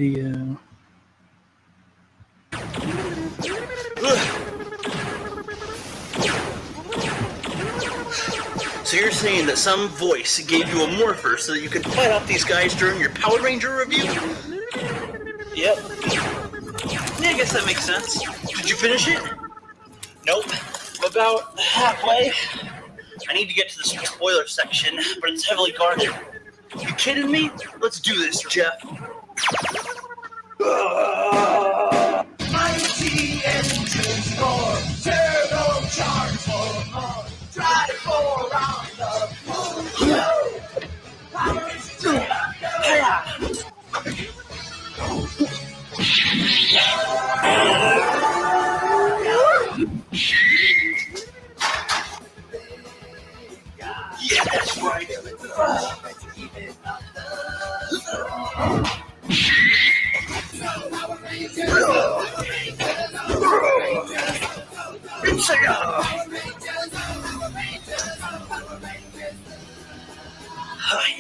Video. So you're saying that some voice gave you a morpher so that you could fight off these guys during your Power Ranger review? Yep. Yeah, I guess that makes sense. Did you finish it? Nope. I'm about halfway. I need to get to the spoiler section, but it's heavily guarded. You kidding me? Let's do this, Jeff. Mighty engines roar, turbo charge for more. Drive for around the moon. Power is Yeah, that's right.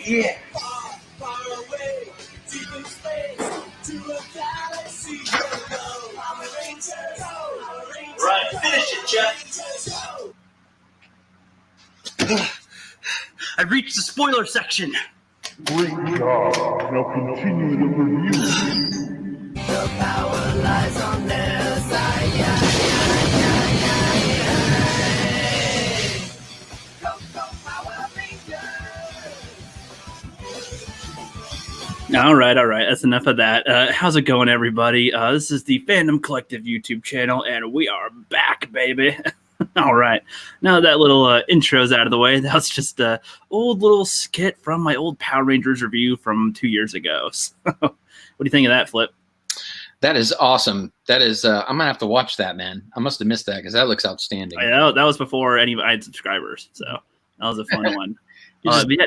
Yeah. far away, deep in space, to a galaxy below. Power Rangers, Power Rangers. Right, finish it, Jeff. I reached the spoiler section. Great job. Now continue the review. The power lies on their side. Go, Power Rangers. All right. That's enough of that. How's it going, everybody? This is the Fandom Collective YouTube channel, and we are back, baby. All right. Now that little intro's out of the way, that was just a old little skit from my old Power Rangers review from 2 years ago. So, what do you think of that, Flip? That is awesome. That is, I'm gonna have to watch that, man. I must have missed that because that looks outstanding. Yeah, that was before I had subscribers, so that was a fun one. But yeah,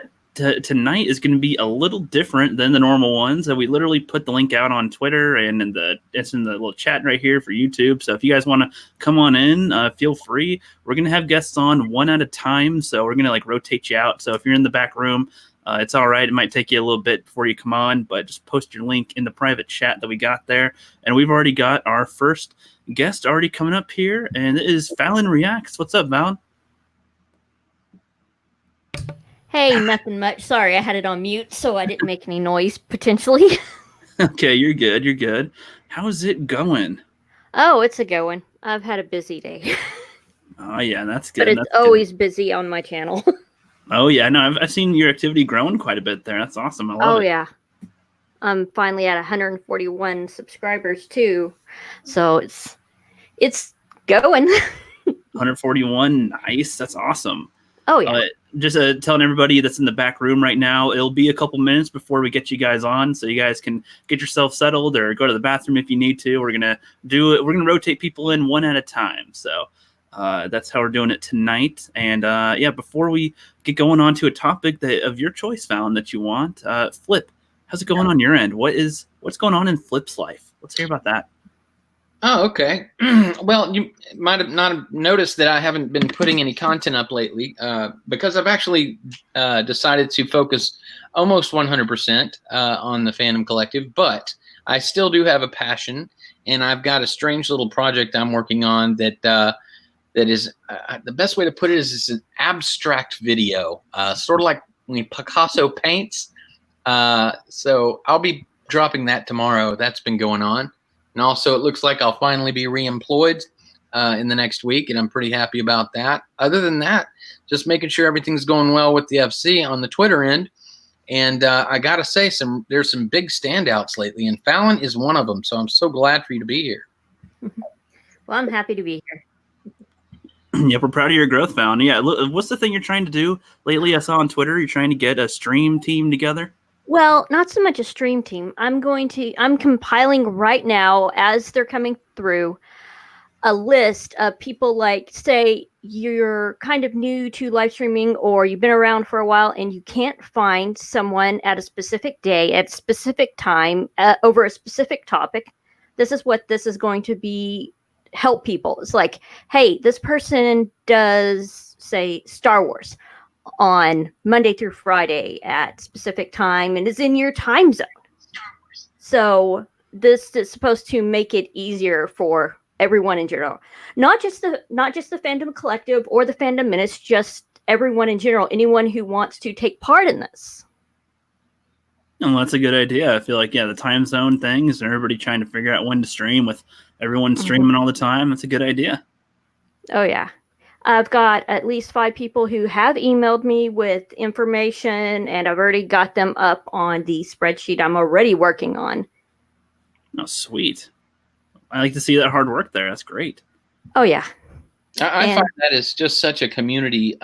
tonight is going to be a little different than the normal ones. We literally put the link out on Twitter, and it's in the little chat right here for YouTube. So if you guys want to come on in, feel free. We're going to have guests on one at a time, so we're going to rotate you out. So if you're in the back room, it's all right. It might take you a little bit before you come on, but just post your link in the private chat that we got there. And we've already got our first guest already coming up here, and it is Fallon Reacts. What's up, Fallon? Hey, nothing much. Sorry, I had it on mute, so I didn't make any noise, potentially. Okay, you're good. How's it going? Oh, it's a going. I've had a busy day. Oh, yeah, that's good. But it's always busy on my channel. Oh, yeah, no, I've seen your activity growing quite a bit there. That's awesome. I love it. Yeah. I'm finally at 141 subscribers, too. So it's going. 141, nice. That's awesome. Oh, yeah. Just telling everybody that's in the back room right now, it'll be a couple minutes before we get you guys on, so you guys can get yourself settled or go to the bathroom if you need to. We're gonna do it. We're gonna rotate people in one at a time. So that's how we're doing it tonight. And before we get going on to a topic of your choice, Fallon, that you want, Flip, how's it going on your end? What's going on in Flip's life? Let's hear about that. Oh, okay. Well, you might have not have noticed that I haven't been putting any content up lately because I've actually decided to focus almost 100% on the Fandom Collective, but I still do have a passion, and I've got a strange little project I'm working on that is the best way to put it is it's an abstract video, sort of like when Picasso paints. So I'll be dropping that tomorrow. That's been going on. And also, it looks like I'll finally be re-employed in the next week, and I'm pretty happy about that. Other than that, just making sure everything's going well with the FC on the Twitter end. And I got to say, there's some big standouts lately, and Fallon is one of them. So I'm so glad for you to be here. Well, I'm happy to be here. Yep, we're proud of your growth, Fallon. Yeah, what's the thing you're trying to do lately? I saw on Twitter you're trying to get a stream team together. Well, not so much a stream team. I'm compiling right now, as they're coming through, a list of people, like, say you're kind of new to live streaming or you've been around for a while and you can't find someone at a specific day, at a specific time, over a specific topic. This is what this is going to be, help people. It's like, hey, this person does, say, Star Wars on Monday through Friday at specific time and is in your time zone. So this is supposed to make it easier for everyone in general, not just the Fandom Collective or the Fandom Menace, just everyone in general, anyone who wants to take part in this. And that's a good idea. I feel like, the time zone things and everybody trying to figure out when to stream with everyone streaming all the time. That's a good idea. Oh, yeah. I've got at least 5 people who have emailed me with information, and I've already got them up on the spreadsheet I'm already working on. Oh, sweet. I like to see that hard work there. That's great. Oh, yeah. I find that is just such a community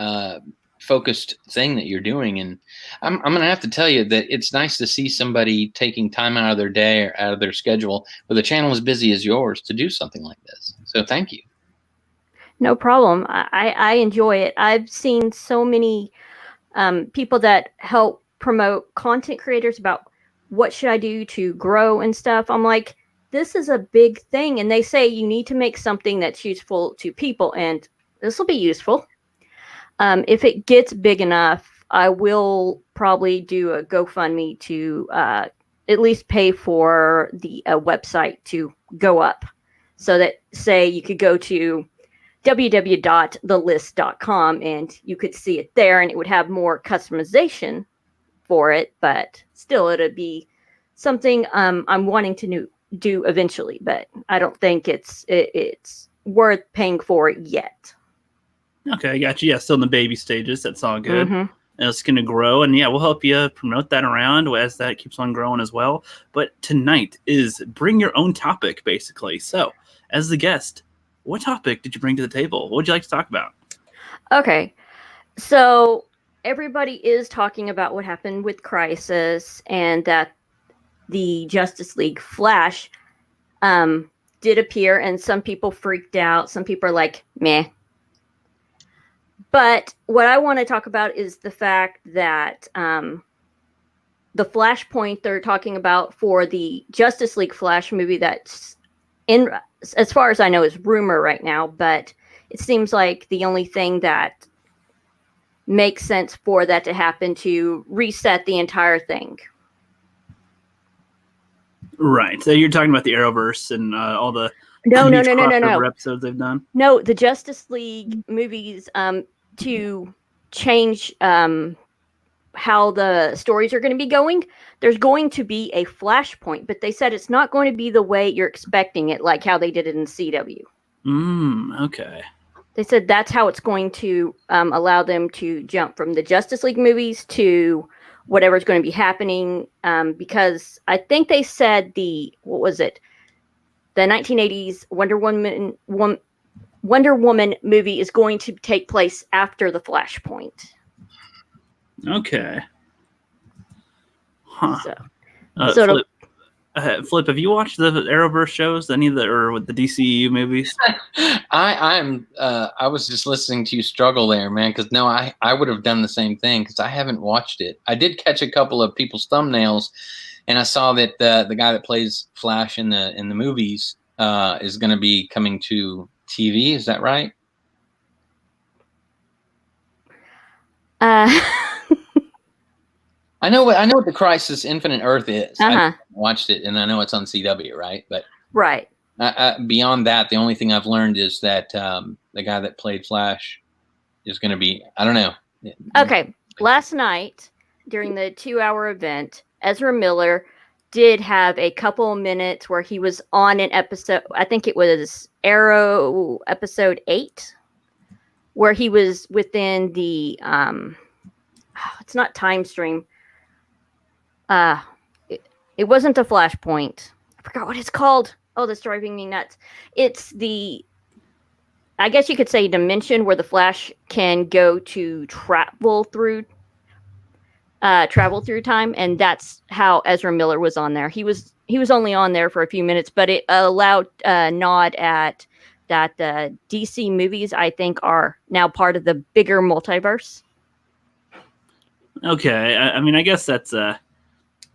focused thing that you're doing. And I'm going to have to tell you that it's nice to see somebody taking time out of their day or out of their schedule with a channel as busy as yours to do something like this. So thank you. No problem. I enjoy it. I've seen so many people that help promote content creators about what should I do to grow and stuff. I'm like, this is a big thing. And they say you need to make something that's useful to people. And this will be useful. If it gets big enough, I will probably do a GoFundMe to at least pay for the website to go up. So that, say, you could go to www.thelist.com and you could see it there, and it would have more customization for it, but still it'd be something I'm wanting to do eventually, but I don't think it's worth paying for it yet. Okay, I got you. Yeah, still in the baby stages. That's all good. Mhm. And it's going to grow, and we'll help you promote that around as that keeps on growing as well. But tonight is bring your own topic, basically. So, as the guest, what topic did you bring to the table? What would you like to talk about? Okay, so everybody is talking about what happened with Crisis, and that the Justice League Flash did appear, and some people freaked out. Some people are like, meh. But what I want to talk about is the fact that the Flashpoint they're talking about for the Justice League Flash movie, that's in, as far as I know, is rumor right now, but it seems like the only thing that makes sense for that to happen to reset the entire thing. Right. So you're talking about the Arrowverse and all the No. episodes they've done? No, the Justice League movies to change how the stories are going to be going. There's going to be a Flashpoint, but they said it's not going to be the way you're expecting it, like how they did it in CW. Okay. They said that's how it's going to allow them to jump from the Justice League movies to whatever's going to be happening. Because I think they said the 1980s Wonder Woman movie is going to take place after the Flashpoint. Okay. Huh. So Flip, have you watched the Arrowverse shows, any of the, or with the DCU movies? I was just listening to you struggle there, man, because no, I would have done the same thing because I haven't watched it. I did catch a couple of people's thumbnails, and I saw that the guy that plays Flash in the movies is going to be coming to TV. Is that right? I know what the Crisis Infinite Earth is. I watched it, and I know it's on CW, right? But right. Beyond that, the only thing I've learned is that the guy that played Flash is going to be, I don't know. Okay. Last night, during the 2-hour event, Ezra Miller did have a couple minutes where he was on an episode. I think it was Arrow episode 8, where he was within the, it's not time stream. It wasn't a Flashpoint. I forgot what it's called. Oh, that's driving me nuts. It's the, I guess you could say, dimension where the Flash can go to travel through time, and that's how Ezra Miller was on there. He was only on there for a few minutes, but it allowed a nod at that DC movies, I think, are now part of the bigger multiverse. Okay, I mean, I guess that's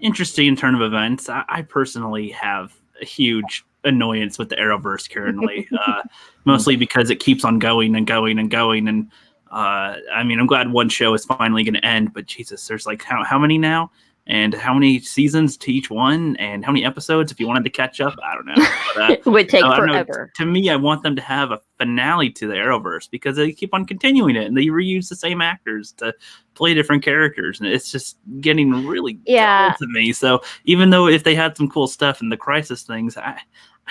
interesting in turn of events. I personally have a huge annoyance with the Arrowverse currently, mostly because it keeps on going and going and going. And I mean, I'm glad one show is finally going to end, but Jesus, there's like how many now? and how many seasons to each one, and how many episodes if you wanted to catch up. I don't know. But, It would take I don't know. forever. To me, I want them to have a finale to the Arrowverse because they keep on continuing it and they reuse the same actors to play different characters, and it's just getting really dull to me. So even though if they had some cool stuff in the Crisis things, I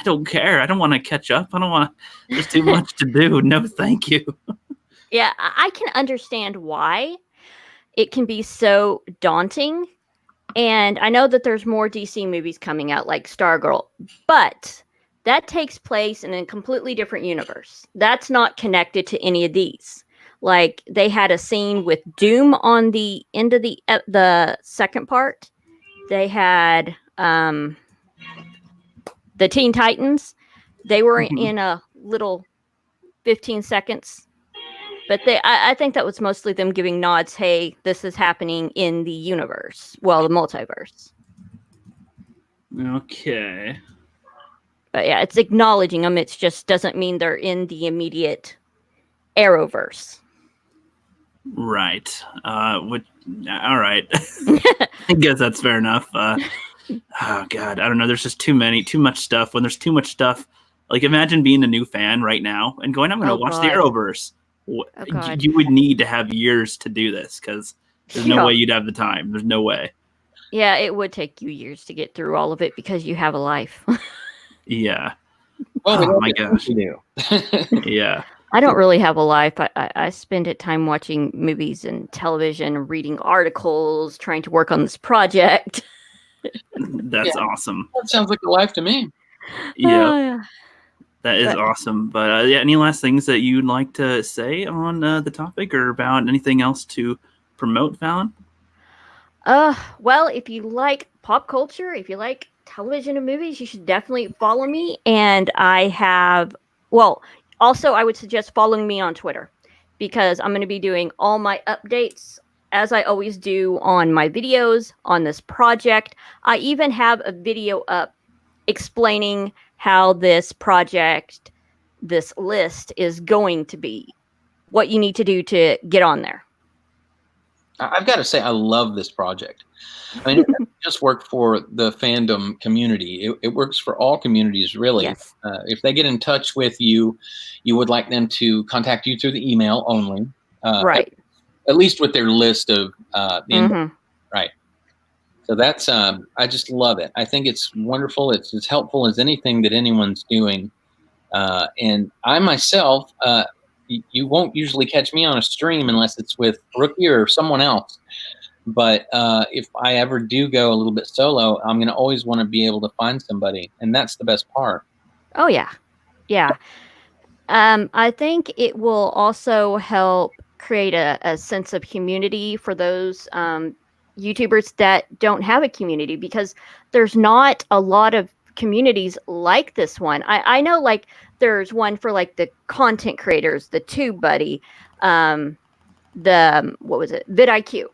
don't care. I don't want to catch up. I don't want. There's too much to do. No, thank you. Yeah, I can understand why it can be so daunting. And I know that there's more DC movies coming out like Stargirl, but that takes place in a completely different universe. That's not connected to any of these. Like they had a scene with Doom on the end of the second part. They had the Teen Titans. They were in a little 15 seconds. But I think that was mostly them giving nods. Hey, this is happening in the universe. Well, the multiverse. Okay. But yeah, it's acknowledging them. It just doesn't mean they're in the immediate Arrowverse. Right. All right. I guess that's fair enough. Oh God, I don't know. There's just too much stuff. When there's too much stuff, like imagine being a new fan right now and going, "I'm going to watch the Arrowverse." You would need to have years to do this because there's no way you'd have the time. There's no way. Yeah, it would take you years to get through all of it because you have a life. Yeah. Well, oh my gosh. Do. Yeah. I don't really have a life. I spend it time watching movies and television, reading articles, trying to work on this project. That's awesome. That sounds like a life to me. Yeah. That is awesome. But yeah, any last things that you'd like to say on the topic or about anything else to promote, Fallon? Well, if you like pop culture, if you like television and movies, you should definitely follow me. And also I would suggest following me on Twitter because I'm going to be doing all my updates as I always do on my videos on this project. I even have a video up explaining how this project, this list is going to be, what you need to do to get on there. I've got to say, I love this project. I mean, it doesn't just work for the fandom community. It works for all communities, really. Yes. If they get in touch with you, you would like them to contact you through the email only. Right. At least with their list of Mm-hmm. Right. So that's, I just love it. I think it's wonderful. It's as helpful as anything that anyone's doing. And I myself, you won't usually catch me on a stream unless it's with Rookie or someone else. But if I ever do go a little bit solo, I'm going to always want to be able to find somebody. And that's the best part. Oh, yeah. Yeah. I think it will also help create a sense of community for those YouTubers that don't have a community, because there's not a lot of communities like this one. I know, like, there's one for like the content creators, the TubeBuddy, vidIQ.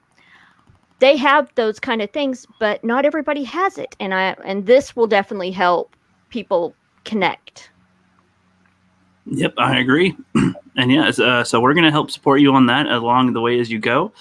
They have those kind of things, but not everybody has it, and this will definitely help people connect. Yep, I agree. And yeah, so we're going to help support you on that along the way as you go.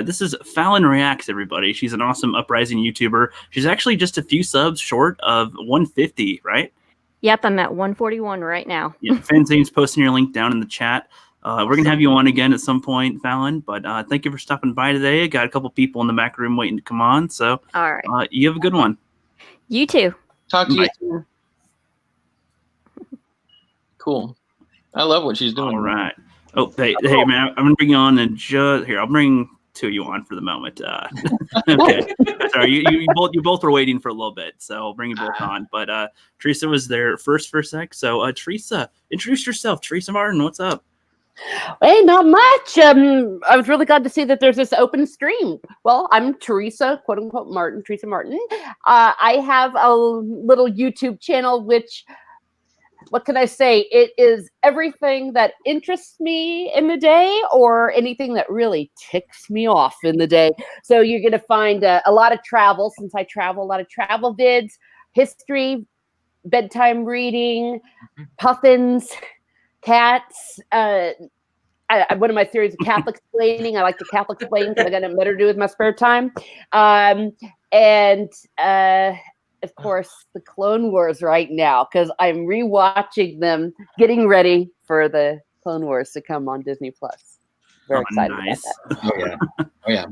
This is Fallon Reacts, everybody. She's an awesome Uprising YouTuber. She's actually just a few subs short of 150, right? Yep, I'm at 141 right now. Yeah, Fanzane's posting your link down in the chat. We're going to have you on again at some point, Fallon, but thank you for stopping by today. I got a couple people in the back room waiting to come on, so all right. You have a good one. You too. Talk to you soon. Cool. I love what she's doing. All right. Oh, hey, man, I'm going to bring you on and here, I'll bring two of you on for the moment. Okay. Sorry, you both were waiting for a little bit, so I'll bring you both on. But Teresa was there first for a sec. So Teresa, introduce yourself. Teresa Martin, what's up? Hey, not much. I was really glad to see that there's this open stream. Well, I'm Teresa, quote unquote Martin, Teresa Martin. I have a little YouTube channel, which, what can I say? It is everything that interests me in the day or anything that really ticks me off in the day. So you're going to find a lot of travel, since I travel, a lot of travel vids, history, bedtime reading, puffins, cats, one of my series of Catholic explaining. I like to Catholic explain because I got nothing better to do with my spare time. Of course, the Clone Wars right now because I'm rewatching them, getting ready for the Clone Wars to come on Disney Plus. Very excited nice. about that. Oh yeah.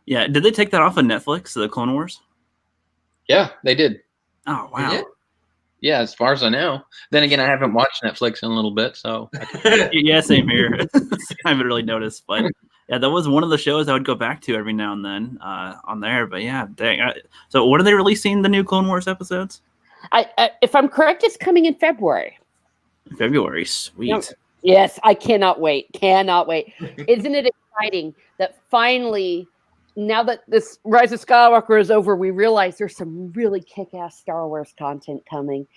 Yeah, did they take that off of Netflix, the Clone Wars? Yeah, they did. Oh, wow. did? Yeah, as far as I know. Then again, I haven't watched Netflix in a little bit, so Yeah, same here. I haven't really noticed, but yeah, that was one of the shows I would go back to every now and then on there. But yeah, dang. So when are they releasing the new Clone Wars episodes? If I'm correct, it's coming in February. February, sweet. Yep. Yes, I cannot wait. Cannot wait. Isn't it exciting that finally, now that this Rise of Skywalker is over, we realize there's some really kick-ass Star Wars content coming.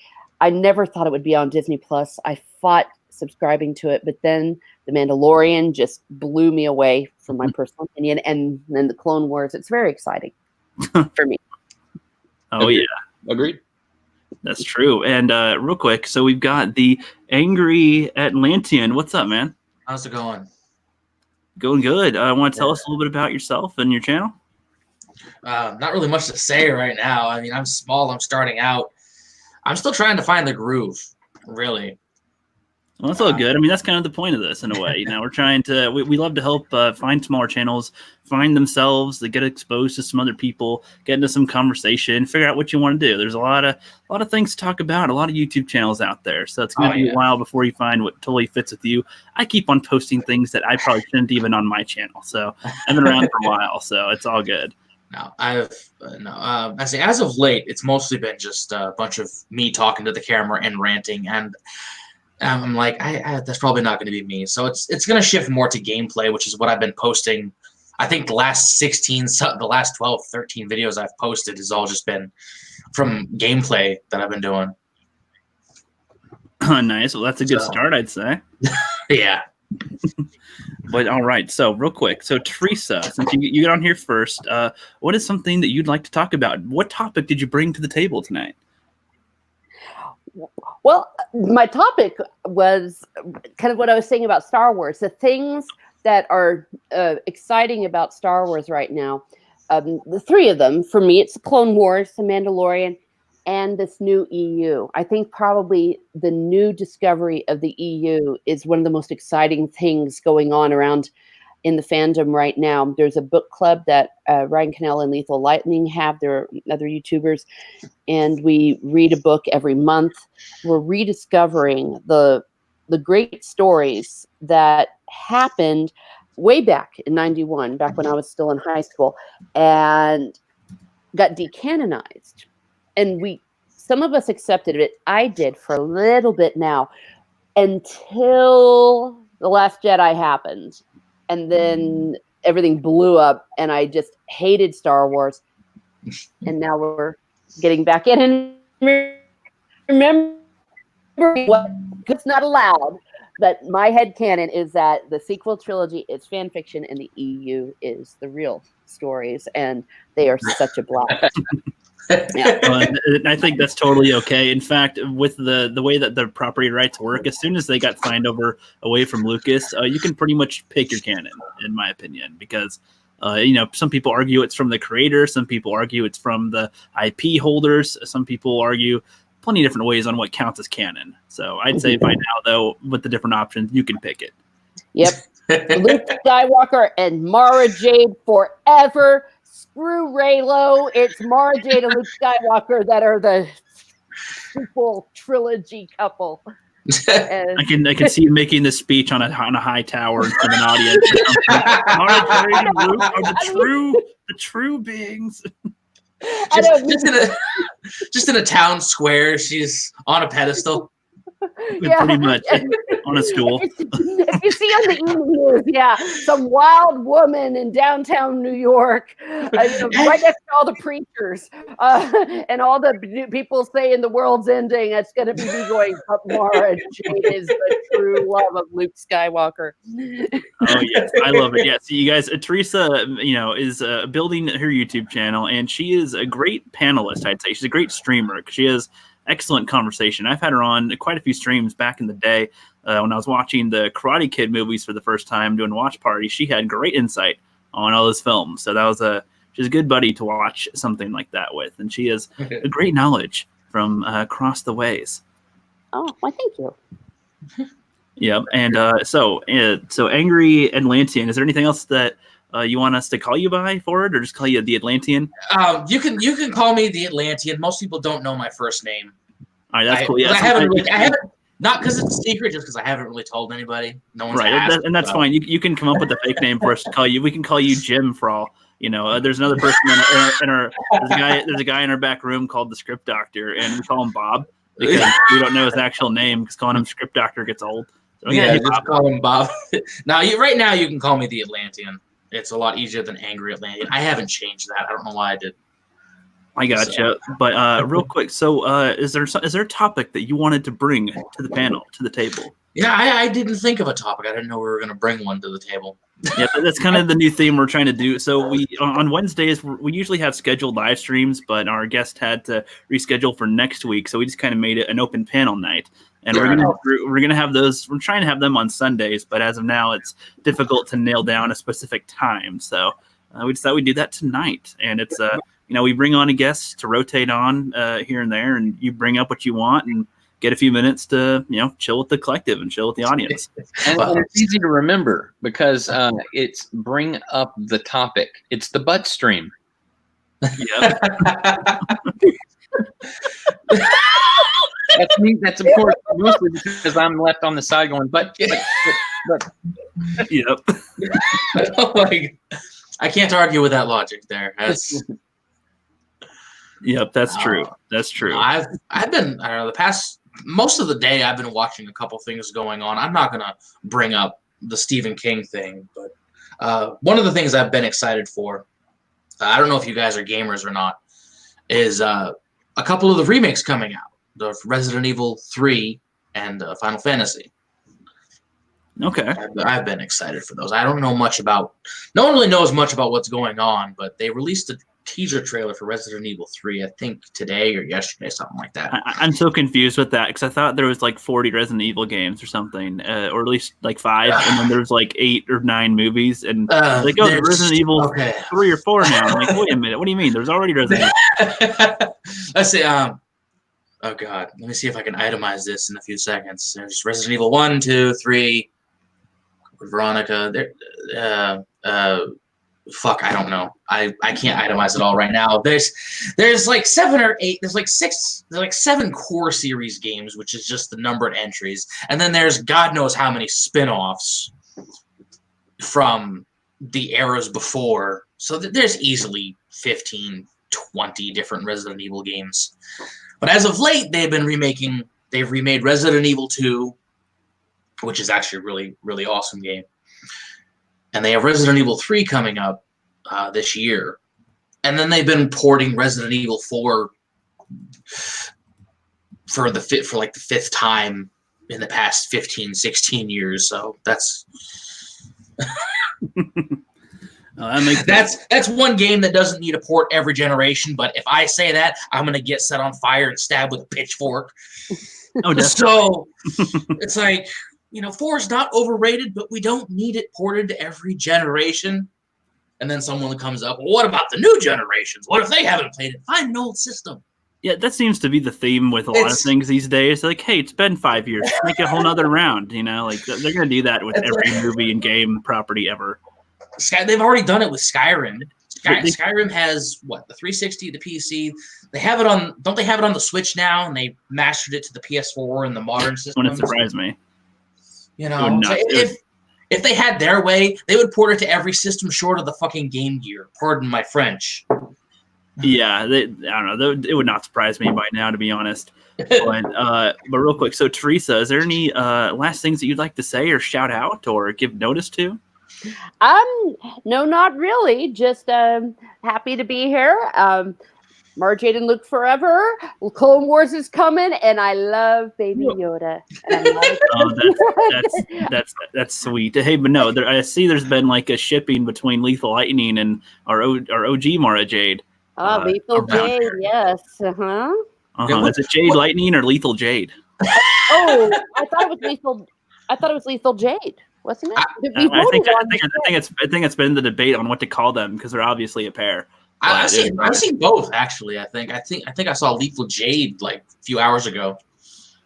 I never thought it would be on Disney Plus. I fought subscribing to it, but then The Mandalorian just blew me away from my personal opinion, and then the Clone Wars. It's very exciting for me. Oh, yeah. agreed. That's true. And real quick, so we've got the Angry Atlantean. What's up, man? How's it going? Going good. Want to tell us a little bit about yourself and your channel? Not really much to say right now. I mean, I'm small. I'm starting out. I'm still trying to find the groove, really. Well, that's all good. I mean, that's kind of the point of this in a way. You know, we're trying to, we love to help find smaller channels, find themselves, to get exposed to some other people, get into some conversation, figure out what you want to do. There's a lot of things to talk about, a lot of YouTube channels out there. So it's going to be a while before you find what totally fits with you. I keep on posting things that I probably shouldn't even on my channel. So I've been around for a while, so it's all good. No, I say as of late, it's mostly been just a bunch of me talking to the camera and ranting, and I'm like, that's probably not going to be me. So it's going to shift more to gameplay, which is what I've been posting. I think the last 12, 13 videos I've posted has all just been from gameplay that I've been doing. Nice. Well, that's a good start, I'd say. Yeah. But all right. So real quick. So Teresa, since you got on here first, what is something that you'd like to talk about? What topic did you bring to the table tonight? Well, my topic was kind of what I was saying about Star Wars. The things that are exciting about Star Wars right now, the three of them, for me, it's the Clone Wars, the Mandalorian, and this new EU. I think probably the new discovery of the EU is one of the most exciting things going on around in the fandom right now. There's a book club that Ryan Cannell and Lethal Lightning have. There are other YouTubers, and we read a book every month. We're rediscovering the great stories that happened way back in '91, back when I was still in high school, and got decanonized. And some of us accepted it. I did for a little bit now, until The Last Jedi happened. And then everything blew up, and I just hated Star Wars. And now we're getting back in and remember what's not allowed. But my headcanon is that the sequel trilogy is fan fiction, and the EU is the real stories, and they are such a blast. Yeah. I think that's totally okay. In fact, with the way that the property rights work, as soon as they got signed away from Lucas, you can pretty much pick your canon, in my opinion, because some people argue it's from the creator, some people argue it's from the IP holders, some people argue plenty of different ways on what counts as canon. So I'd say by now, though, with the different options, you can pick it. Yep. Luke Skywalker and Mara Jade forever. Screw Reylo. It's Mara Jade and Luke Skywalker that are the sequel trilogy couple. I can see you making this speech on a high tower in front of an audience. Mara Jade and Luke are the true beings. Just in a town square, she's on a pedestal. Yeah. Pretty much on a stool. If you see on the evening news, some wild woman in downtown New York, right next to all the preachers, and all the people saying the world's ending. It's going to be me going, but Mara Jade is the true love of Luke Skywalker. Oh yes, I love it. Yeah, so you guys, Teresa, is building her YouTube channel, and she is a great panelist. I'd say she's a great streamer. She has excellent conversation. I've had her on quite a few streams back in the day when I was watching the Karate Kid movies for the first time, doing watch party. She had great insight on all those films. So that was she's a good buddy to watch something like that with, and she has a great knowledge from across the ways. Oh, why, thank you. Yep. And so Angry Atlantean, is there anything else that you want us to call you by for it, or just call you the Atlantean? You can call me the Atlantean. Most people don't know my first name. All right, that's cool. Yeah, I haven't not because it's a secret, just because I haven't really told anybody. No one's asked, and that's fine. You can come up with a fake name for us to call you. We can call you Jim for all. There's another person in our there's a guy in our back room called the Script Doctor, and we call him Bob because we don't know his actual name because calling him Script Doctor gets old. So, just call him Bob. Right now you can call me the Atlantean. It's a lot easier than Angry Atlantean. I haven't changed that. I don't know why I did. I gotcha. So. But real quick, so is there a topic that you wanted to bring to the panel, to the table? Yeah, I didn't think of a topic. I didn't know we were going to bring one to the table. Yeah, that's kind of the new theme we're trying to do. So we on Wednesdays we usually have scheduled live streams, but our guest had to reschedule for next week, so we just kind of made it an open panel night. And we're gonna have those. We're trying to have them on Sundays, but as of now, it's difficult to nail down a specific time. So we decided we'd do that tonight. And it's we bring on a guest to rotate on here and there, and you bring up what you want and get a few minutes to chill with the collective and chill with the audience. And it's easy to remember because it's bring up the topic. It's the butt stream. Yep. That's me. That's of course mostly because I'm left on the side going, but. Yep. I can't argue with that logic there. Yep, that's true. That's true. I've been the past most of the day I've been watching a couple things going on. I'm not gonna bring up the Stephen King thing, but one of the things I've been excited for, I don't know if you guys are gamers or not, is a couple of the remakes coming out. The Resident Evil 3 and Final Fantasy. Okay. I've been excited for those. I don't know much about. No one really knows much about what's going on, but they released a teaser trailer for Resident Evil 3, I think today or yesterday, something like that. I'm so confused with that because I thought there was like 40 Resident Evil games or something, or at least like 5, and then there's like 8 or 9 movies, and Resident Evil 3 or 4 now. I'm like, wait a minute, what do you mean? There's already Resident Evil. Let's see. Oh God, let me see if I can itemize this in a few seconds. There's Resident Evil 1, 2, 3. Veronica. Fuck, I don't know. I can't itemize it all right now. There's like 7 or 8. There's like 7 core series games, which is just the numbered entries, and then there's God knows how many spin-offs from the eras before. So there's easily 15, 20 different Resident Evil games. But as of late, they've remade Resident Evil 2, which is actually a really, really awesome game. And they have Resident Evil 3 coming up this year. And then they've been porting Resident Evil 4 for the 5th time in the past 15, 16 years. So that's that's one game that doesn't need a port every generation. But if I say that, I'm gonna get set on fire and stabbed with a pitchfork. So it's like, 4 is not overrated, but we don't need it ported to every generation. And then someone comes up, well, what about the new generations? What if they haven't played it? Find an old system. Yeah, that seems to be the theme with a lot of things these days. Like, hey, it's been 5 years. Make a whole nother round. Like they're going to do that with every movie and game property ever. They've already done it with Skyrim. Skyrim has the 360, the PC. They have it on. Don't they have it on the Switch now? And they mastered it to the PS4 and the modern system. Wouldn't surprise me. If they had their way, they would port it to every system short of the fucking Game Gear. Pardon my French. Yeah, I don't know. It would not surprise me by now, to be honest. But real quick, so Teresa, is there any last things that you'd like to say or shout out or give notice to? No, not really. Just happy to be here. Mara Jade and Luke forever. Clone Wars is coming, and I love Baby Yoda. That's sweet. Hey, but no, I see there's been like a shipping between Lethal Lightning and our OG Mara Jade. Lethal Jade, yes. Is it Jade Lightning or Lethal Jade? Oh, I thought it was Lethal. I thought it was Lethal Jade, wasn't it? We I voted think on I think it's been the debate on what to call them because they're obviously a pair. I've seen both actually. I think I saw Lethal Jade like a few hours ago.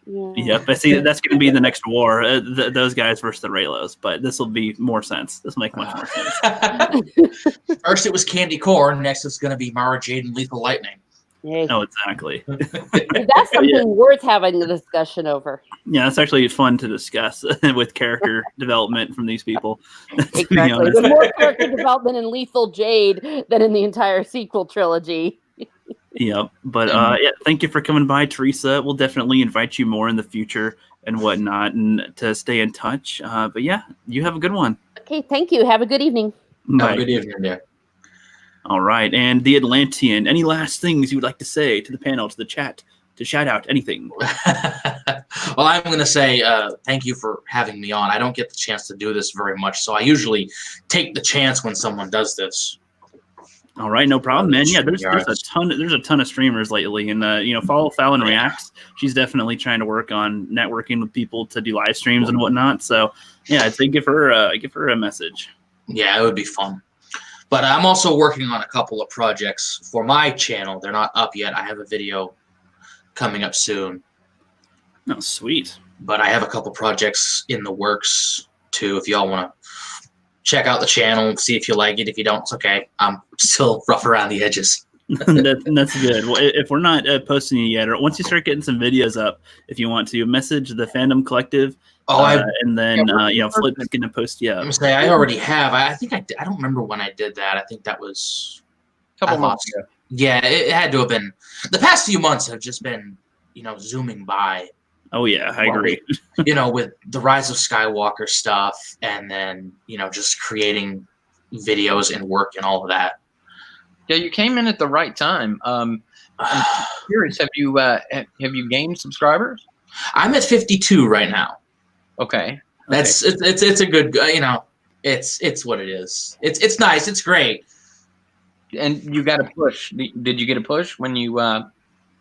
Yep, I see. That's going to be the next war. Those guys versus the Raylos, but this will be more sense. This will make much more sense. First, it was Candy Corn. Next, it's going to be Mara Jade and Lethal Lightning. Hey, Oh, exactly. that's something worth having a discussion over. Yeah, it's actually fun to discuss with character development from these people. To be Exactly. honest. There's more character development in Lethal Jade than in the entire sequel trilogy. Yep. But yeah, thank you for coming by, Teresa. We'll definitely invite you more in the future and whatnot, and to stay in touch. But yeah, you have a good one. Okay, thank you. Have a good evening. Have Bye. a good evening there. All right, and the Atlantean. Any last things you would like to say to the panel, to the chat, to shout out anything? Well, I'm going to say thank you for having me on. I don't get the chance to do this very much, so I usually take the chance when someone does this. All right, no problem, man. Yeah, there's a ton of streamers lately, and follow Fallon Reacts. She's definitely trying to work on networking with people to do live streams and whatnot. So yeah, I'd say give her a message. Yeah, it would be fun. But I'm also working on a couple of projects for my channel. They're not up yet. I have a video coming up soon. Oh, sweet. But I have a couple projects in the works too. If y'all want to check out the channel, see if you like it. If you don't, it's okay. I'm still rough around the edges. That's good. Well, if we're not posting you yet, or once you start getting some videos up, if you want to message the Fandom Collective, and then Flip's gonna post you up. I already have. I think I don't remember when I did that. I think that was A couple months ago. Yeah, it had to have been. The past few months have just been, zooming by. Oh yeah, I agree. With the Rise of Skywalker stuff, and then just creating videos and work and all of that. Yeah, you came in at the right time. I'm curious, have you gained subscribers? I'm at 52 right now. Okay. It's a good, it's what it is. It's nice. It's great. And you got a push. Did you get a push when you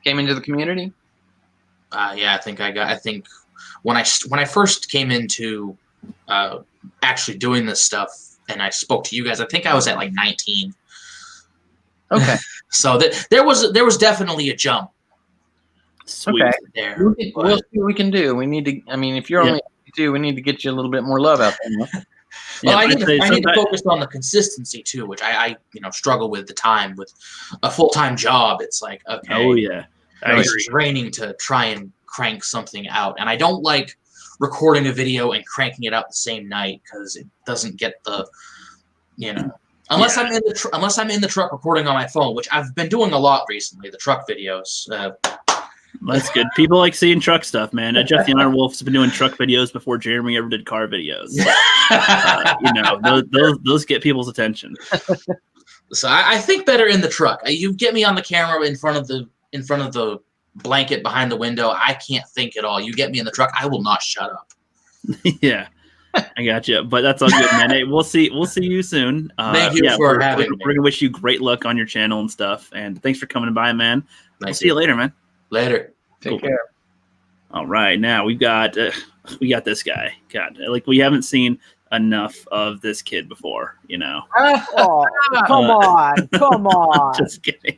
came into the community? Yeah, I think when I first came into actually doing this stuff, and I spoke to you guys, I think I was at like 19. Okay. So there was definitely a jump. Sweet. Okay. There. We'll see what we can do. We need to. I mean, if you're only 52, we need to get you a little bit more love out there. Well, I need to focus on the consistency too, which I struggle with the time with a full-time job. It's like, okay. Oh yeah. It's draining to try and crank something out, and I don't like recording a video and cranking it out the same night because it doesn't get the, unless I'm in the truck recording on my phone, which I've been doing a lot recently. The truck videos. That's good. People like seeing truck stuff, man. Jeff the Honor Wolf's been doing truck videos before Jeremy ever did car videos. Those get people's attention. So I think better in the truck. You get me on the camera in front of the blanket behind the window. I can't think at all. You get me in the truck, I will not shut up. Yeah, I got you. But that's all good, man. Hey, we'll see you soon. Thank you for having me. We're gonna wish you great luck on your channel and stuff. And thanks for coming by, man. We'll see you later, man. Later. Take care. All right, now we got this guy. God, like we haven't seen enough of this kid before, Oh, come on. Just kidding.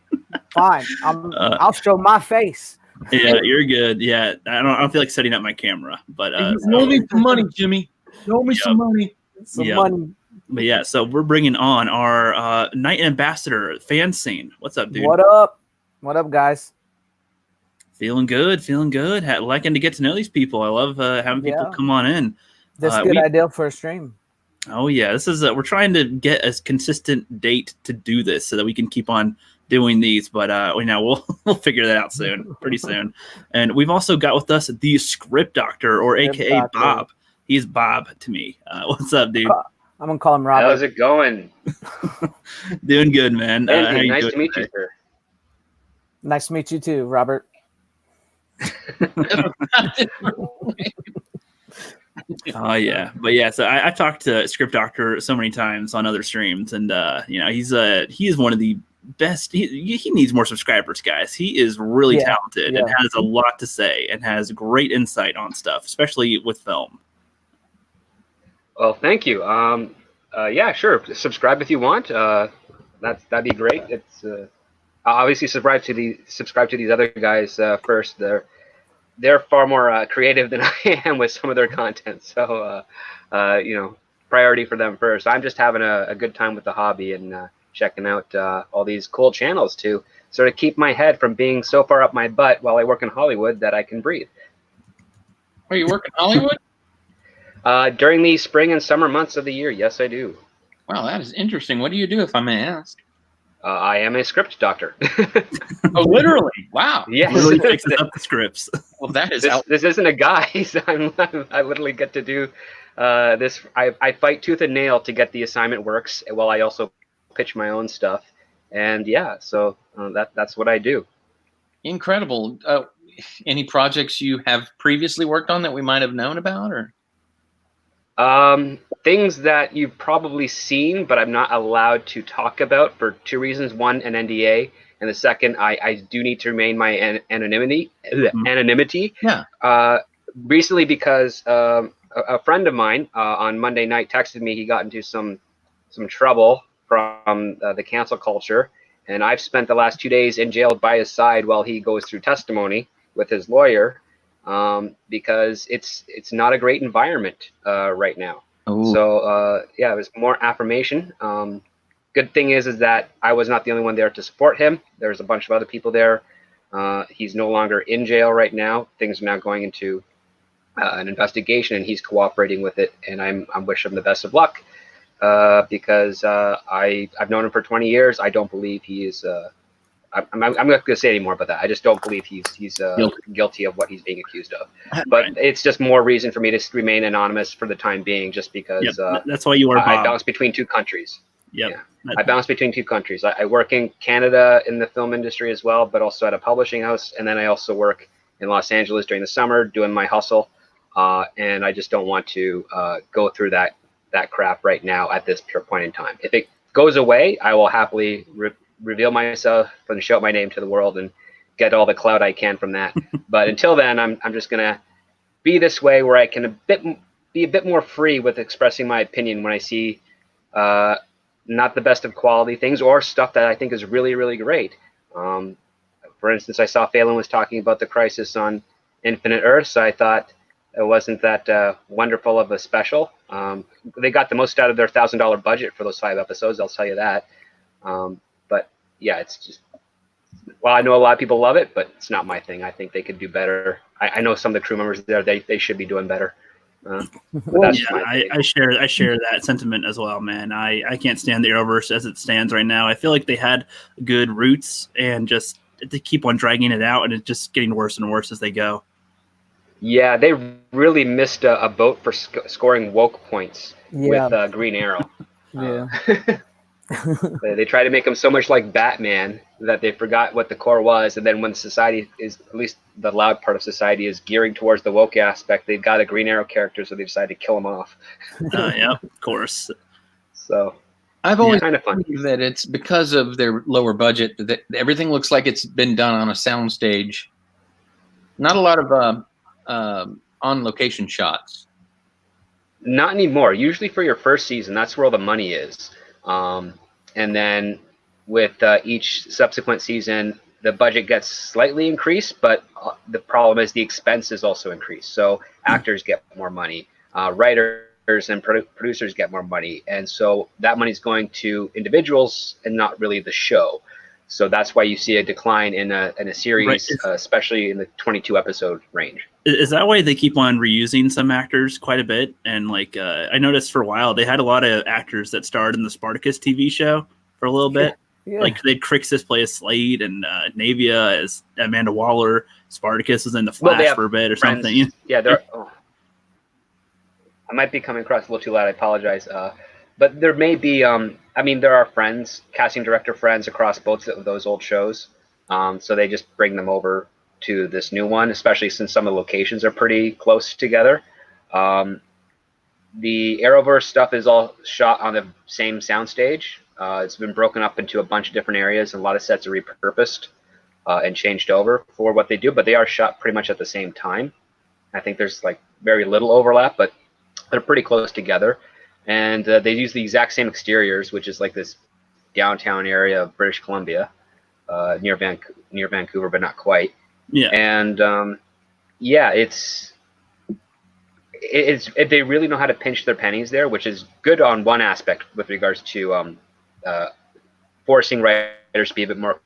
Fine, I'll show my face. Yeah, you're good. Yeah, I don't feel like setting up my camera, but Show me some money, Jimmy. Show me some money. Some money. But yeah, so we're bringing on our Knight Ambassador, Fansane. What's up, dude? What up? What up, guys? Feeling good. Liking to get to know these people. I love having people come on in. That's a good idea for a stream. Oh yeah, this is we're trying to get a consistent date to do this so that we can keep on doing these. But we'll figure that out soon, pretty soon. And we've also got with us the Script Doctor, or AKA Bob. He's Bob to me. What's up, dude? I'm gonna call him Robert. How's it going? Doing good, man. Andy, nice to meet you, sir. Nice to meet you too, Robert. Oh yeah, but yeah. So I talked to Script Doctor so many times on other streams, and he is one of the best. He needs more subscribers, guys. He is really talented and has a lot to say and has great insight on stuff, especially with film. Well, thank you. Yeah, sure. Subscribe if you want. That'd be great. It's obviously subscribe to these other guys first. They're far more creative than I am with some of their content. So priority for them first. I'm just having a good time with the hobby and checking out all these cool channels to sort of keep my head from being so far up my butt while I work in Hollywood that I can breathe. Oh, you work in Hollywood? During the spring and summer months of the year, yes, I do. Wow, that is interesting. What do you do, if I may ask? I am a script doctor. Oh, literally? Wow. Yes. Really fixes up the scripts. Well, that is this isn't a guise. I literally get to do this. I fight tooth and nail to get the assignment works while I also pitch my own stuff. And yeah, so that's what I do. Incredible. Any projects you have previously worked on that we might have known about, or? Things that you've probably seen, but I'm not allowed to talk about for two reasons. One, an NDA, and the second, I do need to remain my anonymity. Yeah. Recently, because a friend of mine on Monday night texted me he got into some trouble from the cancel culture, and I've spent the last 2 days in jail by his side while he goes through testimony with his lawyer. Because it's not a great environment right now. Ooh. So yeah, it was more affirmation. Good thing is that I was not the only one there to support him. There's a bunch of other people there. He's no longer in jail right now. Things are now going into an investigation, and he's cooperating with it. And I'm wishing him the best of luck because I've known him for 20 years. I don't believe he is. I'm not going to say any more about that. I just don't believe he's guilty of what he's being accused of. But it's just more reason for me to remain anonymous for the time being, just because that's why you are. I bounce between two countries. Yep. Yeah, I bounce between two countries. I work in Canada in the film industry as well, but also at a publishing house, and then I also work in Los Angeles during the summer doing my hustle. And I just don't want to go through that crap right now at this pure point in time. If it goes away, I will happily reveal myself and show my name to the world and get all the clout I can from that. But until then, I'm just gonna be this way where I can be a bit more free with expressing my opinion when I see not the best of quality things or stuff that I think is really, really great. For instance, I saw Phelan was talking about the Crisis on Infinite Earths. I thought it wasn't that wonderful of a special. They got the most out of their $1,000 budget for those 5 episodes, I'll tell you that. But yeah, it's just, well, I know a lot of people love it, but it's not my thing. I think they could do better. I know some of the crew members there, they should be doing better. That's I share that sentiment as well, man. I can't stand the Arrowverse as it stands right now. I feel like they had good roots and just they keep on dragging it out, and it's just getting worse and worse as they go. Yeah, they really missed a boat for scoring woke points with Green Arrow. Yeah. They try to make him so much like Batman that they forgot what the core was, and then when society is, at least the loud part of society, is gearing towards the woke aspect, they've got a Green Arrow character, so they decided to kill him off. Yeah, of course. So I've always kind of fun that it's because of their lower budget that everything looks like it's been done on a soundstage. Not a lot of on location shots. Not anymore. Usually for your first season, that's where all the money is. And then with each subsequent season, the budget gets slightly increased, but the problem is the expenses also increase. So actors get more money, writers and producers get more money. And so that money is going to individuals and not really the show. So that's why you see a decline in a series, right. Especially in the 22 episode range. Is that why they keep on reusing some actors quite a bit? And like I noticed for a while, they had a lot of actors that starred in the Spartacus TV show for a little bit. Yeah. Like they had Crixus play as Slade and Navia as Amanda Waller. Spartacus was in the Flash for a bit or friends. Something. Yeah, I might be coming across a little too loud. I apologize. But there may be, there are friends, casting director friends across both of those old shows. So they just bring them over to this new one, especially since some of the locations are pretty close together. The Arrowverse stuff is all shot on the same soundstage. It's been broken up into a bunch of different areas, and a lot of sets are repurposed and changed over for what they do, but they are shot pretty much at the same time. I think there's like very little overlap, but they're pretty close together. And they use the exact same exteriors, which is like this downtown area of British Columbia, near Vancouver, but not quite. Yeah. And yeah, they really know how to pinch their pennies there, which is good on one aspect with regards to forcing writers to be a bit more.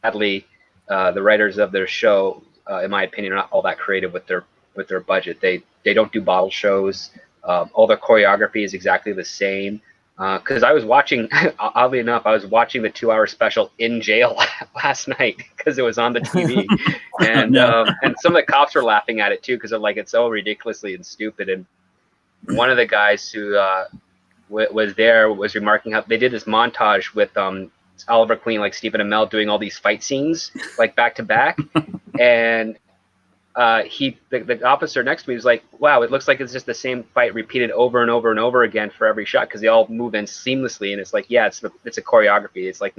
Sadly, the writers of their show, in my opinion, are not all that creative with their budget. They don't do bottle shows. All their choreography is exactly the same. Because I was watching, oddly enough, I was watching the 2-hour special in jail last night because it was on the TV, and and some of the cops were laughing at it too because they're like, it's so ridiculously and stupid. And one of the guys who was there was remarking how they did this montage with Oliver Queen, like Stephen Amell, doing all these fight scenes like back to back, and the officer next to me was like, wow, it looks like it's just the same fight repeated over and over and over again for every shot because they all move in seamlessly. And it's like, yeah, it's a choreography. It's like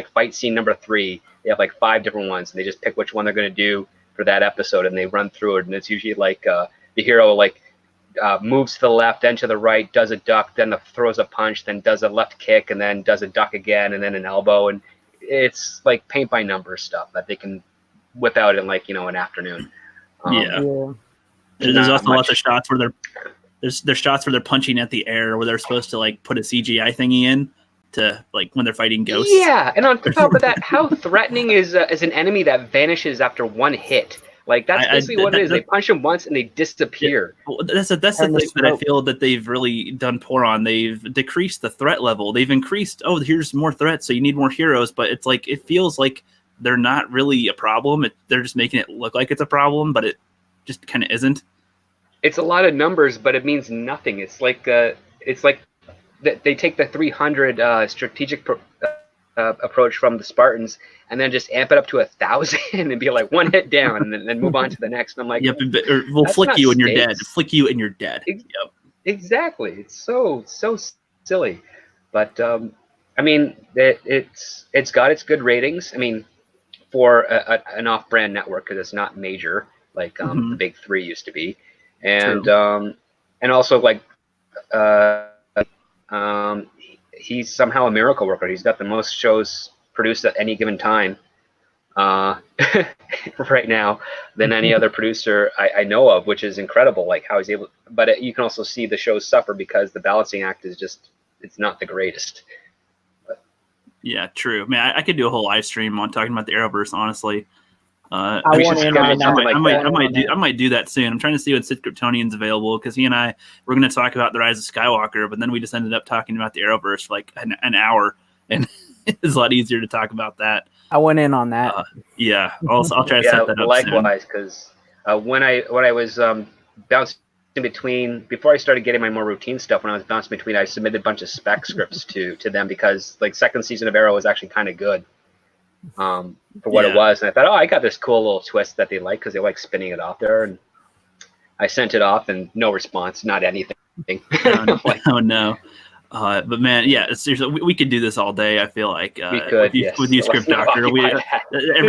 fight scene number 3. They have like 5 different ones, and they just pick which one they're going to do for that episode, and they run through it. And it's usually like the hero like moves to the left, then to the right, does a duck, then throws a punch, then does a left kick, and then does a duck again, and then an elbow. And it's like paint by numbers stuff that they can whip out in like an afternoon. There's also lots of shots where there's shots where they're punching at the air where they're supposed to like put a CGI thingy in to like when they're fighting ghosts. Yeah, and on top of that, how threatening is an enemy that vanishes after one hit? Like that's basically what it is. They punch them once and they disappear. Well, that's the thing that I feel that they've really done poor on. They've decreased the threat level. They've increased. Oh, here's more threats, so you need more heroes. But it's like it feels like they're not really a problem. They're just making it look like it's a problem, but it just kind of isn't. It's a lot of numbers, but it means nothing. It's like they take the 300 strategic approach from the Spartans and then just amp it up to 1,000 and be like one hit down and then move on to the next. And I'm like, yep, we'll flick you and you're dead. Flick you and you're dead. Yep. Exactly. It's so silly, but I mean, it's got its good ratings. I mean, for an off-brand network because it's not major like the big 3 used to be, and also like he's somehow a miracle worker. He's got the most shows produced at any given time right now than any other producer I know of, which is incredible. Like how he's able, but you can also see the shows suffer because the balancing act is just it's not the greatest. Yeah, true. I mean, I could do a whole live stream on talking about the Arrowverse, honestly. I might do that soon. I'm trying to see when Sid Kryptonian's available because he and I were going to talk about the Rise of Skywalker, but then we just ended up talking about the Arrowverse for like an hour, and it's a lot easier to talk about that. I went in on that. Yeah, I'll try to set that up. Likewise, because when I was bouncing between before I started getting my more routine stuff, when I was bouncing between, I submitted a bunch of spec scripts to them because like second season of Arrow was actually kind of good. For what it was, and I thought, I got this cool little twist that they like because they like spinning it off there, and I sent it off and no response, not anything. Oh no. But man, yeah, seriously, we could do this all day. I feel like we could, with you, Script Doctor.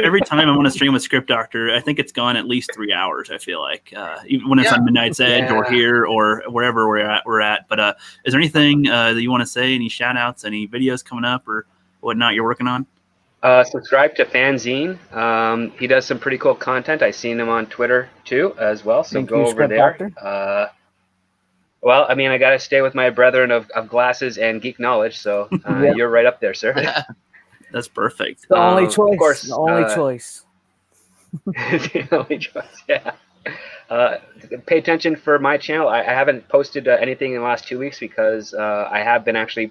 Every time I want to stream with Script Doctor, I think it's gone at least 3 hours. I feel like even when it's on Midnight's Edge or here or wherever we're at. But is there anything that you want to say? Any shout outs? Any videos coming up or whatnot you're working on? Subscribe to Fanzine. He does some pretty cool content. I've seen him on Twitter too as well. So go over there. Well, I mean, I got to stay with my brethren of glasses and geek knowledge. So you're right up there, sir. That's perfect. The only choice. Of course, the only choice. The only choice. Yeah. Pay attention for my channel. I haven't posted anything in the last 2 weeks because I have been actually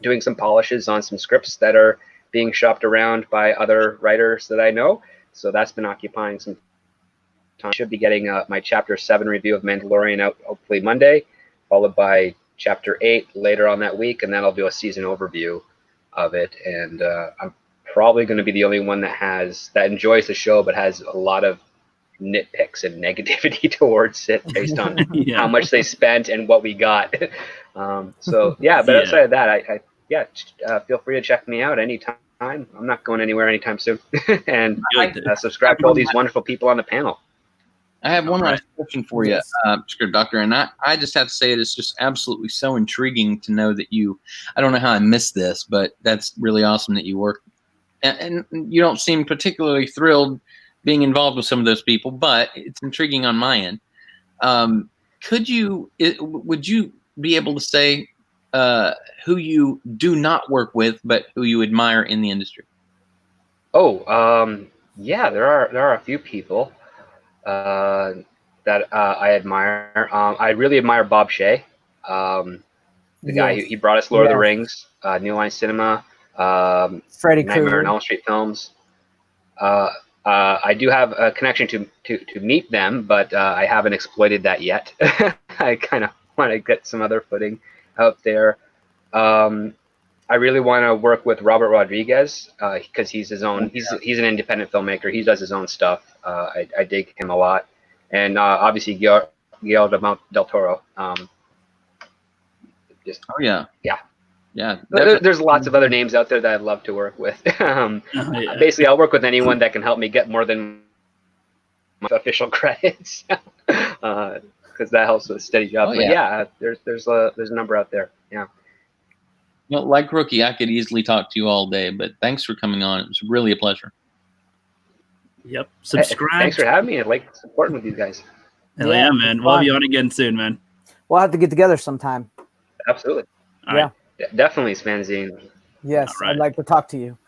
doing some polishes on some scripts that are being shopped around by other writers that I know. So that's been occupying some time. I should be getting my Chapter 7 review of Mandalorian out hopefully Monday, followed by Chapter 8 later on that week, and then I'll do a season overview of it. And I'm probably going to be the only one that enjoys the show but has a lot of nitpicks and negativity towards it based on how much they spent and what we got. But outside of that, yeah, feel free to check me out anytime. I'm not going anywhere anytime soon. And subscribe to all these wonderful people on the panel. I have one last question for you, Script Doctor, and I just have to say it's just absolutely so intriguing to know that I don't know how I missed this, but that's really awesome that you work, and you don't seem particularly thrilled being involved with some of those people, but it's intriguing on my end. Would you be able to say who you do not work with, but who you admire in the industry? Yeah, there are a few people that I admire. I really admire Bob Shea, the guy he brought us Lord of the Rings, New Line Cinema, Freddy Nightmare Krueger. on Elm Street films. I do have a connection to meet them, but I haven't exploited that yet. I kind of want to get some other footing out there. I really want to work with Robert Rodriguez because he's his own. He's an independent filmmaker. He does his own stuff. I dig him a lot, and obviously Guillermo del Toro. There's lots of other names out there that I'd love to work with. Basically, I'll work with anyone that can help me get more than my official credits, because that helps with a steady job. There's a number out there. Yeah. Well, like Rookie, I could easily talk to you all day, but thanks for coming on. It was really a pleasure. Yep. Subscribe. Thanks for having me. I like supporting with you guys. Hell yeah, man. We'll have you on again soon, man. We'll have to get together sometime. Absolutely. Yeah. Definitely, Spanzine. Yes, All right. I'd like to talk to you.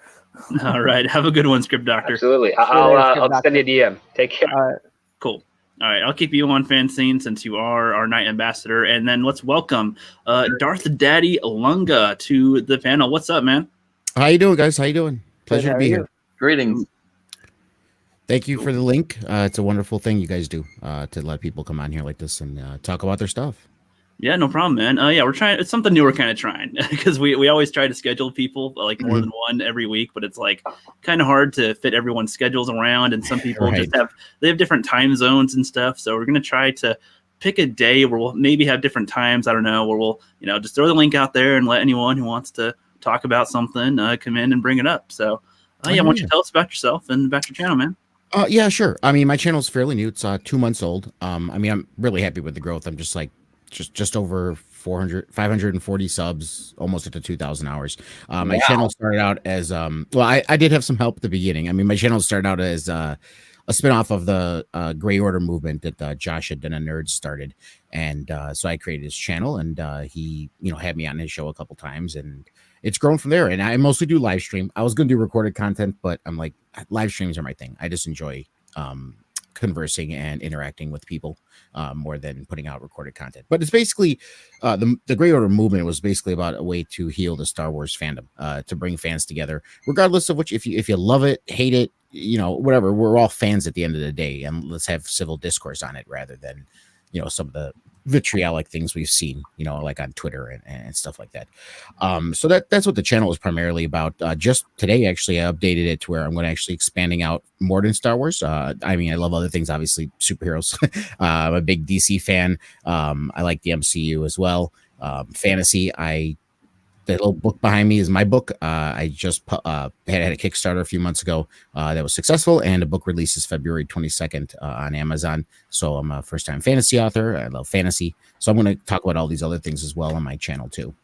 All right. Have a good one, Script Doctor. Absolutely. I'll send you a DM. Take care. All right. Cool. All right, I'll keep you on Fanscene since you are our night ambassador, and then let's welcome Darth Daddy Lunga to the panel. What's up, man? How you doing, guys? How you doing? Pleasure to be here. Greetings. Thank you for the link. It's a wonderful thing you guys do to let people come on here like this and talk about their stuff. Yeah, no problem, man. Yeah, we're trying. It's something new. We're kind of trying because we always try to schedule people like more than one every week, but it's like kind of hard to fit everyone's schedules around, and some people just have different time zones and stuff. So we're gonna try to pick a day where we'll maybe have different times. I don't know, where we'll just throw the link out there and let anyone who wants to talk about something come in and bring it up. So why don't you tell us about yourself and about your channel, man? Yeah, sure. I mean, my channel's fairly new. It's 2 months old. I mean, I'm really happy with the growth. I'm just like just over 540 subs, almost at the 2,000 hours. My channel started out as I did have some help at the beginning. I mean, my channel started out as a spinoff of the Gray Order movement that Josh at Den of Nerds started, and so I created his channel, and he had me on his show a couple times, and it's grown from there. And I mostly do live stream. I was going to do recorded content, but I'm like, live streams are my thing. I just enjoy conversing and interacting with people more than putting out recorded content. But it's basically the Gray Order movement was basically about a way to heal the Star Wars fandom, to bring fans together, regardless of which, if you love it, hate it, whatever, we're all fans at the end of the day, and let's have civil discourse on it rather than some of the vitriolic things we've seen, like on Twitter and stuff like that. So that's what the channel is primarily about. Just today, actually, I updated it to where I'm going to actually expanding out more than Star Wars. I mean, I love other things, obviously, superheroes. I'm a big DC fan. I like the MCU as well. Fantasy, the little book behind me is my book. I just had a Kickstarter a few months ago that was successful, and the book releases February 22nd on Amazon. So I'm a first-time fantasy author. I love fantasy. So I'm going to talk about all these other things as well on my channel too.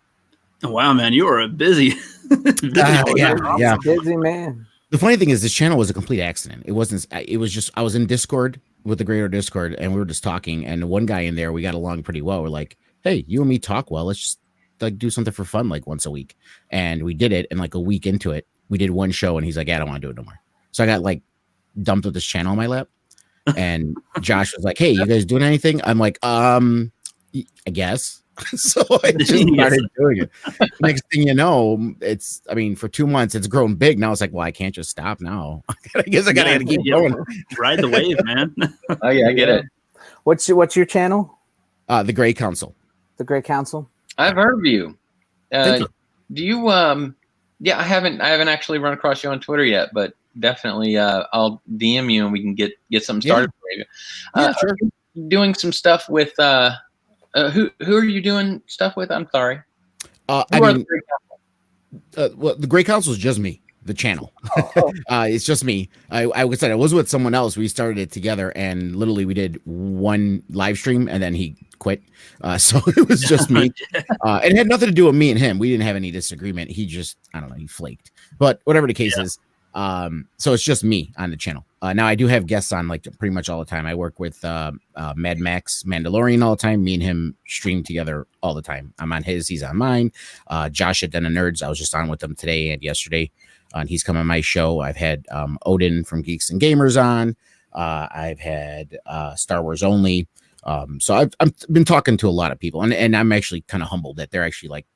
Oh, wow, man, you are a busy, yeah, busy man. The funny thing is, this channel was a complete accident. It wasn't. It was just I was in Discord with the Gray Order Discord, and we were just talking. And one guy in there, we got along pretty well. We're like, hey, you and me talk well. Let's just like do something for fun like once a week. And we did it, and like a week into it, we did one show, and he's like, yeah, I don't want to do it no more. So I got like dumped with this channel on my lap, and Josh was like, hey, you guys doing anything? I'm like, I guess. So I just started doing it. Next thing you know, for 2 months it's grown big. Now it's like, well, I can't just stop now. I guess I gotta keep going. Ride the wave, man. Oh yeah, I get it. What's your channel? The Gray Council. The Gray Council. I've heard of you. Thank you. Do you I haven't actually run across you on Twitter yet, but definitely I'll DM you and we can get something started for you. Yeah, sure. Are you doing some stuff with who are you doing stuff with? I'm sorry. Well, the Great Council is just me, the channel. It's just me. I was with someone else. We started it together, and literally we did one live stream, and then he quit. So it was just me. And it had nothing to do with me and him. We didn't have any disagreement. He just, I don't know, he flaked. But whatever the case is, so it's just me on the channel. Now I do have guests on like pretty much all the time. I work with Mad Max Mandalorian all the time. Me and him stream together all the time. I'm on his, he's on mine. Josh at Den of Nerds, I was just on with him today and yesterday. And he's come on my show. I've had Odin from Geeks and Gamers on. I've had Star Wars Only. So I've been talking to a lot of people, and I'm actually kind of humbled that they're actually like,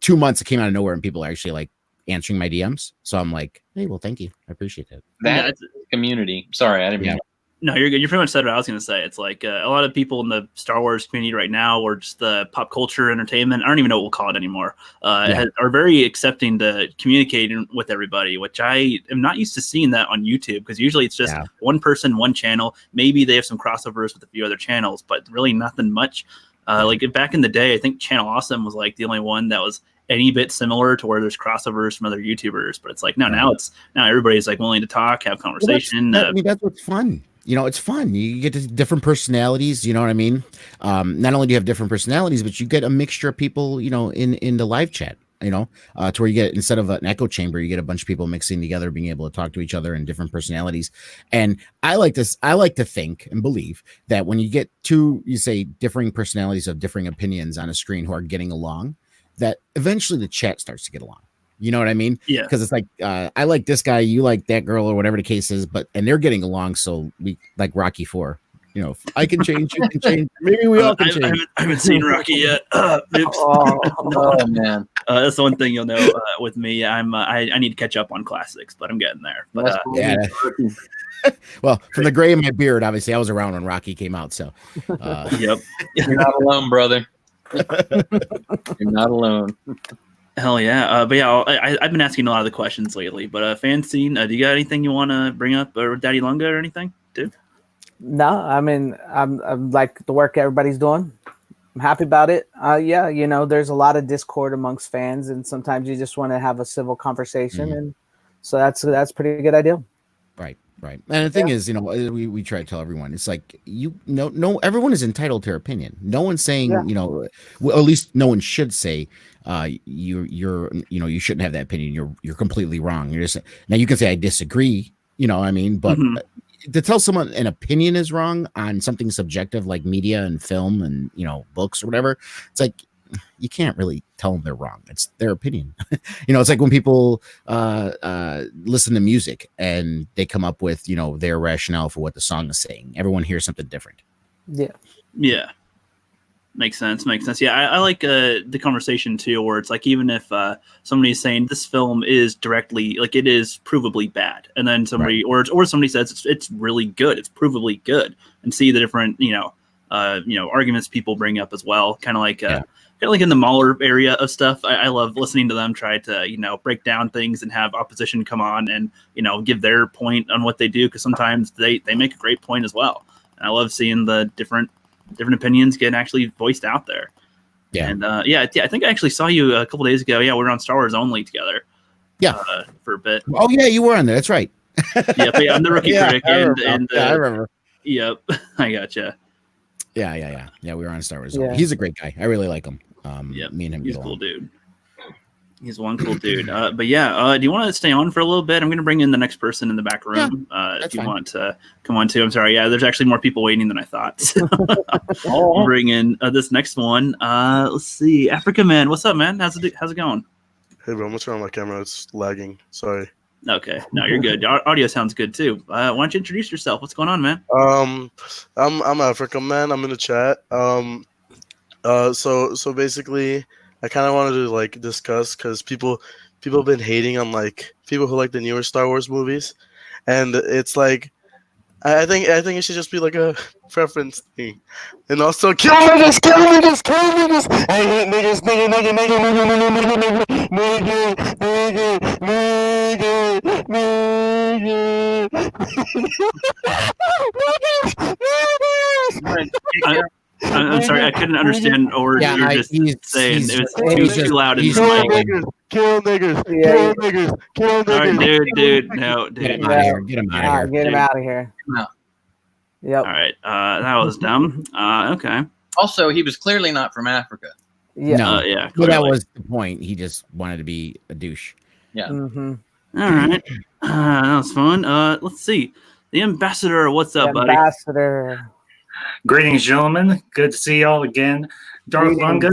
2 months it came out of nowhere, and people are actually like answering my DMs. So I'm like, hey, well, thank you. I appreciate that. That's community. Sorry, I didn't mean. No, you're good. You pretty much said what I was going to say. It's like a lot of people in the Star Wars community right now, or just the pop culture entertainment, I don't even know what we'll call it anymore, are very accepting to communicating with everybody, which I am not used to seeing that on YouTube, because usually it's just one person, one channel. Maybe they have some crossovers with a few other channels, but really nothing much. Like back in the day, I think Channel Awesome was like the only one that was any bit similar to where there's crossovers from other YouTubers. But it's like, no, now everybody's like willing to talk, have conversation. Well, that's what's fun. You know, it's fun. You get to different personalities. You know what I mean? Not only do you have different personalities, but you get a mixture of people, you know, in the live chat, you know, to where you get, instead of an echo chamber, you get a bunch of people mixing together, being able to talk to each other in different personalities. And I like to think and believe that when you get two, you say, differing personalities of differing opinions on a screen who are getting along, that eventually the chat starts to get along. You know what I mean? Yeah. Because it's like, I like this guy, you like that girl, or whatever the case is, and they're getting along. So we, like Rocky IV, you know, if I can change, you can change. Maybe we all can change. I haven't seen Rocky yet. Oops. Oh man. That's the one thing you'll know with me. I need to catch up on classics, but I'm getting there. But yeah. Well, from the gray in my beard, obviously I was around when Rocky came out. So yep. You're not alone, brother. You're not alone. Hell yeah. But yeah, I've been asking a lot of the questions lately. But Fanscene, do you got anything you want to bring up, or Daddy Lunga, or anything, dude? No, I mean, I'm like the work everybody's doing. I'm happy about it. Yeah, you know, there's a lot of discord amongst fans, and sometimes you just want to have a civil conversation, and so that's a pretty good idea. Right. And the thing is, you know, we try to tell everyone, it's like, no, everyone is entitled to their opinion. No one's saying, you know, well, at least no one should say, you shouldn't have that opinion. You're completely wrong. You're just, now you can say I disagree, you know what I mean? But to tell someone an opinion is wrong on something subjective like media and film and, you know, books or whatever, it's like, you can't really tell them they're wrong. It's their opinion. You know, it's like when people listen to music and they come up with, you know, their rationale for what the song is saying. Everyone hears something different. Yeah. Makes sense. Yeah, I like the conversation too, where it's like, even if somebody's saying this film is directly, like, it is provably bad, and then somebody or somebody says it's really good, it's provably good, and see the different arguments people bring up as well, kind of like in the Mahler area of stuff. I love listening to them try to, you know, break down things and have opposition come on and, you know, give their point on what they do, because sometimes they make a great point as well. And I love seeing the different opinions get actually voiced out there. Yeah. And I think I actually saw you a couple days ago. Yeah, we were on Star Wars Only together. Yeah, for a bit. Oh yeah, you were on there. That's right. But yeah, I'm the rookie critic, I remember. Yep, I gotcha. Yeah. We were on Star Wars. Yeah. He's a great guy. I really like him. Me and him. He's a cool dude. He's one cool dude. But yeah, do you want to stay on for a little bit? I'm going to bring in the next person in the back room. If you want to come on too. I'm sorry. Yeah, there's actually more people waiting than I thought. So I'll bring in this next one. Let's see. Africa Man. What's up, man? How's it going? Hey, bro. What's wrong with my camera? It's lagging. Sorry. Okay. No, you're good. Your audio sounds good too. Why don't you introduce yourself? What's going on, man? I'm Africa Man. I'm in the chat. So basically, I kind of wanted to like discuss, because people have been hating on like people who like the newer Star Wars movies, and it's like I think it should just be like a preference thing, and also kill niggas. I hate niggas. I'm sorry, I couldn't understand a word Yeah, you were I- just he's- saying. he's- It was he's too just- loud in he's the Kill mic. niggers, kill niggers, Yeah, kill niggers, kill All right, niggers. dude, no, Get dude. him out of here. Get him out of here. Get him Dude. out of here. No. Yep. All right, that was dumb. Okay. Also, he was clearly not from Africa. Yeah. No. Yeah. Well, that clearly. was the point. He just wanted to be a douche. Yeah. Mm-hmm. All right. That was fun. Let's see. The ambassador, what's up, buddy? Ambassador. Greetings, gentlemen. Good to see y'all again. Darth Lunga,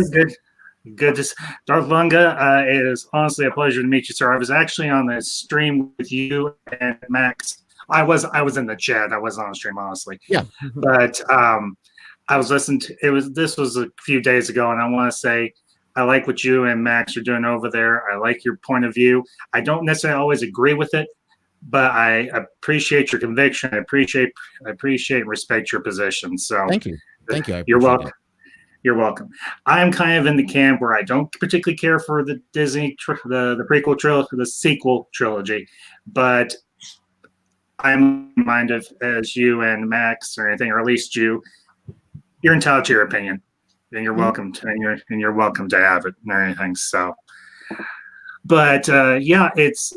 good to Darth Lunga. It is honestly a pleasure to meet you, sir. I was actually on the stream with you and Max. I was in the chat. I wasn't on the stream, honestly. Yeah. But I was listening to this was a few days ago, and I want to say I like what you and Max are doing over there. I like your point of view. I don't necessarily always agree with it, but I appreciate your conviction. I appreciate and respect your position. So Thank you. Thank you. I You're appreciate welcome. it. You're welcome. I'm kind of in the camp where I don't particularly care for the Disney, the prequel trilogy, the sequel trilogy, but I'm minded as you and Max or anything, or at least you're entitled to your opinion, and you're welcome to, and you're welcome to have it or anything. So, but yeah,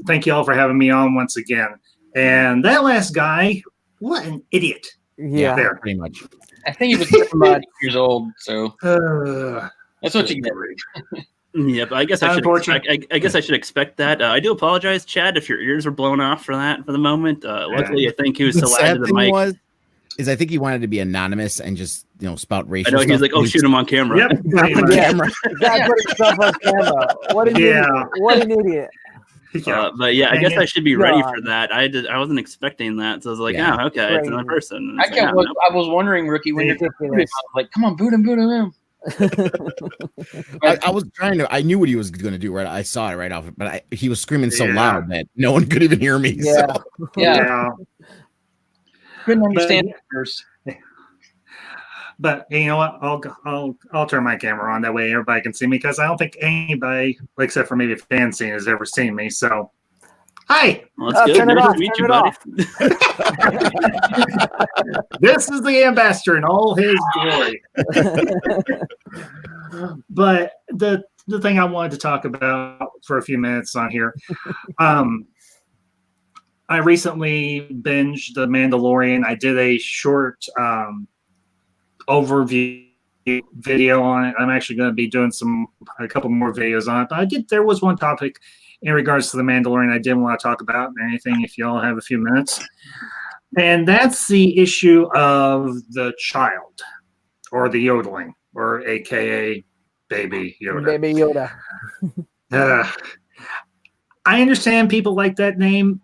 thank you all for having me on once again. And that last guy, what an idiot! Yeah. There. Pretty much. I think he was 30 years old, so Uh, that's what you get. Yep, I guess I should. Unfortunate. I guess I should expect that. I do apologize, Chad, if your ears were blown off for that for the moment. Luckily, I think he was The so loud sad to the thing mic. I think he wanted to be anonymous and just spout I racial. know he was stuff, like, "Oh, but shoot him on camera." Yep. pretty much. Yeah. Gotta put himself on camera. What an Yeah. idiot. What an idiot. Yeah. But yeah, I And guess yet- I should be ready God. for that. I wasn't expecting that, so I was like, Yeah. "Oh, okay, it's another Crazy. person." And I it's like, kept. "No, no." I was wondering, Rookie, when you're Ridiculous. like, "Come on, boot him." I was trying to. I knew what he was going to do. Right, I saw it right off. But he was screaming so Yeah. loud that no one could even hear me. Yeah. So. Yeah, couldn't understand But- it first. But you know what? I'll turn my camera on. That way everybody can see me, because I don't think anybody, except for maybe a fan scene, has ever seen me. So, hi, Well, that's good. Turn it Nice off. to meet Turn you, it buddy. this is the ambassador in all his glory. But the thing I wanted to talk about for a few minutes on here, I recently binged The Mandalorian. I did a short overview video on it. I'm actually going to be doing a couple more videos on it. But there was one topic in regards to The Mandalorian I didn't want to talk about or anything, if y'all have a few minutes. And that's the issue of the child, or the yodeling, or AKA Baby Yoda. Baby Yoda. I understand people like that name.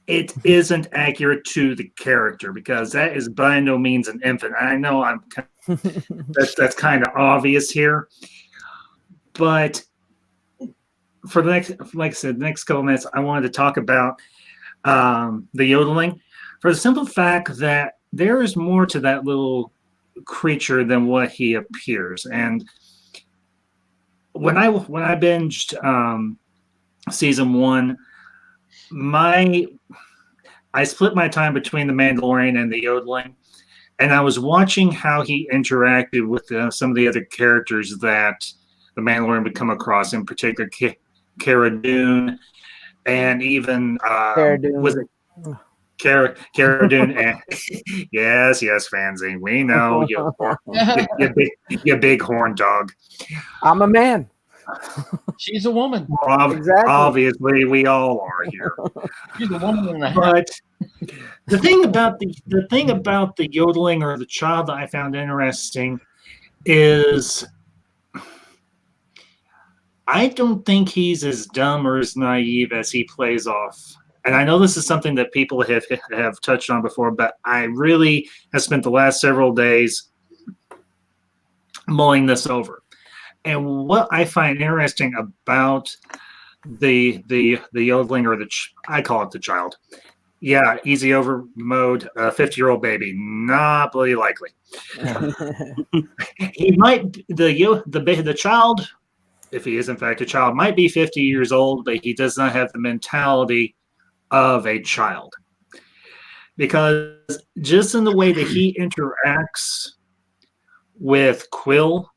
It isn't accurate to the character, because that is by no means an infant. I know that's kind of obvious here, but for the next, like I said, the next couple minutes, I wanted to talk about the yodeling, for the simple fact that there is more to that little creature than what he appears. And when I binged season 1, I split my time between the Mandalorian and the yodeling, and I was watching how he interacted with some of the other characters that the Mandalorian would come across, in particular Cara Dune, and even Cara Dune. was it Cara Dune? Yes, Fancy, we know you big horn dog. I'm a man. She's a woman. Exactly. Obviously, we all are here. She's a woman and a half. But the thing about the yodeling, or the child, that I found interesting is I don't think he's as dumb or as naive as he plays off. And I know this is something that people have touched on before, but I really have spent the last several days mulling this over. And what I find interesting about the yodeling, or I call it the child. Yeah, easy over mode, 50-year-old baby, not really likely. He might, the child, if he is in fact a child, might be 50 years old, but he does not have the mentality of a child. Because just in the way that he interacts with Quill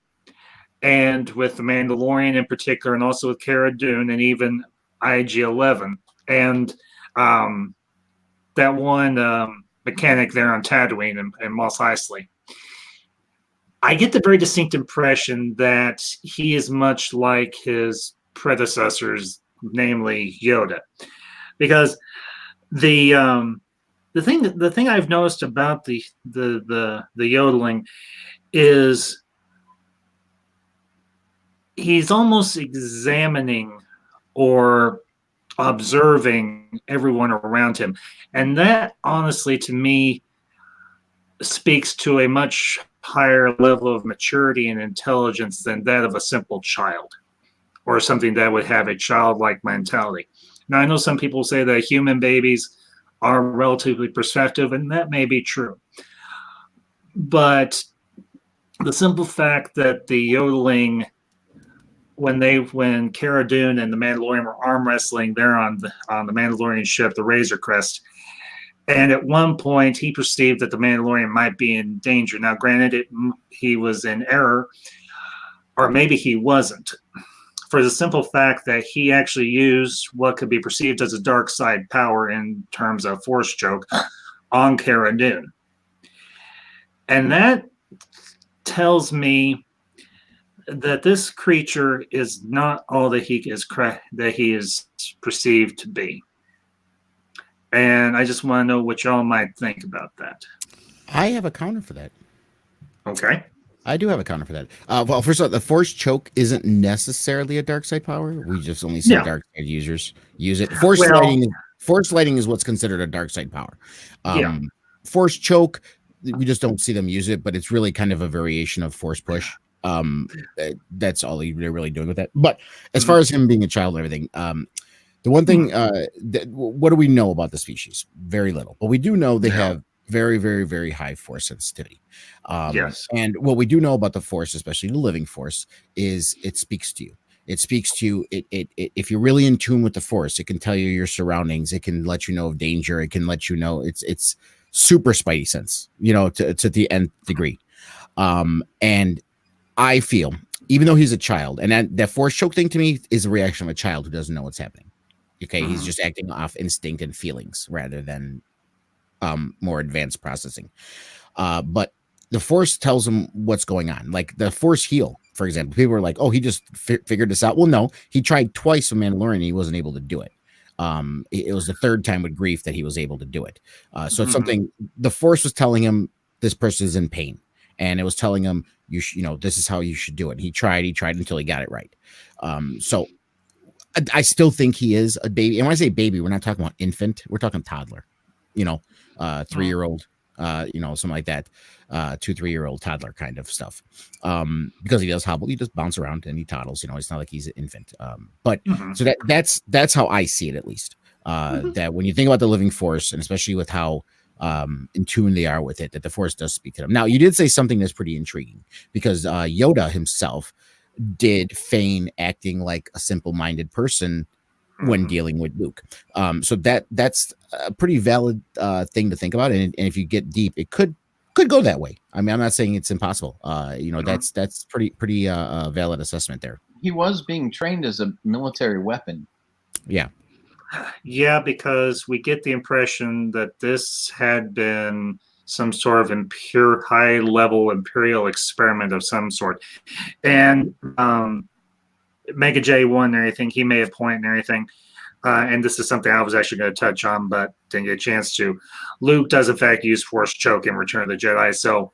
and with the Mandalorian in particular, and also with Cara Dune and even IG-11 and that one mechanic there on Tatooine and Mos Eisley. I get the very distinct impression that he is much like his predecessors, namely Yoda, because the thing I've noticed about the yodeling is he's almost examining or observing everyone around him, and that honestly to me speaks to a much higher level of maturity and intelligence than that of a simple child or something that would have a childlike mentality. Now, I know some people say that human babies are relatively perceptive, and that may be true. But the simple fact that the yodeling, when Cara Dune and the Mandalorian were arm wrestling there on the Mandalorian ship, the Razor Crest, and at one point he perceived that the Mandalorian might be in danger. Now, granted, he was in error, or maybe he wasn't, for the simple fact that he actually used what could be perceived as a dark side power in terms of force choke on Cara Dune. And that tells me that this creature is not all that he is perceived to be. And I just want to know what y'all might think about that. I have a counter for that. Okay. I do have a counter for that. Well, first of all, the force choke isn't necessarily a dark side power. We just only see dark side users use it. Force lighting is what's considered a dark side power. Force choke, we just don't see them use it, but it's really kind of a variation of force push. That's all they're really doing with that. But as far as him being a child and everything, the one thing, what do we know about the species? Very little. But we do know they have very, very, very high force sensitivity. Yes. And what we do know about the force, especially the living force, is it speaks to you. It speaks to you. If you're really in tune with the force, it can tell you your surroundings. It can let you know of danger. It can let you know it's super spidey sense, to the nth degree. And I feel, even though he's a child, and that force choke thing to me is a reaction of a child who doesn't know what's happening. Okay, he's just acting off instinct and feelings rather than more advanced processing. But the force tells him what's going on. Like the force heal, for example. People were like, "Oh, he just figured this out." Well, no, he tried twice with Mandalorian, and he wasn't able to do it. It was the third time with Grief that he was able to do it. So it's something the force was telling him this person is in pain, and it was telling him this is how you should do it. He tried until he got it right. So I still think he is a baby. And when I say baby, we're not talking about infant. We're talking toddler, 3-year-old, something like that. 2-3-year-old toddler kind of stuff. Because he does hobble, he just bounce around and he toddles, it's not like he's an infant. So that's how I see it, at least. That when you think about the living force, and especially with how in tune they are with it, that the force does speak to them. Now, you did say something that's pretty intriguing, because Yoda himself did feign acting like a simple-minded person when dealing with Luke. So that's a pretty valid thing to think about. And if you get deep, it could go that way. I mean, I'm not saying it's impossible. That's pretty valid assessment there. He was being trained as a military weapon. Yeah. Yeah, because we get the impression that this had been some sort of high-level imperial experiment of some sort. And Mega J1 and everything, he made a point and everything. And this is something I was actually going to touch on, but didn't get a chance to. Luke does, in fact, use Force Choke in Return of the Jedi. So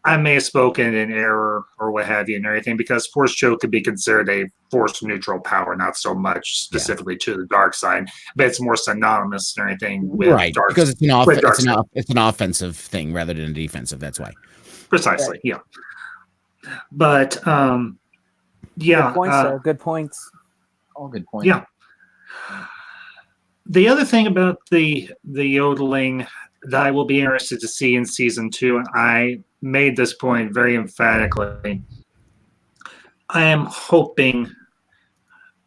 I may have spoken in error or what have you and everything, because Force Choke could be considered a force-neutral power, not so much specifically to the dark side, but it's more synonymous and everything with right, dark, because it's an offensive thing rather than a defensive. That's why. Precisely, yeah. But good points, sir. Good points. All good points. Yeah. The other thing about the yodeling that I will be interested to see in season 2, and I made this point very emphatically, I am hoping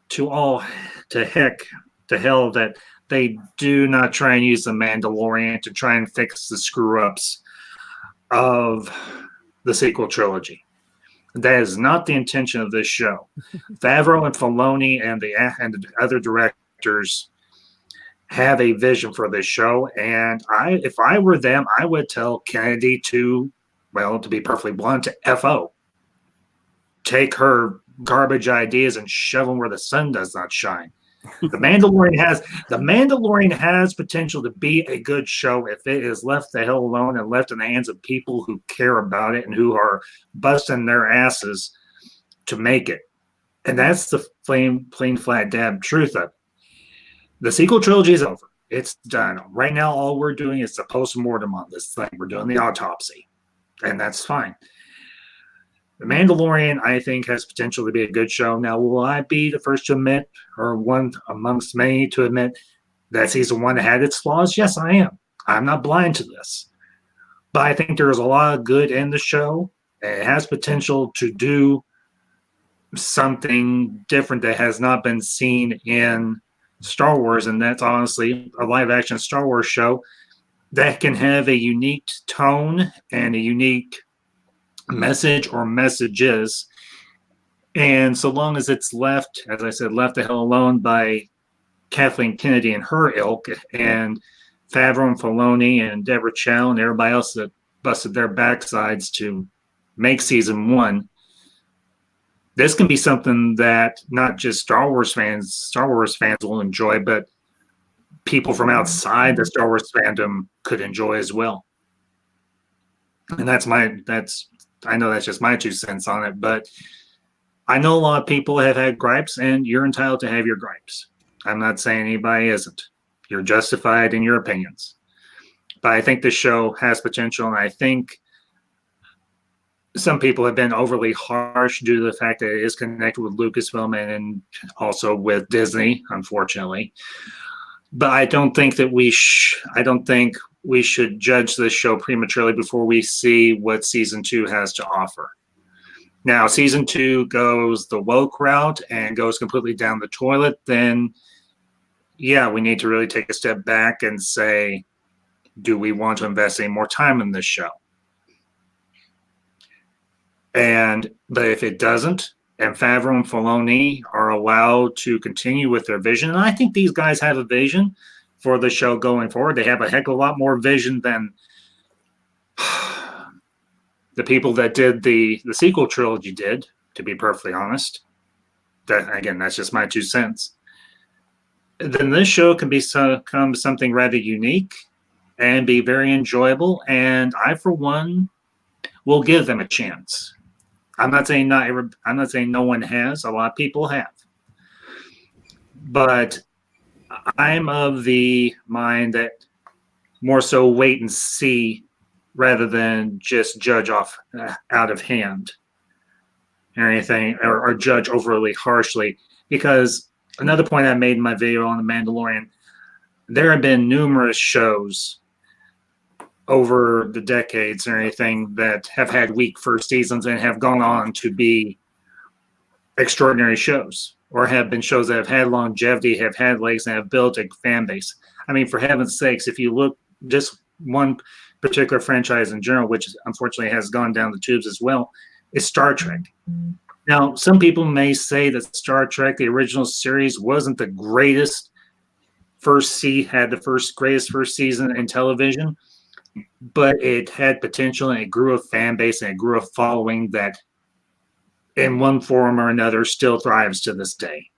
to hell that they do not try and use the Mandalorian to try and fix the screw ups of the sequel trilogy. That is not the intention of this show. Favreau and Filoni and the other directors have a vision for this show, and if I were them, I would tell Kennedy to be perfectly blunt, to FO. Take her garbage ideas and shove them where the sun does not shine. The Mandalorian has potential to be a good show if it is left the hell alone and left in the hands of people who care about it and who are busting their asses to make it. And that's the plain flat dab truth of it. The sequel trilogy is over. It's done. Right now, all we're doing is the post-mortem on this thing. We're doing the autopsy, and that's fine. The Mandalorian, I think, has potential to be a good show. Now, will I be the first to admit, or one amongst many to admit, that season 1 had its flaws? Yes, I am. I'm not blind to this. But I think there's a lot of good in the show. It has potential to do something different that has not been seen in Star Wars, and that's honestly a live-action Star Wars show that can have a unique tone and a unique message or messages, and so long as it's left, as I said, left the hell alone by Kathleen Kennedy and her ilk, and Favreau and Filoni and Deborah Chow and everybody else that busted their backsides to make season 1, this can be something that not just Star Wars fans will enjoy, but people from outside the Star Wars fandom could enjoy as well. And I know that's just my 2 cents on it, but I know a lot of people have had gripes, and you're entitled to have your gripes. I'm not saying anybody isn't. You're justified in your opinions. But I think this show has potential, and I think some people have been overly harsh due to the fact that it is connected with Lucasfilm and also with Disney, unfortunately. But I don't think that we should judge this show prematurely before we see what season 2 has to offer. Now, season 2 goes the woke route and goes completely down the toilet, then yeah, we need to really take a step back and say, do we want to invest any more time in this show? But if it doesn't, and Favreau and Filoni are allowed to continue with their vision, and I think these guys have a vision for the show going forward. They have a heck of a lot more vision than the people that did the sequel trilogy did, to be perfectly honest. That's just my 2 cents. Then this show can become something rather unique and be very enjoyable, and I, for one, will give them a chance. I'm not saying no one has. A lot of people have. But I'm of the mind that more so wait and see rather than just judge off out of hand or anything, or judge overly harshly. Because another point I made in my video on The Mandalorian, there have been numerous shows over the decades or anything that have had weak first seasons and have gone on to be extraordinary shows, or have been shows that have had longevity, have had legs, and have built a fan base. I mean, for heaven's sakes, if you look just one particular franchise in general, which unfortunately has gone down the tubes as well, is Star Trek. Now, some people may say that Star Trek, the original series, wasn't the greatest greatest first season in television, but it had potential, and it grew a fan base, and it grew a following that in one form or another still thrives to this day.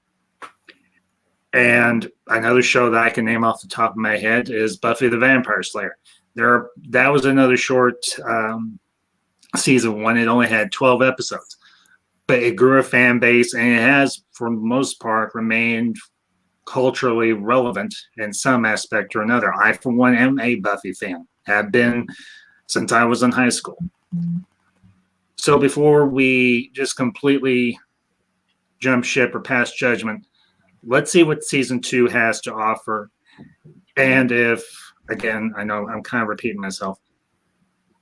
And another show that I can name off the top of my head is Buffy the Vampire Slayer. That was another short season 1. It only had 12 episodes, but it grew a fan base, and it has, for the most part, remained culturally relevant in some aspect or another. I, for one, am a Buffy fan. Have been since I was in high school. So before we just completely jump ship or pass judgment, let's see what season 2 has to offer. And if, again, I know I'm kind of repeating myself,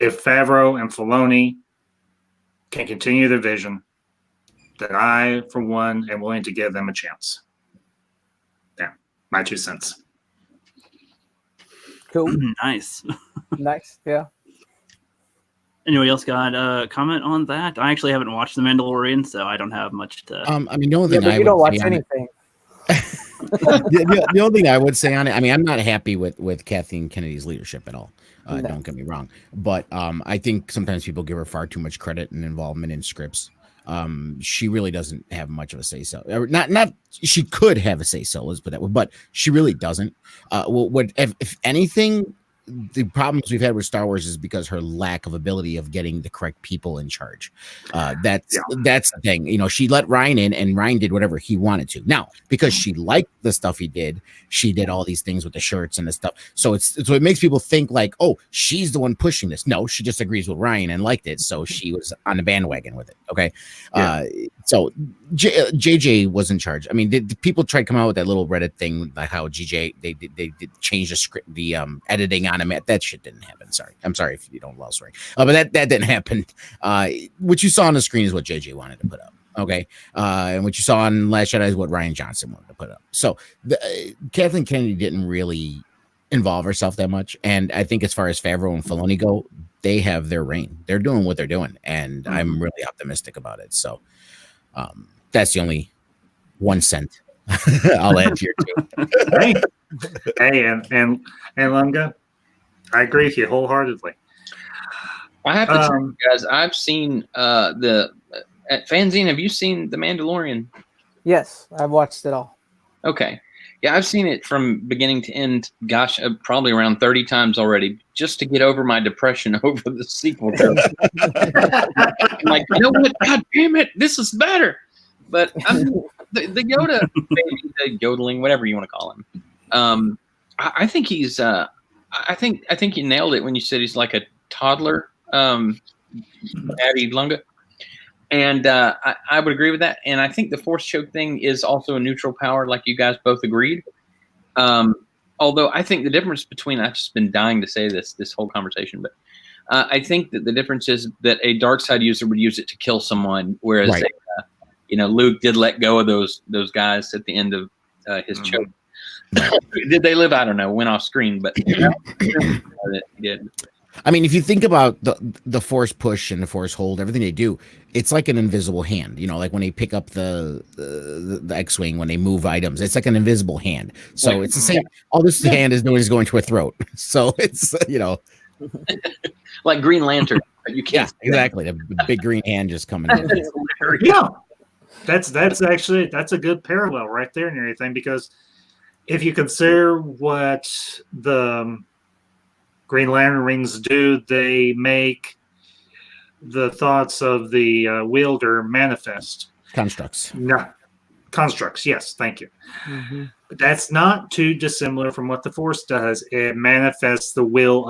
if Favreau and Filoni can continue their vision, then I, for one, am willing to give them a chance. Yeah, my 2 cents. Cool. Nice. Nice. Yeah. Anybody else got a comment on that? I actually haven't watched The Mandalorian, so I don't have much to. I mean, the only thing but I you don't would watch say on anything. the only thing I would say on it, I mean, I'm not happy with Kathleen Kennedy's leadership at all. No. Don't get me wrong, but I think sometimes people give her far too much credit and involvement in scripts. She really doesn't have much of a say so. Not she could have a say so, let's put that way, but she really doesn't. What if anything, the problems we've had with Star Wars is because her lack of ability of getting the correct people in charge. That's the thing. You know, she let Ryan in, and Ryan did whatever he wanted to. Now, because she liked the stuff he did, she did all these things with the shirts and the stuff. So it makes people think like, oh, she's the one pushing this. No, she just agrees with Ryan and liked it, so she was on the bandwagon with it. Okay, so JJ was in charge. I mean, the people tried to come out with that little Reddit thing, like how GJ they changed the script, the editing on him. That shit didn't happen. Sorry, I'm sorry if you don't love swearing, but that didn't happen. What you saw on the screen is what JJ wanted to put up. Okay, and what you saw on Last Jedi is what Ryan Johnson wanted to put up. So Kathleen Kennedy didn't really involve herself that much, and I think as far as Favreau and Filoni go, they have their reign. They're doing what they're doing, and I'm really optimistic about it. So that's the only 1 cent I'll add to your two. hey, and Lunga, I agree with you wholeheartedly. I have to tell you guys, I've seen Fanzine, have you seen The Mandalorian? Yes, I've watched it all. Okay. Yeah, I've seen it from beginning to end, gosh, probably around 30 times already, just to get over my depression over the sequel. I'm like, you know what? God damn it, this is better. But the Yoda, the yodeling, whatever you want to call him, I think he's, I think you nailed it when you said he's like a toddler, Daddy Lunga. And I would agree with that. And I think the Force choke thing is also a neutral power, like you guys both agreed. Although I think the difference between, I've just been dying to say this whole conversation, but I think that the difference is that a dark side user would use it to kill someone, whereas Right. Luke did let go of those guys at the end of his choke. Did they live? I don't know. Went off screen, but he did. I mean, if you think about the Force push and the Force hold, everything they do, it's like an invisible hand. You know, like when they pick up the X-wing, when they move items, it's like an invisible hand. So it's the same. All this hand is doing is going to her throat. So it's like Green Lantern. You can't. Yeah, exactly. The big green hand just coming in. Yeah, that's a good parallel right there and everything, because if you consider what the Green Lantern rings do, they make the thoughts of the wielder manifest. Constructs. No, constructs. Yes, thank you. Mm-hmm. But that's not too dissimilar from what the Force does. It manifests the will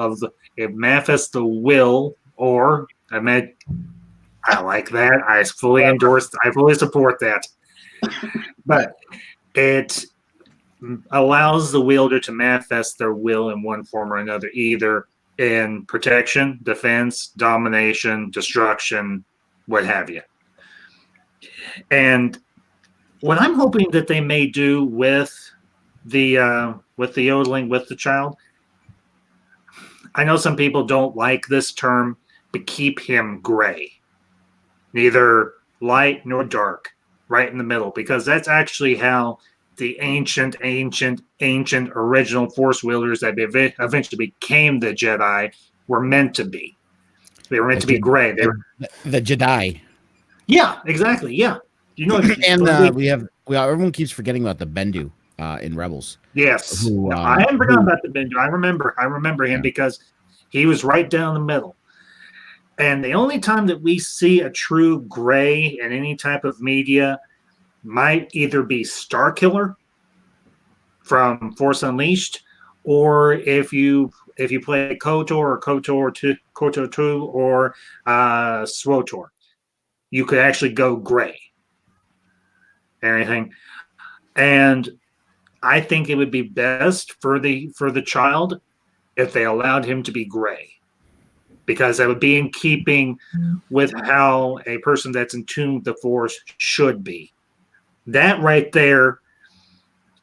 or I like that. I fully endorse. I fully support that. But it allows the wielder to manifest their will in one form or another, either in protection, defense, domination, destruction, what have you. And what I'm hoping that they may do with the yodeling with the child, I know some people don't like this term, but keep him gray, neither light nor dark, right in the middle, because that's actually how the ancient original Force wielders that eventually became the Jedi were meant to be. They were meant to be gray. They were the Jedi. Yeah, exactly. Yeah, you know. And everyone keeps forgetting about the Bendu in Rebels. Yes, who, I haven't forgotten about the Bendu. I remember him because he was right down the middle. And the only time that we see a true gray in any type of media might either be Starkiller from Force Unleashed, or if you play KOTOR or KOTOR 2 or SWOTOR, you could actually go gray. Anything. And I think it would be best for the child if they allowed him to be gray, because that would be in keeping with how a person that's in tune with the Force should be. That right there,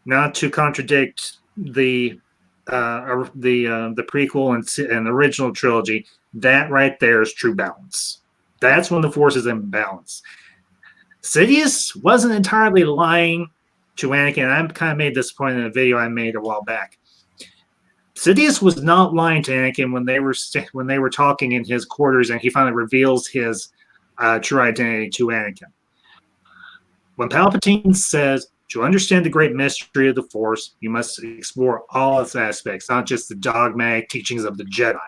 not to contradict the prequel and the original trilogy, that right there is true balance. That's when the Force is in balance. Sidious wasn't entirely lying to Anakin. I kind of made this point in a video I made a while back. Sidious was not lying to Anakin when they were talking in his quarters, and he finally reveals his true identity to Anakin. When Palpatine says, "To understand the great mystery of the Force, you must explore all its aspects, not just the dogmatic teachings of the Jedi."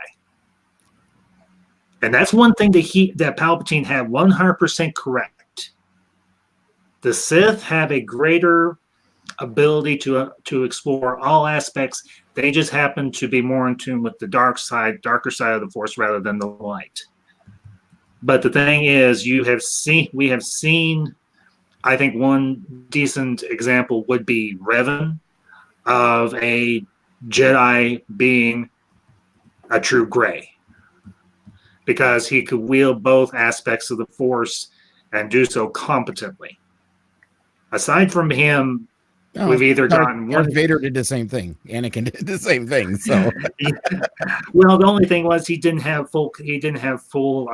And that's one thing that Palpatine had 100% correct. The Sith have a greater ability to explore all aspects. They just happen to be more in tune with the darker side of the Force rather than the light. But the thing is, we have seen, I think one decent example would be Revan, of a Jedi being a true gray, because he could wield both aspects of the Force and do so competently. Aside from him, we've either gotten Darth Vader did the same thing. Anakin did the same thing. So, well, the only thing was he didn't have full control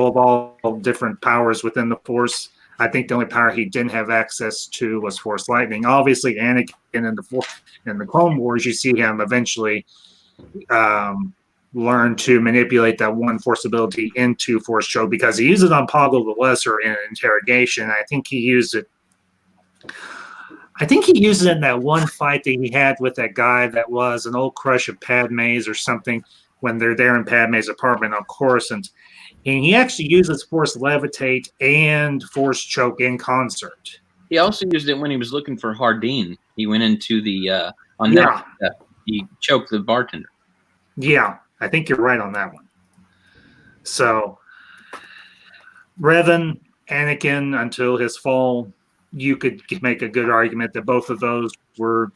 of all different powers within the Force. I think the only power he didn't have access to was Force Lightning. Obviously, Anakin in the Clone Wars, you see him eventually learn to manipulate that one Force ability into Force Choke, because he used it on Poggle the Lesser in an interrogation. I think he used it in that one fight that he had with that guy that was an old crush of Padme's or something, when they're there in Padme's apartment on Coruscant. And he actually uses Force Levitate and Force Choke in concert. He also used it when he was looking for Hardeen. He went into the he choked the bartender. Yeah, I think you're right on that one. So, Revan, Anakin, until his fall, you could make a good argument that both of those were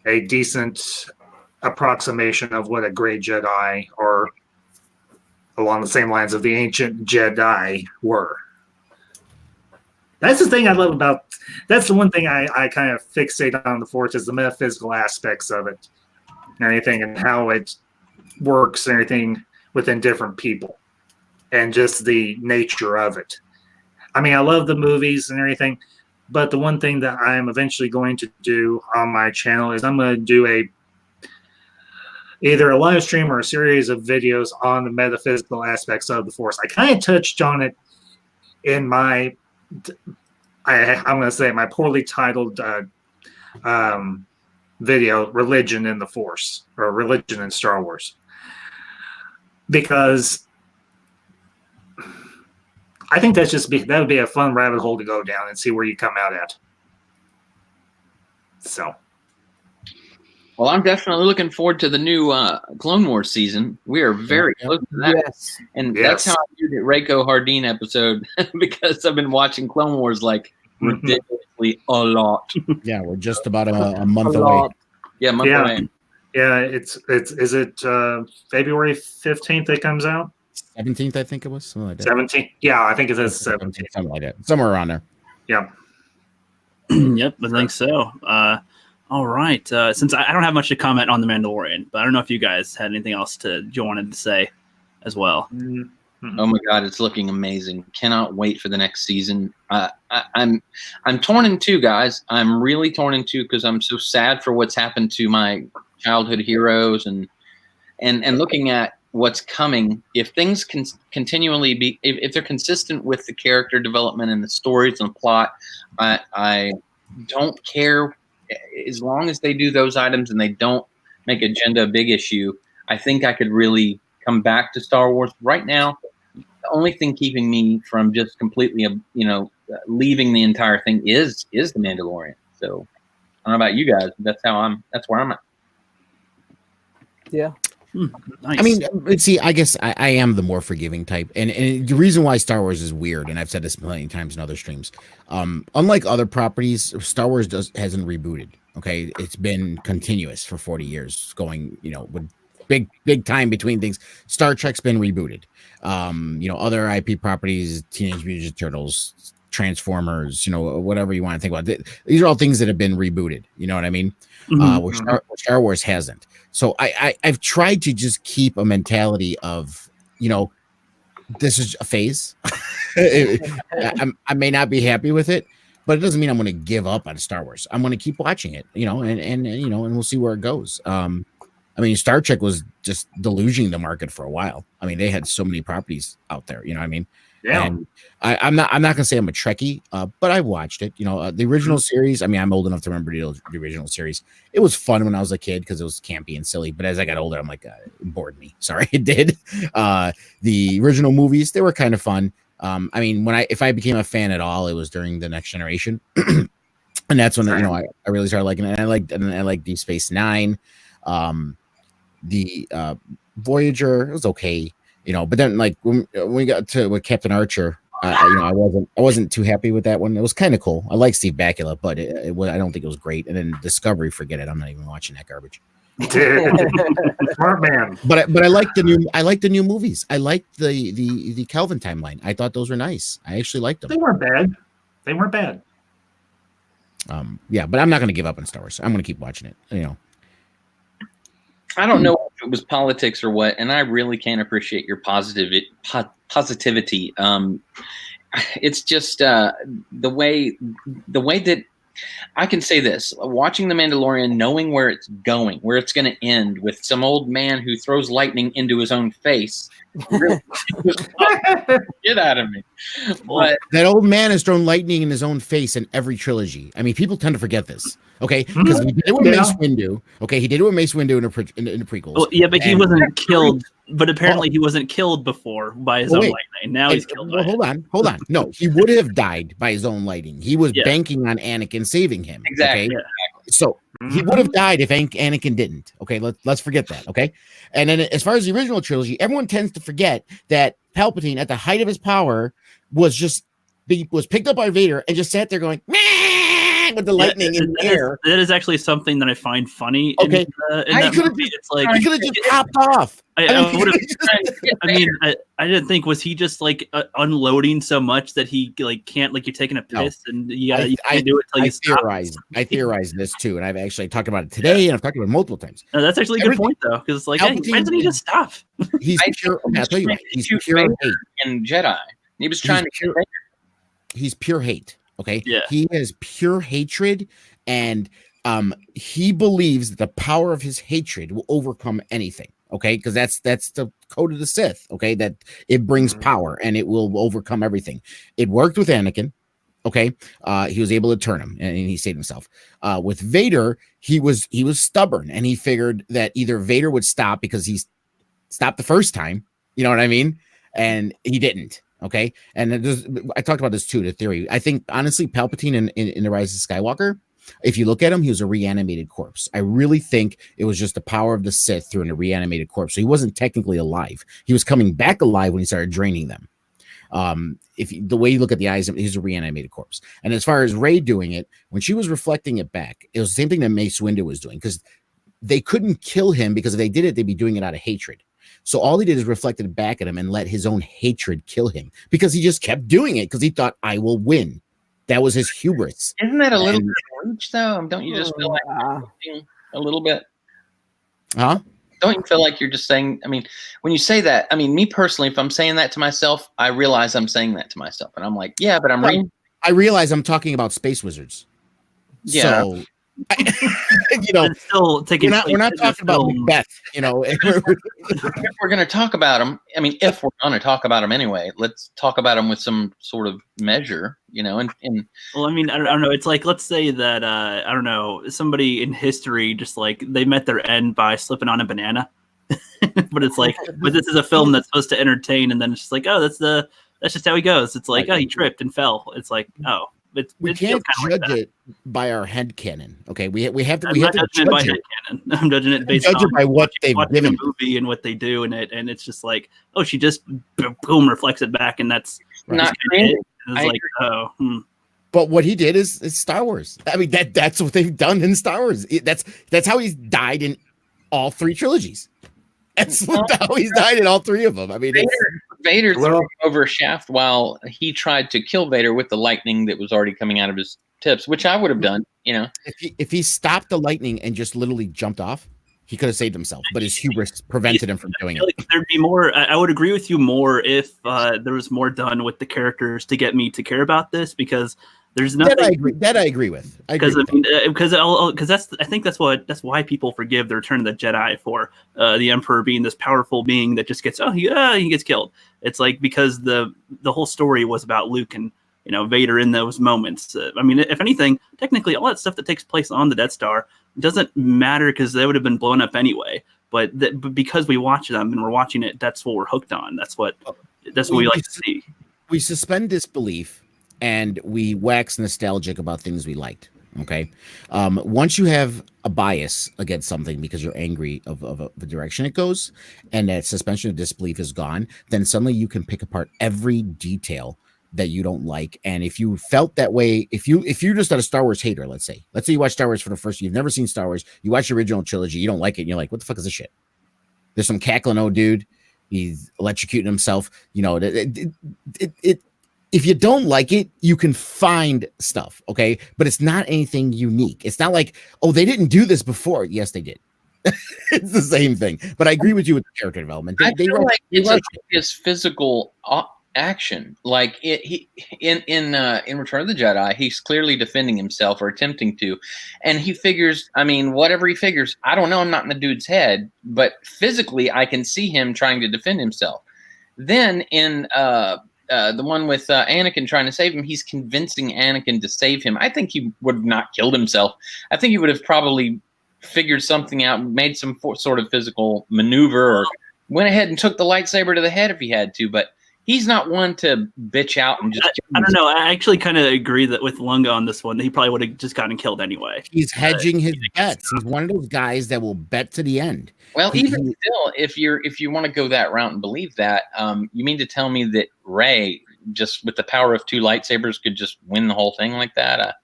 a decent approximation of what a gray Jedi, or along the same lines of the ancient Jedi, were. That's the thing I love about. That's the one thing I kind of fixate on the Force, is the metaphysical aspects of it, and everything, and how it works and everything within different people, and just the nature of it. I mean, I love the movies and everything, but the one thing that I'm eventually going to do on my channel is I'm going to do either a live stream or a series of videos on the metaphysical aspects of the Force. I kind of touched on it in my, I'm going to say, my poorly titled video, Religion in the Force, or Religion in Star Wars. Because I think that would be a fun rabbit hole to go down and see where you come out at. So, well, I'm definitely looking forward to the new Clone Wars season. We are very close to that. Yes. And that's how I viewed the Reiko Hardeen episode, because I've been watching Clone Wars like ridiculously a lot. Yeah, we're just about a month away. Yeah, a month away. Yeah, is it February 15th it comes out? 17th, I think it was. Something like that. 17th? Yeah, I think it says 17th. Something like that. Somewhere around there. Yeah. Yep, I think so. All right. Since I don't have much to comment on The Mandalorian, but I don't know if you guys had anything else you wanted to say as well. Mm-hmm. Oh my God, it's looking amazing. Cannot wait for the next season. I'm torn in two, guys. I'm really torn in two, because I'm so sad for what's happened to my childhood heroes, and looking at what's coming. If things can continually be, if they're consistent with the character development and the stories and the plot, I don't care, as long as they do those items and they don't make agenda a big issue. I think I could really come back to Star Wars. Right now, the only thing keeping me from just completely, leaving the entire thing is The Mandalorian. So I don't know about you guys, but that's where I'm at. Yeah. Nice. I mean, see, I guess I am the more forgiving type, and the reason why Star Wars is weird, and I've said this plenty of times in other streams, unlike other properties, Star Wars hasn't rebooted. Okay, it's been continuous for 40 years, going, with big time between things. Star Trek's been rebooted. Other IP properties, Teenage Mutant Ninja Turtles, Transformers, whatever you want to think about. These are all things that have been rebooted. You know what I mean? Where Star Wars hasn't. So I've tried to just keep a mentality of, this is a phase. I may not be happy with it, but it doesn't mean I'm going to give up on Star Wars. I'm going to keep watching it, and we'll see where it goes. Star Trek was just deluging the market for a while. I mean, they had so many properties out there, you know what I mean? Yeah. And I'm not going to say I'm a Trekkie, but I watched it. The original series. I mean, I'm old enough to remember the original series. It was fun when I was a kid because it was campy and silly. But as I got older, I'm like, it bored me. Sorry, it did. The original movies, they were kind of fun. If I became a fan at all, it was during the Next Generation, and that's when I really started liking it. And I like Deep Space Nine, the Voyager. It was okay. But then like when we got to with Captain Archer, I wasn't too happy with that one. It was kind of cool. I like Steve Bakula, but I don't think it was great. And then Discovery, forget it. I'm not even watching that garbage. Smart man. But I like the new movies. I liked the Kelvin timeline. I thought those were nice. I actually liked them. They weren't bad. Yeah, but I'm not going to give up on Star Wars. I'm going to keep watching it. I don't know if it was politics or what, and I really can't appreciate your positivity. It's just the way that I can say this: watching The Mandalorian, knowing where it's going, where it's going to end, with some old man who throws lightning into his own face. Really, get out of me! But that old man has thrown lightning in his own face in every trilogy. I mean, people tend to forget this. Okay, because he did it with Mace Windu. Okay, he did it with Mace Windu in the prequels. Well, yeah, but he wasn't killed. But apparently, he wasn't killed before by his own lightning. Now he's killed. Well, hold on. No, he would have died by his own lightning. He was banking on Anakin saving him. Exactly. Okay? Yeah. So he would have died if Anakin didn't. Okay, let's forget that. Okay, and then as far as the original trilogy, everyone tends to forget that Palpatine, at the height of his power, was picked up by Vader and just sat there going, "Man!" with the lightning in the air. That is actually something that I find funny. Okay, in that movie. It's like he could have just popped off. I didn't think, was he just like unloading so much that he like can't, like, you're taking a piss and you can't do it till you stop. I theorized this too, and I've actually talked about it today, and I've talked about it multiple times. No, that's actually a good point though, because it's like, hey, why doesn't he just stop? He's pure. I'll tell you what, he's pure hate. In Jedi, he was trying to. He's pure hate. Okay. Yeah. He has pure hatred, and he believes that the power of his hatred will overcome anything. Okay, because that's the code of the Sith. Okay, that it brings power and it will overcome everything. It worked with Anakin. Okay, he was able to turn him, and he saved himself. With Vader, he was stubborn, and he figured that either Vader would stop because he stopped the first time. You know what I mean? And he didn't. Okay, and I talked about this too. The theory. I think honestly, Palpatine in the Rise of Skywalker, if you look at him, he was a reanimated corpse. I really think it was just the power of the Sith through a reanimated corpse. So he wasn't technically alive. He was coming back alive when he started draining them. The way you look at the eyes, he's a reanimated corpse. And as far as Rey doing it, when she was reflecting it back, it was the same thing that Mace Windu was doing, because they couldn't kill him, because if they did it, they'd be doing it out of hatred. So all he did is reflected it back at him and let his own hatred kill him, because he just kept doing it because he thought, I will win. That was his hubris. Isn't that a little bit of reach, though? Don't you just feel like a little bit? Huh? Don't you feel like you're just saying? I mean, when you say that, I mean, me personally, if I'm saying that to myself, I realize I'm saying that to myself, and I'm like, yeah, but I'm reading. I realize I'm talking about space wizards. Yeah. So, still taking. We're not talking about Macbeth. If we're going to talk about them, I mean, if we're going to talk about them anyway, let's talk about them with some sort of measure, And well, I mean, I don't know. It's like, let's say that I don't know, somebody in history just like they met their end by slipping on a banana, but it's like, but this is a film that's supposed to entertain, and then it's just like, oh, that's just how he goes. It's like, oh, he tripped and fell. It's like, oh. We can't judge it by our head canon. Okay, we have to. I'm not judging it by head canon. I'm judging it based on by what they've given the movie and what they do in it, and it's just like, oh, she just boom reflects it back, and that's not it. It's like, oh. But what he did is Star Wars. I mean, that's what they've done in Star Wars. That's how he's died in all three trilogies. That's how he's died in all three of them. I mean, Vader threw Well- him over a shaft while he tried to kill Vader with the lightning that was already coming out of his tips, which I would have done. You know, If he stopped the lightning and just literally jumped off, he could have saved himself. But his hubris prevented him from doing I feel it. like there'd be more. I would agree with you more if there was more done with the characters to get me to care about this, because there's nothing. That I agree with. Because I think that's why people forgive the Return of the Jedi for the Emperor being this powerful being that just gets he gets killed. It's like because the whole story was about Luke and Vader in those moments. I mean, if anything, technically all that stuff that takes place on the Death Star doesn't matter because they would have been blown up anyway. But because we watch them and we're watching it, that's what we're hooked on. That's what we like to see. We suspend disbelief and we wax nostalgic about things we liked. Okay. Once you have a bias against something because you're angry of the direction it goes, and that suspension of disbelief is gone, then suddenly you can pick apart every detail that you don't like. And if you felt that way, if you're just a Star Wars hater, let's say you watch Star Wars for the first, you've never seen Star Wars, you watch the original trilogy, you don't like it, and you're like, what the fuck is this shit? There's some cackling old dude, he's electrocuting himself. If you don't like it, you can find stuff, okay? But it's not anything unique. It's not like, oh, they didn't do this before. Yes, they did. It's the same thing. But I agree with you with the character development. I feel like it's his physical action. Like in Return of the Jedi, he's clearly defending himself or attempting to, and he figures. I mean, whatever he figures, I don't know. I'm not in the dude's head, but physically, I can see him trying to defend himself. Then in the one with Anakin trying to save him, he's convincing Anakin to save him. I think he would have not killed himself. I think he would have probably figured something out, made some sort of physical maneuver, or went ahead and took the lightsaber to the head if he had to. But he's not one to bitch out and just. I don't know. I actually kind of agree that with Lunga on this one, that he probably would have just gotten killed anyway. He's hedging his bets. He's one of those guys that will bet to the end. Well, even still, if you want to go that route and believe that, you mean to tell me that Rey, just with the power of two lightsabers, could just win the whole thing like that?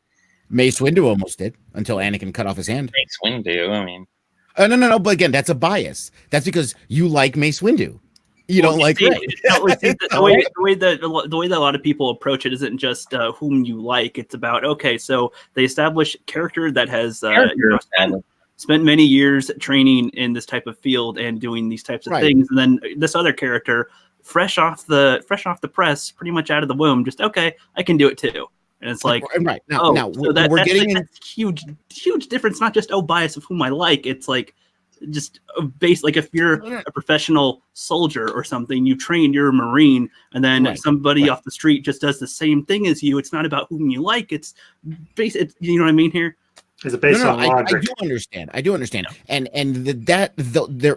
Mace Windu almost did until Anakin cut off his hand. Mace Windu, I mean. No. But again, that's a bias. That's because you like Mace Windu. You don't like Rey. The way that a lot of people approach it isn't just whom you like. It's about, okay, so they establish a character that has spent many years training in this type of field and doing these types of things, and then this other character, fresh off the press, pretty much out of the womb, just okay, I can do it too. And it's like, right now, so we're getting that's huge difference. Not just bias of whom I like. It's like just base. Like if you're a professional soldier or something, you train, you're a Marine, and then somebody off the street just does the same thing as you. It's not about whom you like. It's based. You know what I mean here. Is it based on logic? I do understand. And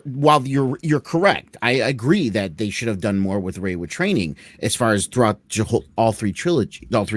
while you're correct, I agree that they should have done more with Rey with training as far as throughout all three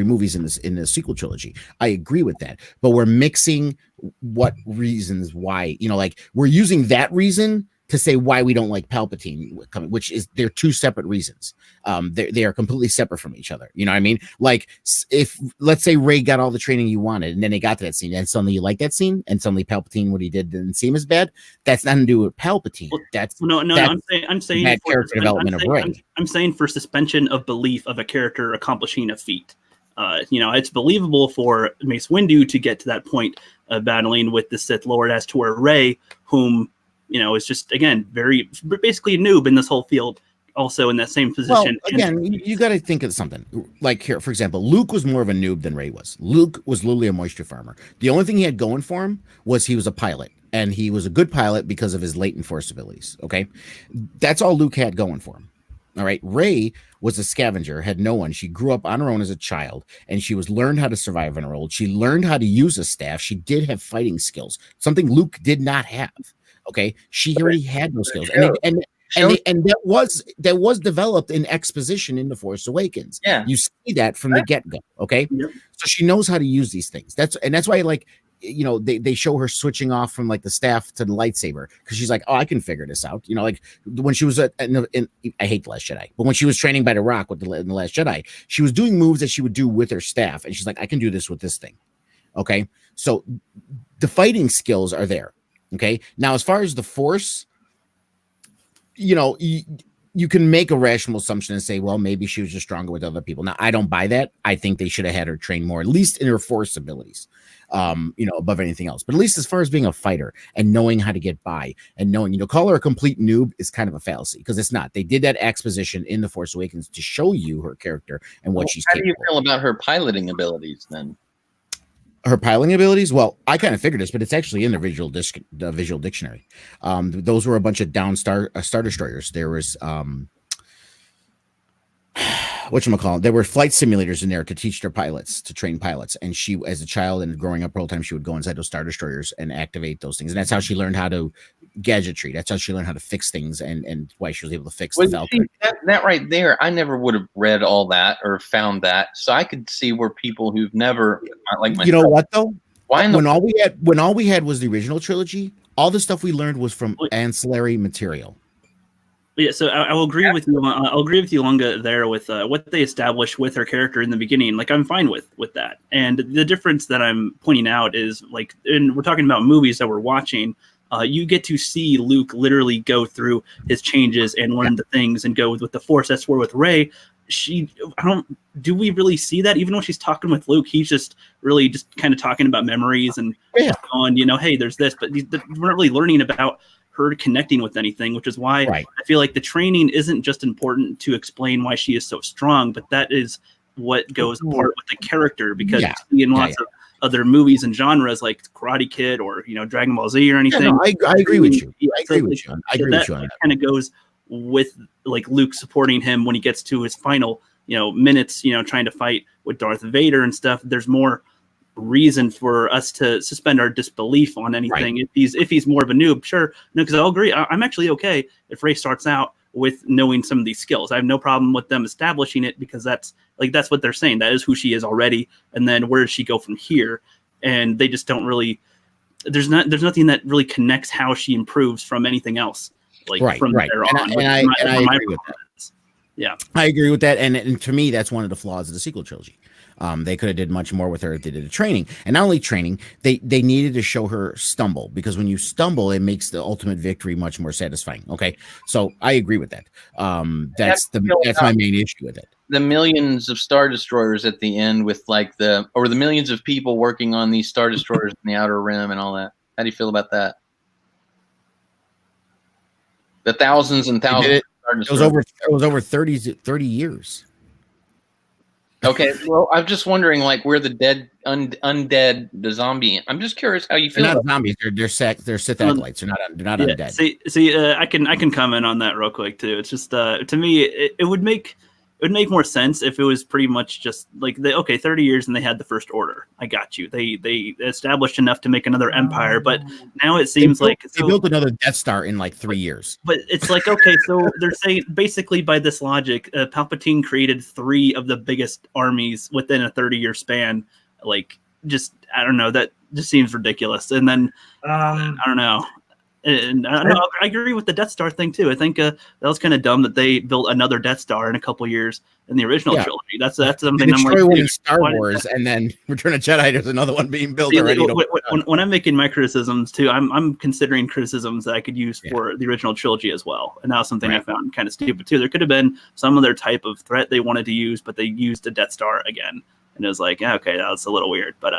movies in the sequel trilogy. I agree with that. But we're mixing what reasons why, like we're using that reason to say why we don't like Palpatine, which is they're two separate reasons. They are completely separate from each other. You know what I mean? Like if let's say Rey got all the training you wanted, and then they got to that scene, and suddenly you like that scene, and suddenly Palpatine, what he did didn't seem as bad. That's nothing to do with Palpatine. That's I'm saying bad character development of Rey. I'm saying for suspension of belief of a character accomplishing a feat. It's believable for Mace Windu to get to that point of battling with the Sith Lord, as to where Rey, whom is just, again, basically a noob in this whole field, also in that same position. Well, again, you got to think of something. Like here, for example, Luke was more of a noob than Rey was. Luke was literally a moisture farmer. The only thing he had going for him was he was a pilot, and he was a good pilot because of his latent force abilities. Okay, that's all Luke had going for him. All right, Rey was a scavenger, had no one. She grew up on her own as a child, and she learned how to survive on her own. She learned how to use a staff. She did have fighting skills, something Luke did not have. Okay, she already had those skills, and that was developed in exposition in The Force Awakens. Yeah, you see that from the get-go. Okay, so she knows how to use these things. That's why, like, they show her switching off from like the staff to the lightsaber, because she's like, oh, I can figure this out. Like when she was I hate The Last Jedi, but when she was training by the Rock in The Last Jedi, she was doing moves that she would do with her staff, and she's like, I can do this with this thing. Okay, so the fighting skills are there. Okay. Now, as far as the Force, you can make a rational assumption and say, well, maybe she was just stronger with other people. Now, I don't buy that. I think they should have had her train more, at least in her force abilities, above anything else. But at least as far as being a fighter and knowing how to get by and knowing, call her a complete noob is kind of a fallacy because it's not. They did that exposition in The Force Awakens to show you her character and what she's capable. How do you feel about her piloting abilities then? Her piloting abilities? Well, I kind of figured this, but it's actually in the visual dictionary. Those were a bunch of down star destroyers. There was whatchamacallit, there were flight simulators in there to teach their pilots, to train pilots. And she, as a child and growing up all the time, she would go inside those star destroyers and activate those things. And that's how she learned how to gadgetry. That's how she learned how to fix things and why she was able to fix the Falcon. That right there, I never would have read all that or found that. So I could see where people who've never, like myself, you know what though? When all we had was the original trilogy, all the stuff we learned was from ancillary material. Yeah, so I will agree with you. I'll agree with you, Lunga, there with what they established with her character in the beginning. Like, I'm fine with that. And the difference that I'm pointing out is, like, and we're talking about movies that we're watching. You get to see Luke literally go through his changes and learn the things and go with the Force. That's where with Rey, do we really see that? Even when she's talking with Luke, he's just really just kind of talking about memories and going, hey, there's this, but we're not really learning about her connecting with anything, which is why I feel like the training isn't just important to explain why she is so strong, but that is what goes apart with the character, because in lots of other movies and genres like Karate Kid or Dragon Ball Z or anything. I agree with you. I agree with you. I agree with you on that. Kind of goes with like Luke supporting him when he gets to his final minutes, trying to fight with Darth Vader and stuff. There's more reason for us to suspend our disbelief on anything. If he's more of a noob, sure. No, because I'll agree. I'm actually okay if Rey starts out with knowing some of these skills. I have no problem with them establishing it, because that's what they're saying. That is who she is already. And then where does she go from here? And they just don't really. There's nothing that really connects how she improves from anything else. From there on. And I agree with that. Yeah, I agree with that. And to me, that's one of the flaws of the sequel trilogy. They could have did much more with her if they did a training, and not only training, they needed to show her stumble, because when you stumble, it makes the ultimate victory much more satisfying. Okay, so I agree with that. That's my main issue with it. The millions of Star Destroyers at the end with the millions of people working on these Star Destroyers in the Outer Rim and all that. How do you feel about that? The thousands and thousands. It was over 30 years. Okay, well, I'm just wondering, where the dead, undead, the zombie. I'm just curious how you feel. They're not zombies. They're Sith acolytes. They're not undead. See, I can comment on that real quick too. It's just to me, it would make more sense if it was pretty much just 30 years and they had the First Order. I got you. They established enough to make another empire, but now it seems they built another Death Star in 3 years. But it's okay, so they're saying basically by this logic, Palpatine created 3 of the biggest armies within a 30-year span. I don't know. That just seems ridiculous. And then I don't know. And I agree with the Death Star thing too. I think that was kind of dumb that they built another Death Star in a couple years in the original trilogy. That's something I'm like, one in Star Wars, and then Return of Jedi. There's another one being built already. When I'm making my criticisms too, I'm considering criticisms that I could use for the original trilogy as well. And that was something I found kind of stupid too. There could have been some other type of threat they wanted to use, but they used a Death Star again, and it was like, okay, that was a little weird. But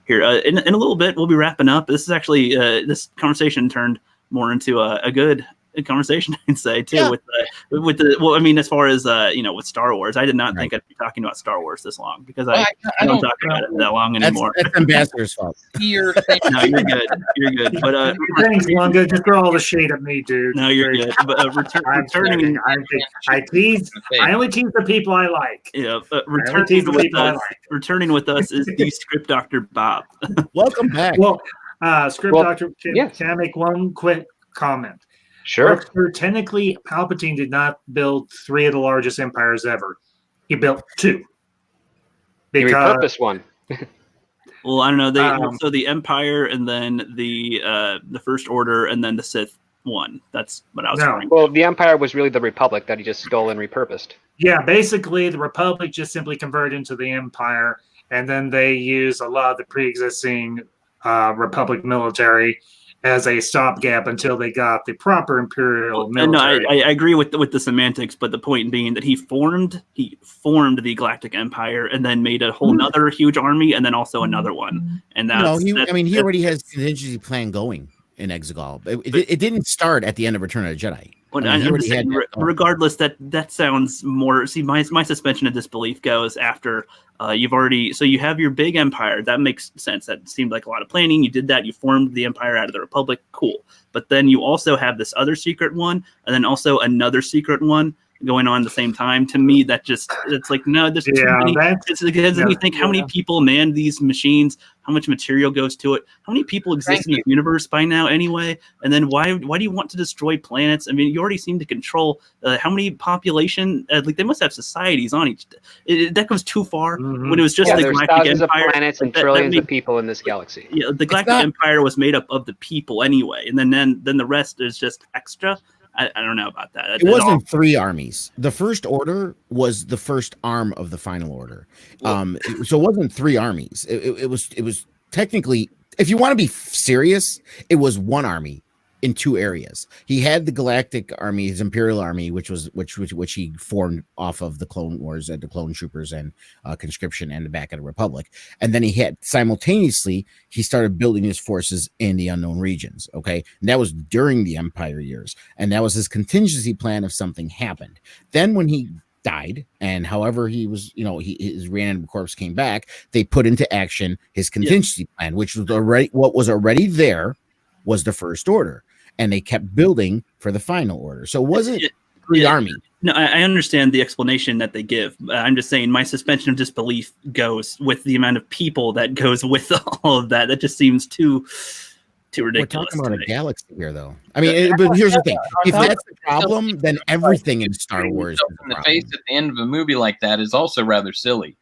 here in a little bit, we'll be wrapping up. This is actually this conversation turned more into a good conversation, I'd say too. As far as with Star Wars, I did not think I'd be talking about Star Wars this long, because I don't talk about it that long anymore. That's Ambassador's fault. No, you're good. You're good. But thanks, Lunga. Just throw all the shade at me, dude. No, you're good. But returning, I tease. I only tease the people I like. Yeah, returning with us is the Script Doctor Bob. Welcome back. Well, Script Doctor, can I make one quick comment? Sure. Technically, Palpatine did not build 3 of the largest empires ever. He built 2. He repurposed one. Well, I don't know. So the Empire, and then the First Order, and then the Sith one. That's what I was saying. Well, the Empire was really the Republic that he just stole and repurposed. Yeah, basically, the Republic just simply converted into the Empire, and then they use a lot of the pre-existing Republic military as a stopgap until they got the proper Imperial No, military. I agree with the semantics, but the point being that he formed the Galactic Empire and then made a whole nother huge army and then also another one. And that's, he that's already has a contingency plan going in Exegol. It didn't start at the end of Return of the Jedi. Well, I mean, he I'm already just saying, had that going. regardless, that sounds more. See, my suspension of disbelief goes after you have your big empire. That makes sense. That seemed like a lot of planning. You did that. You formed the empire out of the Republic. Cool. But then you also have this other secret one, and then also another secret one going on at the same time. To me, it's like, no, there's too many. It's because you think how many people man these machines, how much material goes to it, how many people exist in this universe by now anyway, and then why do you want to destroy planets? I mean, you already seem to control how many population. Like they must have societies on each. That goes too far. When it was just the there's Galactic thousands Empire, of planets and trillions of people in this galaxy. Yeah, the Galactic Empire was made up of the people anyway, and then the rest is just extra. I don't know about that. It wasn't 3 armies. The First Order was the first arm of the Final Order. So it wasn't 3 armies. It was technically, if you want to be serious, it was 1 army in 2 areas. He had the Galactic Army, his Imperial Army, which he formed off of the Clone Wars and the Clone Troopers and conscription and the back of the Republic. And then he had simultaneously he started building his forces in the unknown regions. Okay, and that was during the Empire years, and that was his contingency plan if something happened. Then when he died, and however he was, his reanimated corpse came back, they put into action his contingency plan, which was already there was the First Order. And they kept building for the Final Order. So it wasn't 3 army. No, I understand the explanation that they give. I'm just saying my suspension of disbelief goes with the amount of people that goes with all of that. That just seems too ridiculous. We're talking about a galaxy here, though. I mean, but here's the thing: if that's the problem, then everything in Star Wars in the face at the end of a movie like that is also rather silly.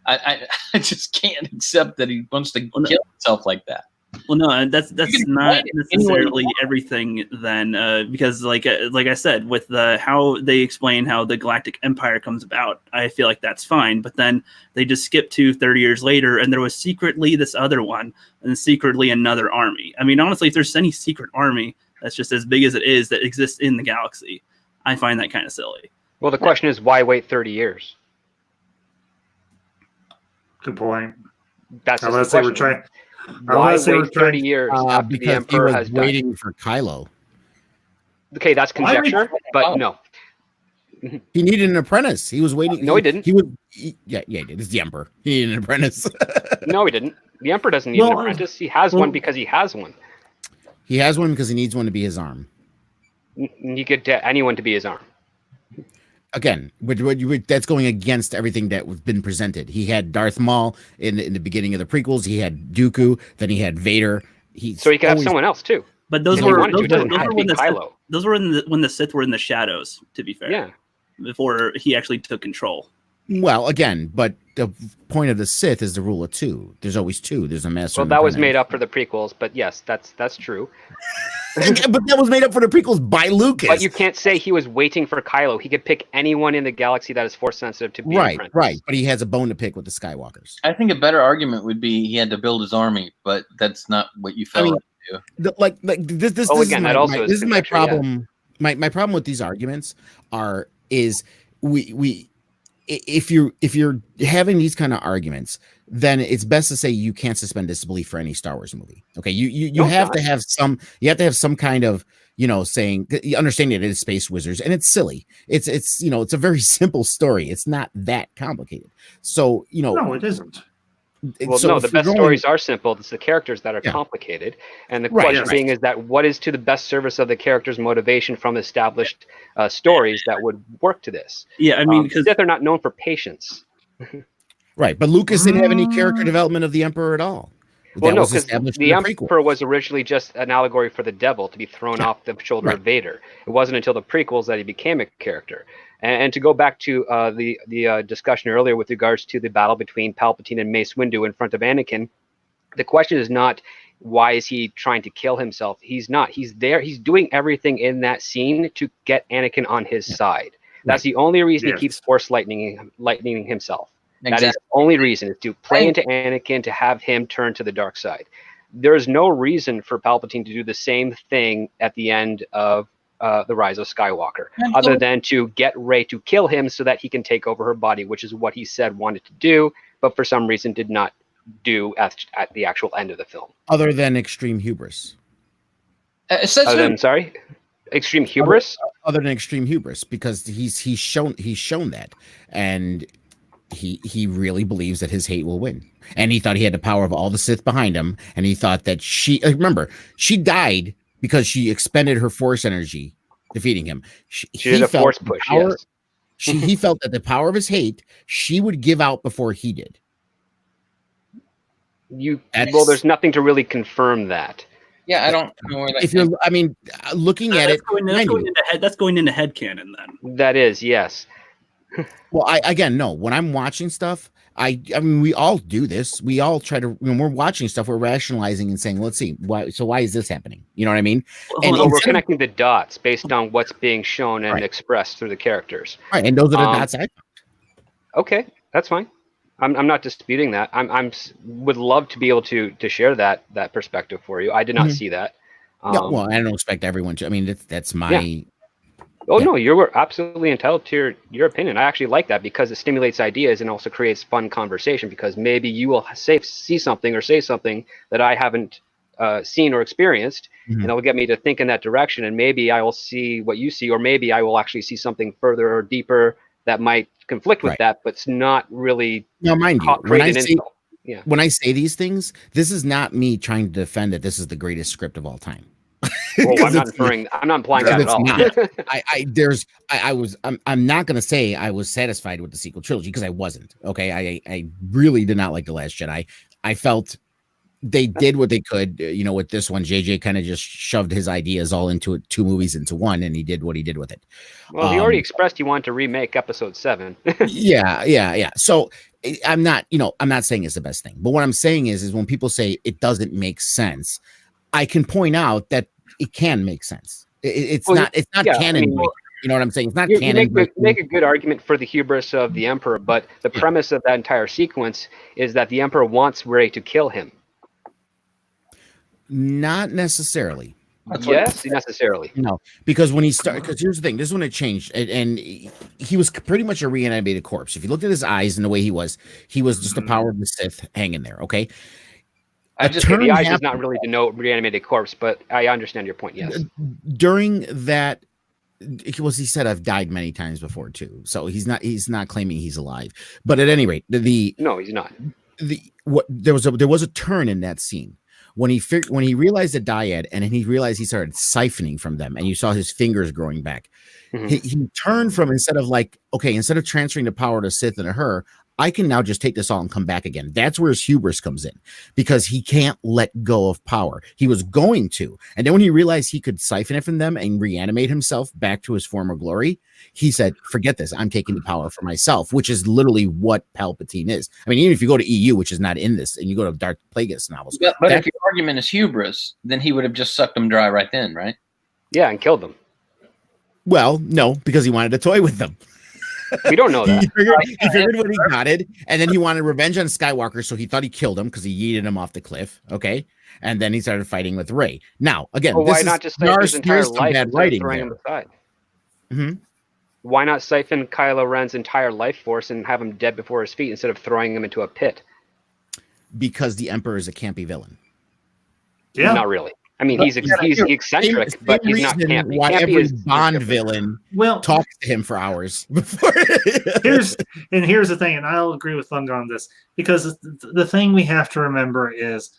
I just can't accept that he wants to kill himself like that. Well, no, that's not necessarily everything then, because like I said, with how they explain how the Galactic Empire comes about, I feel like that's fine. But then they just skip to 30 years later, and there was secretly this other one, and secretly another army. I mean, honestly, if there's any secret army that's just as big as it is that exists in the galaxy, I find that kind of silly. Well, the question is, why wait 30 years? Good point. That's just unless the they were question. trying. Why Unless they were wait 30 years after the because Emperor he has was died? waiting for Kylo. Okay, that's conjecture, but no. He needed an apprentice. He was waiting. No, he didn't. Yeah, he did. It's the Emperor. He needed an apprentice. No, he didn't. The Emperor doesn't need an apprentice. He has one because he has one. He has one because he needs one to be his arm. He could get anyone to be his arm. Again, that's going against everything that was been presented. He had Darth Maul in the beginning of the prequels. He had Dooku. Then he had Vader. So he could have someone else too. But those If were he wanted to, it doesn't those have were to when be the Sith, Kylo. those were when the Sith were in the shadows. To be fair, Yeah. Before he actually took control. Well, again, but the point of the Sith is the rule of 2. There's always 2. There's a master. Well, that was made up for the prequels, but yes, that's true. But that was made up for the prequels by Lucas. But you can't say he was waiting for Kylo. He could pick anyone in the galaxy that is force sensitive to be an apprentice. Right. But he has a bone to pick with the Skywalkers. I think a better argument would be he had to build his army, but that's not what you felt like to do. Like this Again, that is my conjecture, yeah. problem. My problem with these arguments is we if you're having these kind of arguments, then it's best to say you can't suspend disbelief for any Star Wars movie. Okay, you have to have some kind of saying, understanding it is space wizards, and it's silly. It's it's a very simple story. It's not that complicated. So No, it isn't. Well, so no, if the you're best going- stories are simple. It's the characters that are Yeah. complicated. And the Right, question yes. being is that what is to the best service of the character's motivation from established stories that would work to this? Yeah, I mean, because Sith are not known for patience. Right, but Lucas didn't have any character development of the Emperor at all. Well, That no, was because established the in the prequel. Emperor was originally just an allegory for the devil to be thrown off the shoulder of Vader. It wasn't until the prequels that he became a character. And to go back to the discussion earlier with regards to the battle between Palpatine and Mace Windu in front of Anakin, the question is not why is he trying to kill himself. He's not. He's there. He's doing everything in that scene to get Anakin on his side. That's the only reason he keeps force lightning himself. That is Exactly. the only reason, is to play into Anakin, to have him turn to the dark side. There's no reason for Palpatine to do the same thing at the end of The Rise of Skywalker, other than to get Rey to kill him so that he can take over her body, which is what he said wanted to do, but for some reason did not do at the actual end of the film. Other than extreme hubris. Extreme hubris. Other than extreme hubris, because he's shown that, and he really believes that his hate will win, and he thought he had the power of all the Sith behind him, and he thought that she died because she expended her Force energy defeating him. She did a Force push. Yes. He felt that the power of his hate she would give out before he did. There's nothing to really confirm that. Yeah, I don't know where that. If you're, I mean, looking at it, that's going into headcanon then. That is, yes. Well, when I'm watching stuff, I mean, we all do this. We all try to, when we're watching stuff, we're rationalizing and saying, let's see, why is this happening? You know what I mean? And we're connecting the dots based on what's being shown and expressed through the characters. Right, and those are the dots I found. Okay, that's fine. I'm not disputing that. I'm would love to be able to share that perspective for you. I did not see that. No, well, I don't expect everyone to. I mean, that's my. Yeah. Oh no, you're absolutely entitled to your opinion. I actually like that because it stimulates ideas and also creates fun conversation. Because maybe you will see something or say something that I haven't seen or experienced, and that will get me to think in that direction. And maybe I will see what you see, or maybe I will actually see something further or deeper that might conflict with that, but it's not really. Now, mind you, when I say these things, this is not me trying to defend that this is the greatest script of all time. Well, I'm not implying that at all. I'm not going to say I was satisfied with the sequel trilogy, because I wasn't. Okay, I really did not like The Last Jedi. I felt they did what they could. With this one, JJ kind of just shoved his ideas all into it, 2 movies into one, and he did what he did with it. Well, he already expressed he wanted to remake Episode 7. Yeah. So I'm not saying it's the best thing, but what I'm saying is when people say it doesn't make sense, I can point out that it can make sense. It's not canon. You know what I'm saying? It's not canon. Make a good argument for the hubris of the Emperor, but the premise of that entire sequence is that the Emperor wants Rey to kill him. Not necessarily. Yes, necessarily. No, because when he started, because here's the thing, this is when it changed, and he was pretty much a reanimated corpse. If you looked at his eyes and the way he was just the power of the Sith hanging there. Okay. The eyes does not really denote reanimated corpse, but I understand your point. Yes. During that, he said I've died many times before too, so he's not claiming he's alive. But at any rate, no, he's not. There was a turn in that scene when he realized the dyad, and then he realized he started siphoning from them, and you saw his fingers growing back. He turned from, instead of transferring the power to Sith into her, I can now just take this all and come back again. That's where his hubris comes in, because he can't let go of power. He was going to. And then when he realized he could siphon it from them and reanimate himself back to his former glory, he said, forget this. I'm taking the power for myself, which is literally what Palpatine is. I mean, even if you go to EU, which is not in this, and you go to Darth Plagueis novels. But if your argument is hubris, then he would have just sucked them dry right then, right? Yeah, and killed them. Well, no, because he wanted to toy with them. We don't know that. He figured what he wanted, and then he wanted revenge on Skywalker, so he thought he killed him because he yeeted him off the cliff. Okay, and then he started fighting with Rey. Now, again, why not just siphon his entire life bad writing throwing him aside? Mm-hmm. Why not siphon Kylo Ren's entire life force and have him dead before his feet instead of throwing him into a pit? Because the Emperor is a campy villain. Yeah, not really. I mean, he's eccentric, but he's not campy. Why campy every Bond villain talks to him for hours before. here's the thing, and I'll agree with Thunder on this, because the thing we have to remember is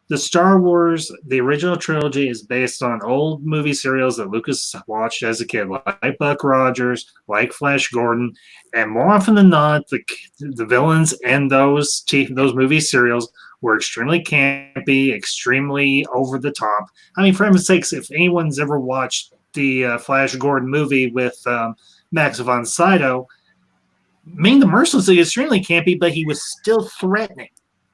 the Star Wars, the original trilogy, is based on old movie serials that Lucas watched as a kid, like Buck Rogers, like Flash Gordon, and more often than not, the villains in those movie serials were extremely campy, extremely over the top. I mean, for heaven's sakes, if anyone's ever watched the Flash Gordon movie with Max von Sydow, Ming the Merciless is extremely campy, but he was still threatening.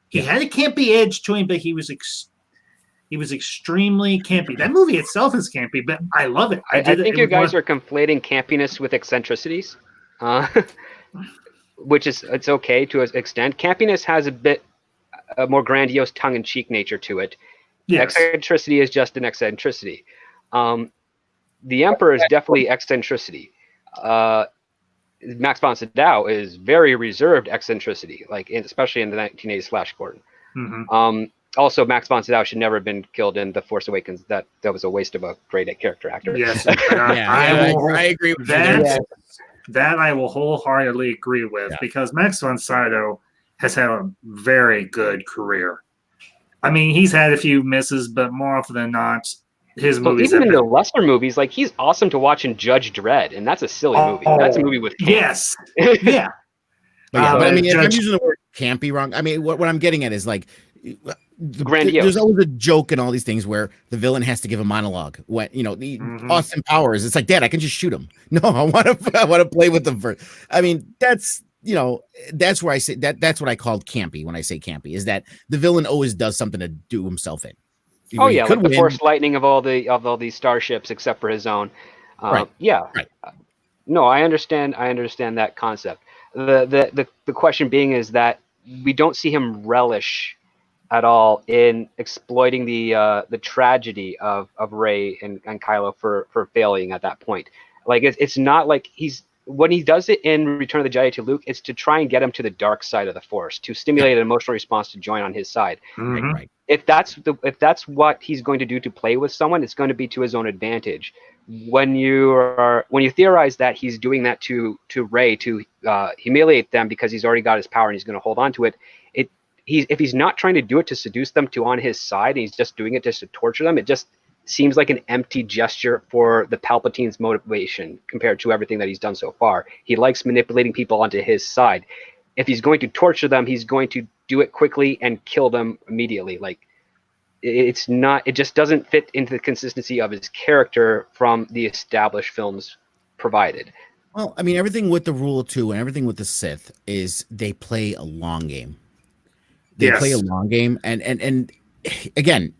He had a campy edge to him, but he was extremely campy. That movie itself is campy, but I love it. I think you guys are conflating campiness with eccentricities, which is it's okay to an extent. Campiness has a bit a more grandiose, tongue-in-cheek nature to it. Yes. Eccentricity is just an eccentricity. The Emperor is definitely eccentricity. Max von Sydow is very reserved eccentricity, especially in the 1980s Flash Gordon. Mhm. Also, Max von Sydow should never have been killed in The Force Awakens. That was a waste of a great character actor. Yes, I agree with that. you. That I will wholeheartedly agree with because Max von Sydow has had a very good career. I mean, he's had a few misses, but more often than not, his But movies even have in been. the lesser movies, he's awesome to watch in Judge Dredd, and that's a silly movie. That's a movie with camp. Yes, yeah. But I mean, if I'm Judge- using the word campy wrong, I mean, what I'm getting at is Grandiose. there's always a joke in all these things where the villain has to give a monologue. When Austin Powers, it's like, Dad, I can just shoot him. No, I want to play with them first. I mean, that's that's where I say that's what I called campy when I say campy, is that the villain always does something to do himself in. Oh He yeah, could like the win. Force lightning of all these starships except for his own. Right. Yeah. Right. No, I understand that concept. The question being is that we don't see him relish at all in exploiting the tragedy of Rey and Kylo for failing at that point. It's not like when he does it in Return of the Jedi to Luke, it's to try and get him to the dark side of the Force, to stimulate an emotional response to join on his side. Right. If that's what he's going to do to play with someone, it's going to be to his own advantage. When you theorize that he's doing that to Rey to humiliate them because he's already got his power and he's going to hold on to it, if he's not trying to do it to seduce them to on his side and he's just doing it just to torture them, it just seems like an empty gesture for the Palpatine's motivation compared to everything that he's done so far. He likes manipulating people onto his side. If he's going to torture them, he's going to do it quickly and kill them immediately. It just doesn't fit into the consistency of his character from the established films provided. Well, I mean, everything with the Rule of Two and everything with the Sith is they play a long game. They play a long game, and again,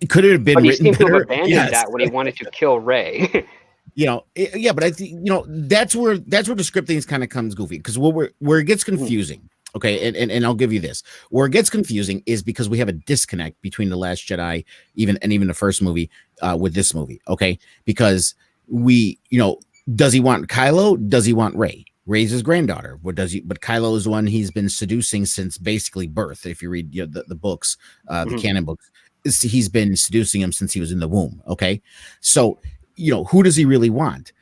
could it have been But he written seemed to have better? abandoned Yes. that when he wanted to kill Rey. Yeah, but I think that's where the script things kind of comes goofy, because where it gets confusing. Okay, and I'll give you this. Where it gets confusing is because we have a disconnect between The Last Jedi, even the first movie, with this movie. Okay, because does he want Kylo? Does he want Rey? Rey's his granddaughter. What does he? But Kylo is the one he's been seducing since basically birth. If you read the books, the canon books, he's been seducing him since he was in the womb. Okay, so who does he really want?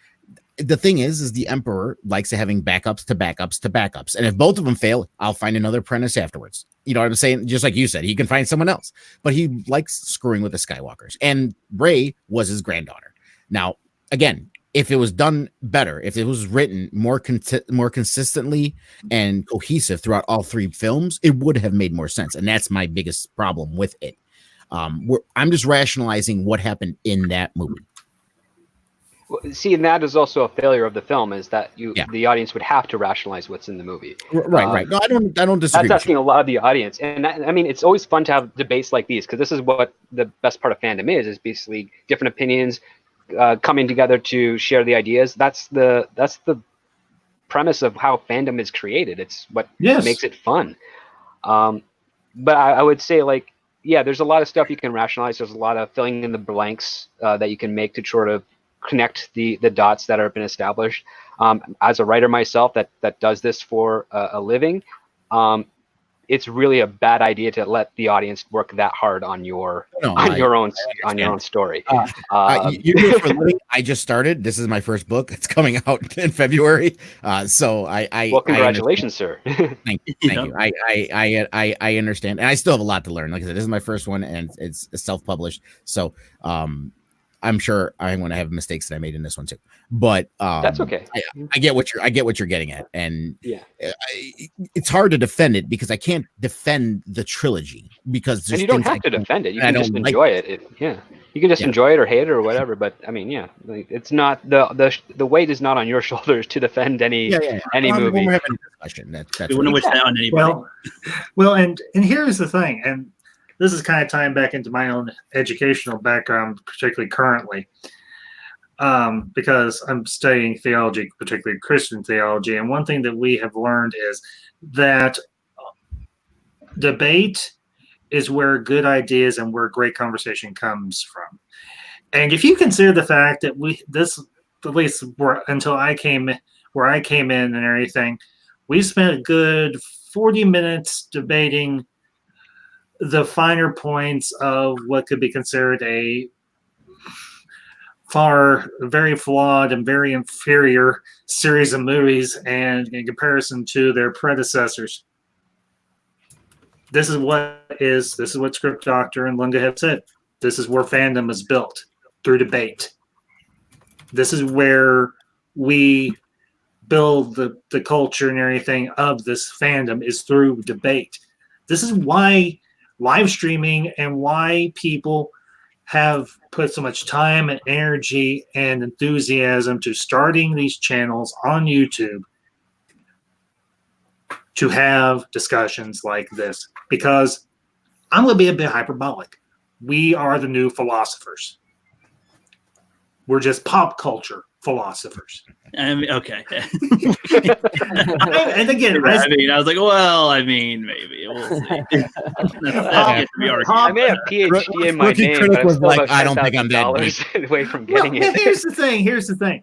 The thing is the Emperor likes having backups to backups to backups, and if both of them fail, I'll find another apprentice afterwards. You know what I'm saying? Just like you said, he can find someone else, but he likes screwing with the Skywalkers, and Rey was his granddaughter. Now, again, if it was done better, if it was written more consistently and cohesive throughout all three films, it would have made more sense. And that's my biggest problem with it. I'm just rationalizing what happened in that movie. See, and that is also a failure of the film, is that the audience would have to rationalize what's in the movie. Right. No, I don't disagree. That's asking a lot of the audience, and I mean, it's always fun to have debates like these, because this is what the best part of fandom is basically different opinions coming together to share the ideas. That's the premise of how fandom is created. It's what makes it fun. But I would say, there's a lot of stuff you can rationalize. There's a lot of filling in the blanks that you can make to sort of connect the dots that have been established. As a writer myself that does this for a living, it's really a bad idea to let the audience work that hard on your own story. You do it for a living. I just started. This is my first book. It's coming out in February. So well, congratulations, sir. Thank you. I understand, and I still have a lot to learn. Like I said, this is my first one, and it's self-published. So I'm sure I'm going to have mistakes that I made in this one too, but that's okay. I get what you're getting at, and it's hard to defend it because I can't defend the trilogy because and you don't have to defend it. You can just enjoy it. You can just enjoy it or hate it or whatever. But I mean, it's not the weight is not on your shoulders to defend any movie. We're having a discussion. We wouldn't wish that on anybody. Well, and here's the thing, and this is kind of tying back into my own educational background, particularly currently, because I'm studying theology, particularly Christian theology. And one thing that we have learned is that debate is where good ideas and where great conversation comes from. And if you consider the fact that at least until I came in and everything, we spent a good 40 minutes debating the finer points of what could be considered a very flawed and very inferior series of movies, and in comparison to their predecessors. This is what Script Doctor and Lunga have said. This is where fandom is built, through debate. This is where we build the culture and everything of this fandom, is through debate. This is why live streaming and why people have put so much time and energy and enthusiasm to starting these channels on YouTube to have discussions like this. Because I'm going to be a bit hyperbolic. We are the new philosophers. We're just pop culture philosophers. I mean, okay. And again, I was like, well, maybe we'll see. I may have PhD in my name, but I'm still about $10,000 away from getting it. Here's the thing. Here's the thing.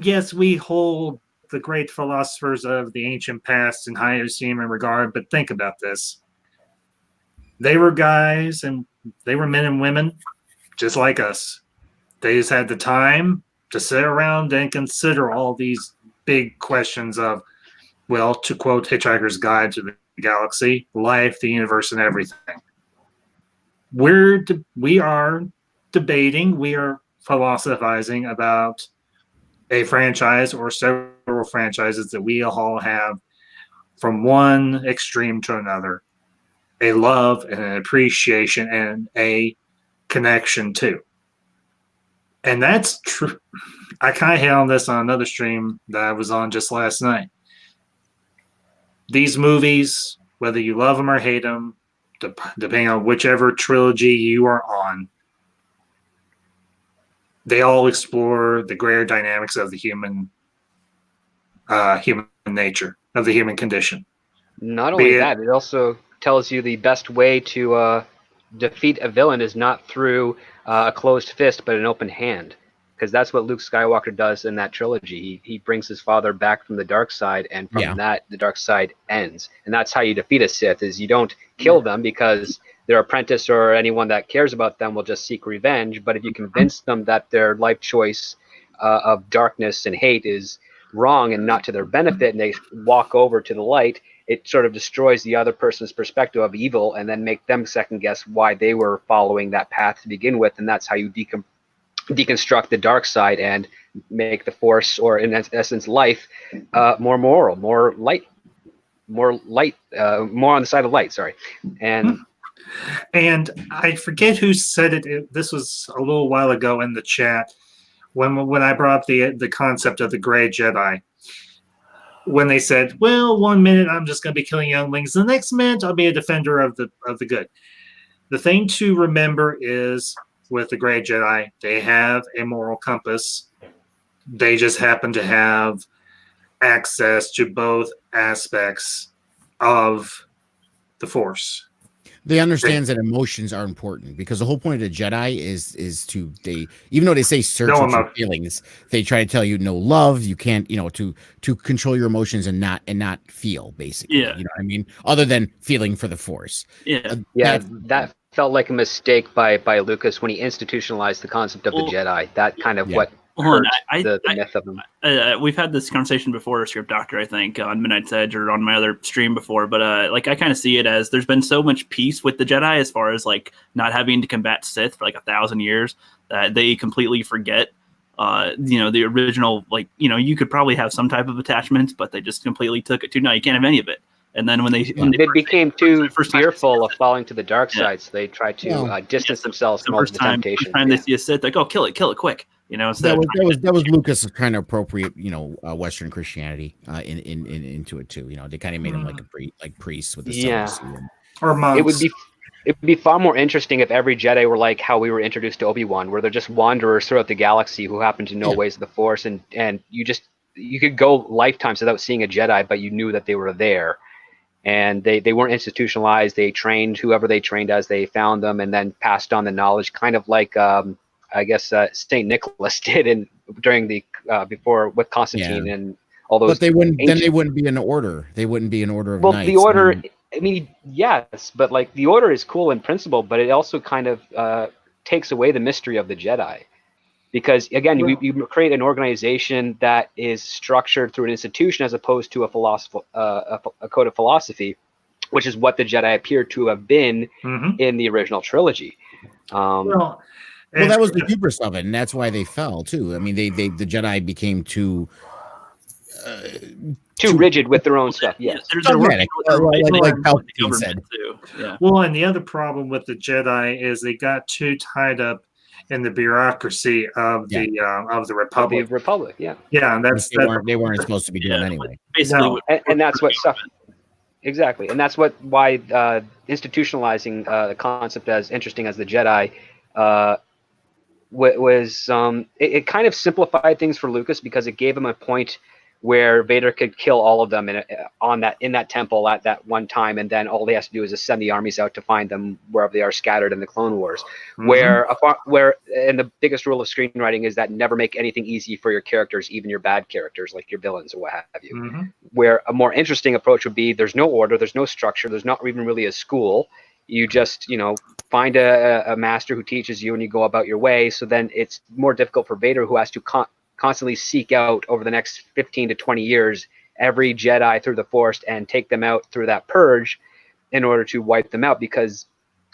Yes, we hold the great philosophers of the ancient past in high esteem and regard, but think about this. They were guys and they were men and women just like us. They just had the time to sit around and consider all these big questions of, well, to quote Hitchhiker's Guide to the Galaxy, life, the universe, and everything. We are debating, we are philosophizing about a franchise or several franchises that we all have from one extreme to another. A love and an appreciation and a connection to. And that's true. I kind of hit on this on another stream that I was on just last night. These movies, whether you love them or hate them, depending on whichever trilogy you are on, they all explore the greater dynamics of the human nature, of the human condition. Not only that, it also tells you the best way to defeat a villain is not through a closed fist, but an open hand. Because that's what Luke Skywalker does in that trilogy. He brings his father back from the dark side, and from that, the dark side ends. And that's how you defeat a Sith, is you don't kill them because their apprentice or anyone that cares about them will just seek revenge. But if you convince them that their life choice of darkness and hate is wrong and not to their benefit, and they walk over to the light, it sort of destroys the other person's perspective of evil and then make them second guess why they were following that path to begin with. And that's how you deconstruct the dark side and make the Force, or in essence life, more moral, more on the side of light. Sorry. And I forget who said it. This was a little while ago in the chat when I brought up the concept of the gray Jedi. When they said, well, 1 minute I'm just going to be killing younglings, the next minute I'll be a defender of the good. The thing to remember is, with the Grey Jedi, they have a moral compass. They just happen to have access to both aspects of the Force. They understand that emotions are important, because the whole point of the Jedi is to, even though they say search for your feelings, they try to tell you no love. You can't, to control your emotions and not feel, basically. Yeah. You know what I mean? Other than feeling for the Force. Yeah. That felt like a mistake by Lucas when he institutionalized the concept of the Jedi. That kind of what hurt the myth of them. We've had this conversation before, Script Doctor, I think, on Midnight's Edge or on my other stream before, but I kind of see it as there's been so much peace with the Jedi as far as like not having to combat Sith for like 1,000 years that they completely forget the original, you could probably have some type of attachments, but they just completely took it to, no, you can't have any of it. And then when they became too fearful of falling to the dark side, so they tried to distance themselves from all the temptation. First time they see a Sith, like, oh, kill it quick. That was Lucas trying to appropriate, Western Christianity into it too. They kind of made him like priests with the celibacy or monks. It would be far more interesting if every Jedi were like how we were introduced to Obi-Wan, where they're just wanderers throughout the galaxy who happen to know ways of the Force, and you just you could go lifetimes without seeing a Jedi, but you knew that they were there. And they weren't institutionalized. They trained whoever they trained as they found them, and then passed on the knowledge, kind of like I guess Saint Nicholas did during the before with Constantine and all those. But they wouldn't. Then they wouldn't be an order. They wouldn't be an order of knights. The order. I mean, yes, but like the order is cool in principle, but it also kind of takes away the mystery of the Jedi. Because again, you create an organization that is structured through an institution as opposed to a code of philosophy, which is what the Jedi appeared to have been in the original trilogy. Well, that was the hubris of it, and that's why they fell too. I mean, the Jedi became too rigid with their own stuff. Yes, dogmatic, like Palpatine said. Yeah. Well, and the other problem with the Jedi is they got too tied up in the bureaucracy of the Republic. The Republic, yeah. Yeah, and they weren't supposed to be doing anyway. Basically, and that's what stuff. Exactly, and that's why institutionalizing the concept as interesting as the Jedi was it kind of simplified things for Lucas because it gave him a point where Vader could kill all of them in that temple at that one time, and then all he has to do is just send the armies out to find them wherever they are scattered in the Clone Wars. Where and the biggest rule of screenwriting is that never make anything easy for your characters, even your bad characters like your villains or what have you. Where a more interesting approach would be there's no order, there's no structure, there's not even really a school. You just find a master who teaches you, and you go about your way. So then it's more difficult for Vader, who has to constantly seek out over the next 15 to 20 years every Jedi through the Force and take them out through that purge in order to wipe them out, because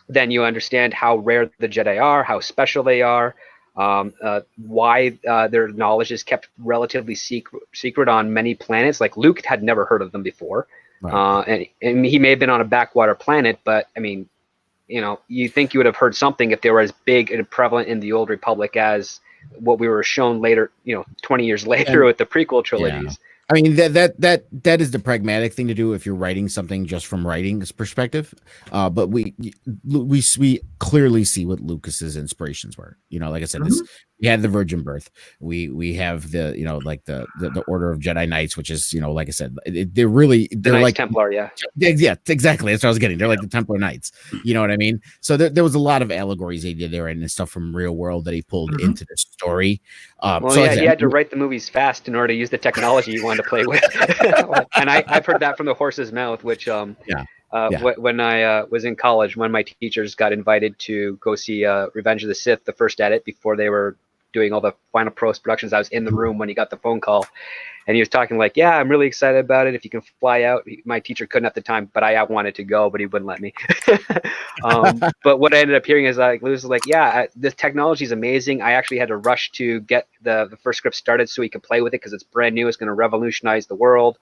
then you understand how rare the Jedi are, how special they are, why their knowledge is kept relatively secret on many planets. Like Luke had never heard of them before. Right. And he may have been on a backwater planet, but I mean, you think you would have heard something if they were as big and prevalent in the Old Republic as what we were shown later, 20 years later with the prequel trilogies. Yeah. I mean, that is the pragmatic thing to do if you're writing something just from writing's perspective. But we clearly see what Lucas's inspirations were. Like I said, we had the virgin birth. We have the the Order of Jedi Knights, which is like I said, they're like Templar, yeah, exactly. That's what I was getting. They're like the Templar Knights. You know what I mean? So there was a lot of allegories they did there and stuff from real world that he pulled into the story. He had to write the movies fast in order to use the technology he wanted to play with. And I've heard that from the horse's mouth, which when I was in college, one of my teachers got invited to go see Revenge of the Sith, the first edit, before they were doing all the final post productions. I was in the room when he got the phone call, and he was talking like, "Yeah, I'm really excited about it. If you can fly out." My teacher couldn't at the time, but I wanted to go, but he wouldn't let me. But what I ended up hearing is Lewis was like, "Yeah, the technology is amazing. I actually had to rush to get the first script started so he could play with it because it's brand new. It's going to revolutionize the world,"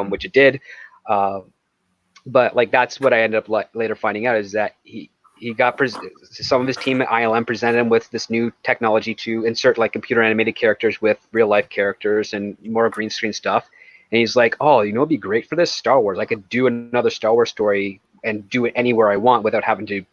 which it did. But like that's what I ended up later finding out is that he got some of his team at ILM presented him with this new technology to insert like computer animated characters with real life characters and more green screen stuff. And he's like, "Oh, it'd be great for this Star Wars. I could do another Star Wars story and do it anywhere I want without having to,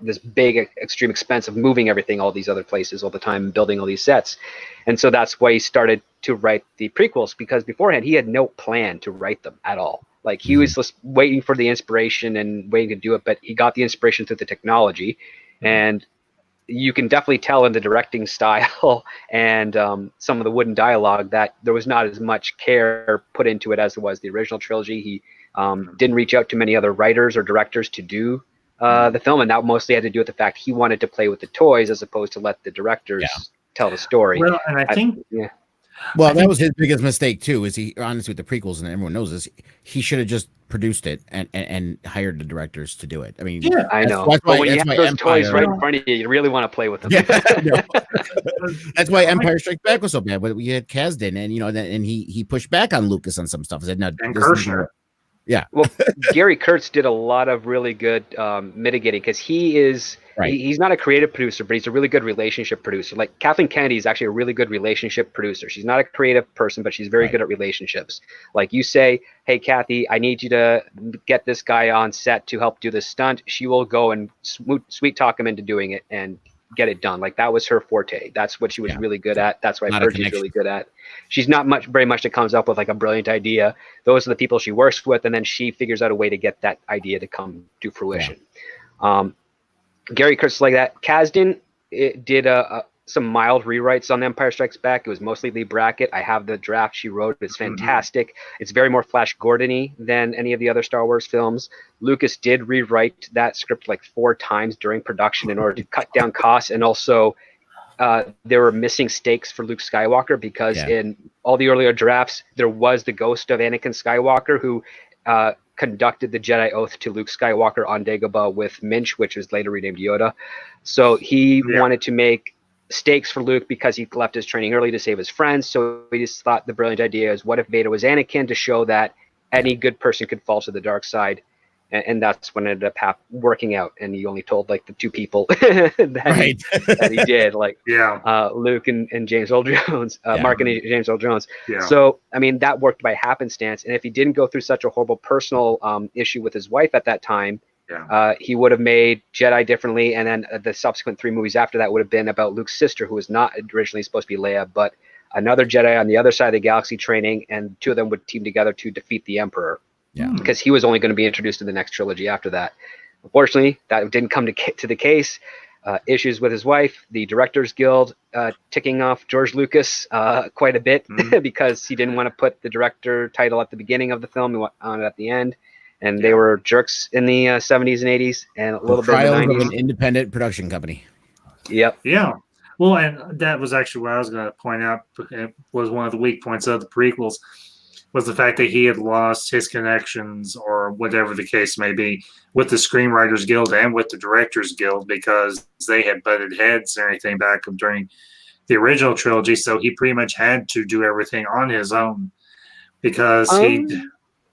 this big extreme expense of moving everything all these other places all the time and building all these sets." And so that's why he started to write the prequels, because beforehand he had no plan to write them at all. Like he was just waiting for the inspiration and waiting to do it, but he got the inspiration through the technology. And you can definitely tell in the directing style and some of the wooden dialogue that there was not as much care put into it as there was the original trilogy. He didn't reach out to many other writers or directors to do the film, and that mostly had to do with the fact he wanted to play with the toys as opposed to let the directors tell the story. Well, and I think Well, that was his biggest mistake too. Is he honestly with the prequels, and everyone knows this? He should have just produced it and hired the directors to do it. I mean, yeah, I know. But when you have those toys right in front of you, you really want to play with them. Yeah, that's why Empire Strikes Back was so bad. But we had Kasdan, and and he pushed back on Lucas on some stuff. He said, "No, and Kirshner." Yeah. Well, Gary Kurtz did a lot of really good mitigating because he is. Right. He's not a creative producer, but he's a really good relationship producer. Like Kathleen Kennedy is actually a really good relationship producer. She's not a creative person, but she's very good at relationships. Like you say, "Hey, Kathy, I need you to get this guy on set to help do this stunt." She will go and sweet talk him into doing it and get it done. Like that was her forte. That's what she was really good at. That's what I've heard she's really good at. She's not very much that comes up with like a brilliant idea. Those are the people she works with, and then she figures out a way to get that idea to come to fruition. Gary Kurtz like that. Kasdan did some mild rewrites on Empire Strikes Back. It was mostly Lee Brackett. I have the draft she wrote. It's fantastic. It's very more Flash Gordon-y than any of the other Star Wars films. Lucas did rewrite that script like 4 times during production in order to cut down costs, and also there were missing stakes for Luke Skywalker because in all the earlier drafts, there was the ghost of Anakin Skywalker who conducted the Jedi Oath to Luke Skywalker on Dagobah with Minch, which was later renamed Yoda. So he wanted to make stakes for Luke because he left his training early to save his friends. So he just thought the brilliant idea is, what if Vader was Anakin, to show that any good person could fall to the dark side. And that's when it ended up working out. And he only told like the 2 people that he did, like Luke and James Earl Jones, Mark and James Earl Jones. So, I mean, that worked by happenstance. And if he didn't go through such a horrible personal issue with his wife at that time, he would have made Jedi differently. And then the subsequent 3 movies after that would have been about Luke's sister, who was not originally supposed to be Leia, but another Jedi on the other side of the galaxy training. And 2 of them would team together to defeat the Emperor. Because he was only going to be introduced in the next trilogy after that. Unfortunately, that didn't come to the case. Issues with his wife, the Directors Guild ticking off George Lucas quite a bit because he didn't want to put the director title at the beginning of the film. He wanted it at the end. And they were jerks in the 70s and 80s and a little bit in the 90s. Of an independent production company. Yep. Yeah. Well, and that was actually what I was going to point out. It was one of the weak points of the prequels, was the fact that he had lost his connections, or whatever the case may be, with the Screenwriters Guild and with the Directors Guild, because they had butted heads and everything back during the original trilogy. So he pretty much had to do everything on his own because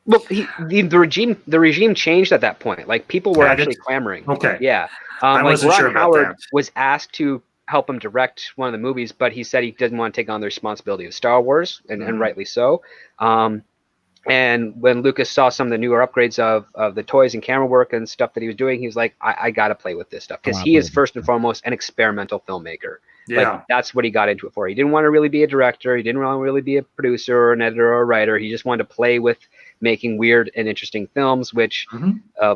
Well, the regime changed at that point. Like, people were actually clamoring. Okay. Yeah. I wasn't sure about Howard that. was asked to help him direct one of the movies, but he said he didn't want to take on the responsibility of Star Wars, and rightly so. And when Lucas saw some of the newer upgrades of the toys and camera work and stuff that he was doing, he was like, I got to play with this stuff, because he is first and foremost an experimental filmmaker. Yeah. Like, that's what he got into it for. He didn't want to really be a director. He didn't want to really be a producer or an editor or a writer. He just wanted to play with making weird and interesting films, which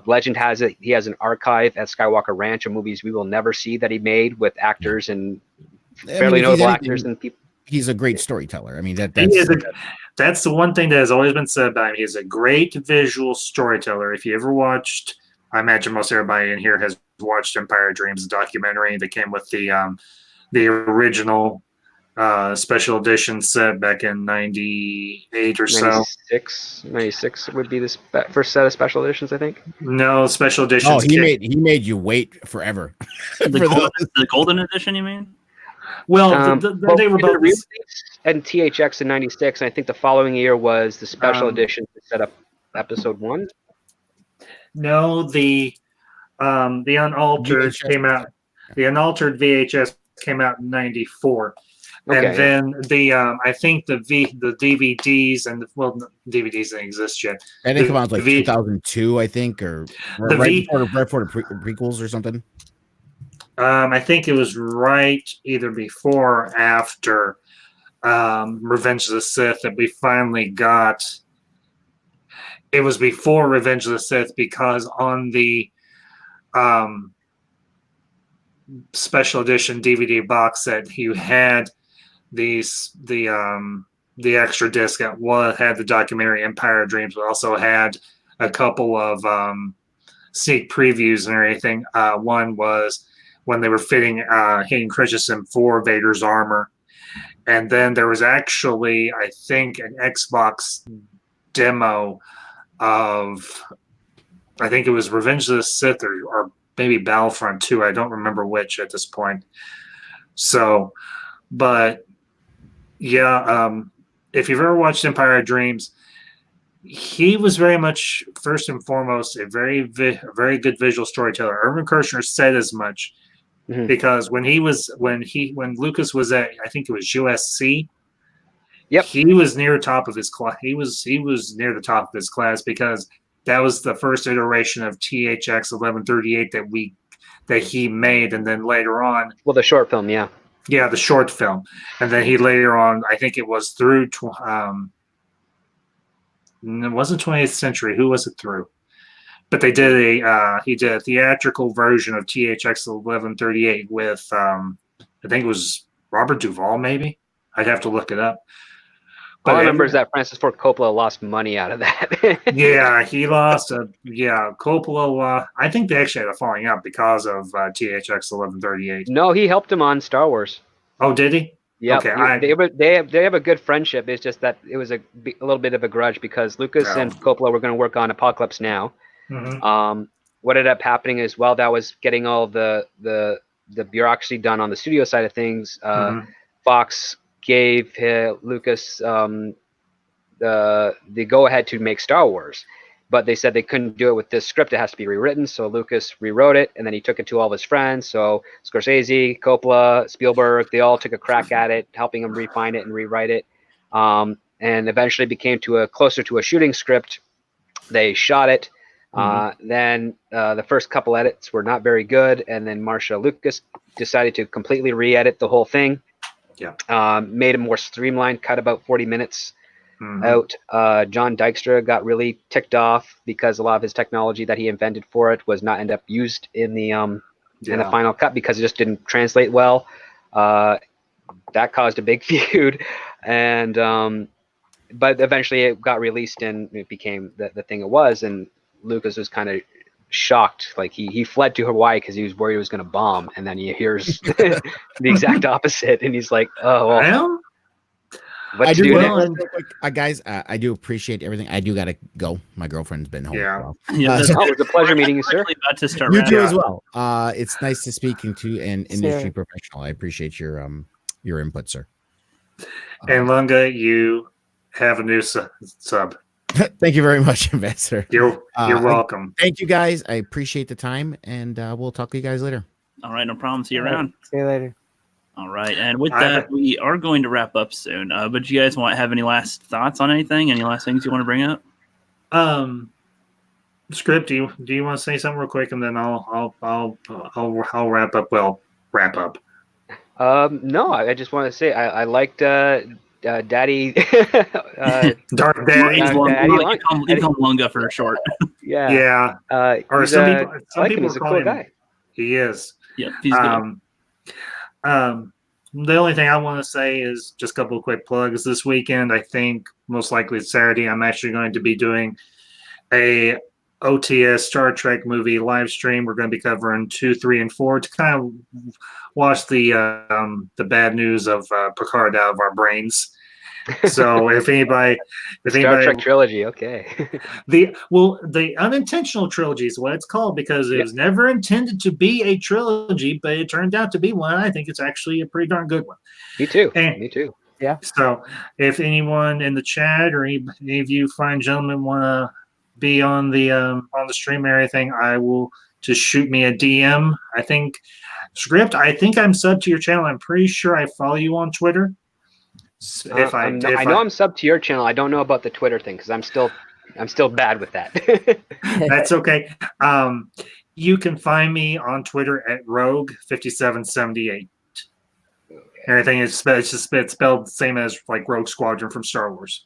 legend has it. He has an archive at Skywalker Ranch of movies we will never see that he made with actors and fairly notable actors and people. He's a great storyteller. I mean, that's the one thing that has always been said about him. He's a great visual storyteller. If you ever watched, I imagine most everybody in here has watched Empire of Dreams, the documentary that came with the original special edition set back in 98 or so. 96 would be the first set of special editions, I think. No, special editions. Oh, he made you wait forever. The golden edition, you mean? Well, they were both and THX in 96, and I think the following year was the special edition to set up episode 1. No, the unaltered VHS. came out. The unaltered VHS came out in 94. Okay. And then the I think the DVDs and DVDs didn't exist yet. I think come out like 2002, I think, or right before the prequels or something. I think it was right either before or after Revenge of the Sith that we finally got. It was before Revenge of the Sith, because on the special edition DVD box set, you had the extra disc that had the documentary Empire of Dreams, but also had a couple of sneak previews and everything. One was when they were fitting Hayden Christensen for Vader's armor. And then there was actually, I think, an Xbox demo of, I think it was Revenge of the Sith or maybe Battlefront 2. I don't remember which at this point. So, but yeah, if you've ever watched Empire of Dreams, he was very much, first and foremost, a very good visual storyteller. Irvin Kershner said as much. Because when Lucas was at, I think it was USC, he was near the top of his class. He was near the top of his class, because that was the first iteration of THX 1138 that we that he made, and then later on, Well, the short film, yeah. yeah, the short film, and then he later on, I think it was through. It wasn't 20th Century. Who was it through? But they did he did a theatrical version of THX 1138 with I think it was Robert Duvall, maybe. I'd have to look it up. All I remember is that Francis Ford Coppola lost money out of that. Yeah, he lost. Coppola. I think they actually had a falling out because of THX 1138. No, he helped him on Star Wars. Oh, did he? Yeah, Okay, they have a good friendship. It's just that it was a little bit of a grudge because Lucas and Coppola were going to work on Apocalypse Now. Mhm. What ended up happening is, while that was getting all the bureaucracy done on the studio side of things, Fox gave Lucas the go ahead to make Star Wars, but they said they couldn't do it with this script. It has to be rewritten. So Lucas rewrote it, and then he took it to all of his friends. So Scorsese, Coppola, Spielberg, they all took a crack at it, helping him refine it and rewrite it, and eventually became closer to a shooting script. They shot it. Then the first couple edits were not very good, and then Marcia Lucas decided to completely re-edit the whole thing. Yeah. Made it more streamlined, cut about 40 minutes out. John Dykstra got really ticked off because a lot of his technology that he invented for it was not end up used in the final cut because it just didn't translate well. That caused a big feud, and but eventually it got released and it became the thing it was. And Lucas was kind of shocked. Like he fled to Hawaii because he was worried it was going to bomb, and then he hears the exact opposite, and he's like, "Oh, well, what to do next?" Guys, I do appreciate everything. I do gotta go. My girlfriend's been home. Yeah, it was a pleasure meeting you, sir. About to start You too as well. It's nice to speaking to an industry Sure. professional. I appreciate your input, sir. And Lunga, you have a new sub. Thank you very much, Ambassador. You're welcome. Thank you, guys. I appreciate the time, and we'll talk to you guys later. All right, no problem. See you around. See you later. All right, and with that, we are going to wrap up soon. But do you guys have any last thoughts on anything? Any last things you want to bring up? Script, do you want to say something real quick, and then I'll wrap up. Well, wrap up. No, I just want to say I liked Daddy Dark Daddy. You call Lunga for short. Yeah. Or some people he's a call cool him. guy. He is. Yeah, he's good. The only thing I want to say is just a couple of quick plugs. This weekend, I think most likely Saturday, I'm actually going to be doing a OTS Star Trek movie live stream. We're going to be covering 2, 3, and 4 to kind of wash the bad news of Picard out of our brains. So if anybody, Star Trek trilogy, okay. the unintentional trilogy is what it's called because it was never intended to be a trilogy, but it turned out to be one. I think it's actually a pretty darn good one. Me too. Me too. Yeah. So if anyone in the chat or any of you fine gentlemen want to be on the stream or anything, I will just shoot me a DM. I think Script, I think I'm subbed to your channel. I'm pretty sure I follow you on Twitter. I know I'm subbed to your channel. I don't know about the Twitter thing because I'm still bad with that. That's okay. You can find me on Twitter at Rogue5778. Everything is it's spelled the same as like Rogue Squadron from Star Wars.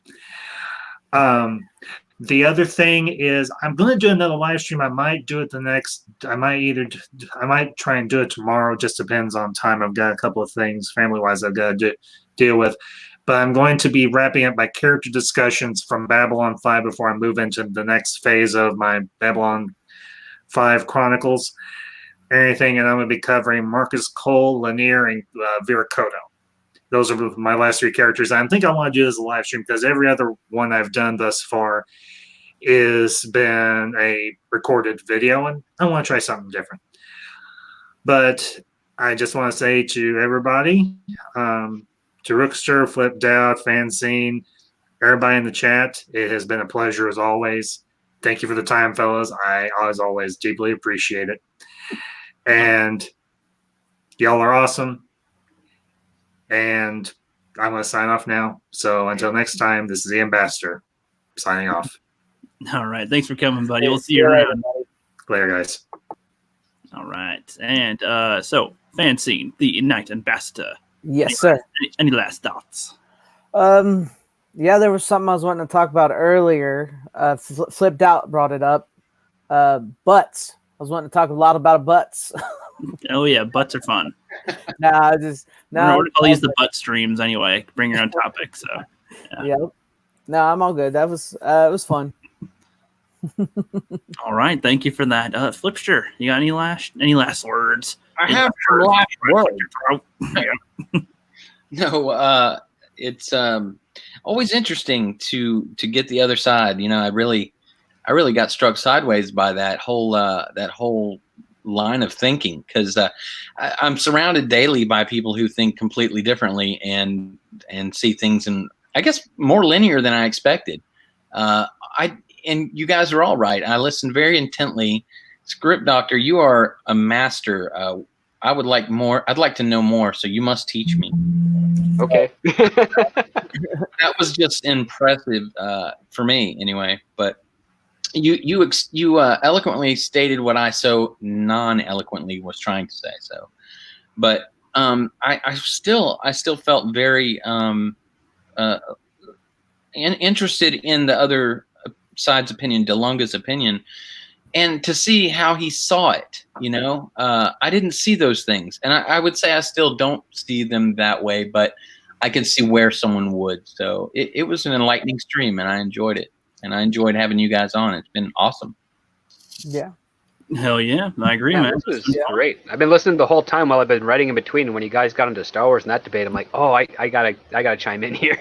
The other thing is I'm going to do another live stream. I might do it I might try and do it tomorrow. Just depends on time. I've got a couple of things family-wise I've got to deal with. But I'm going to be wrapping up my character discussions from Babylon 5 before I move into the next phase of my Babylon 5 Chronicles. Anything, and I'm going to be covering Marcus Cole, Lanier, and Vera Koto. Those are my last 3 characters. I think I want to do this as a live stream because every other one I've done thus far has been a recorded video, and I want to try something different. But I just want to say to everybody, to Rookster, Flip Doubt, Fanscene, everybody in the chat, it has been a pleasure as always. Thank you for the time, fellas. I, as always, deeply appreciate it. And y'all are awesome. And I'm going to sign off now. So until next time, this is the Ambassador signing off. All right. Thanks for coming, buddy. We'll see you around. Later, guys. All right. And so, Fanzine, the Knight Ambassador. Yes, sir. Any last thoughts? Yeah, there was something I was wanting to talk about earlier. Flipped out brought it up. Butts. I was wanting to talk a lot about butts. Oh yeah, butts are fun. I'll use the butt streams anyway. Bring your own topic. So yeah. No, I'm all good. That was it was fun. All right, thank you for that. Flipster, you got any last words? I have some last words. No, it's always interesting to get the other side. You know, I really got struck sideways by that whole line of thinking, because I'm surrounded daily by people who think completely differently and see things in, I guess, more linear than I expected. And you guys are all right. I listened very intently. Script Doctor, you are a master. I would like more. I'd like to know more, so you must teach me. Okay. That was just impressive for me, anyway. But you eloquently stated what I so non-eloquently was trying to say. So, but I still felt very interested in the other side's opinion, DeLunga's opinion, and to see how he saw it. You know, I didn't see those things, and I would say I still don't see them that way, but I can see where someone would. So it was an enlightening stream, and I enjoyed it. And I enjoyed having you guys on. It's been awesome. Yeah. Hell yeah. I agree, man. This was great. I've been listening the whole time while I've been writing in between. And when you guys got into Star Wars and that debate, I'm like, oh, I gotta chime in here.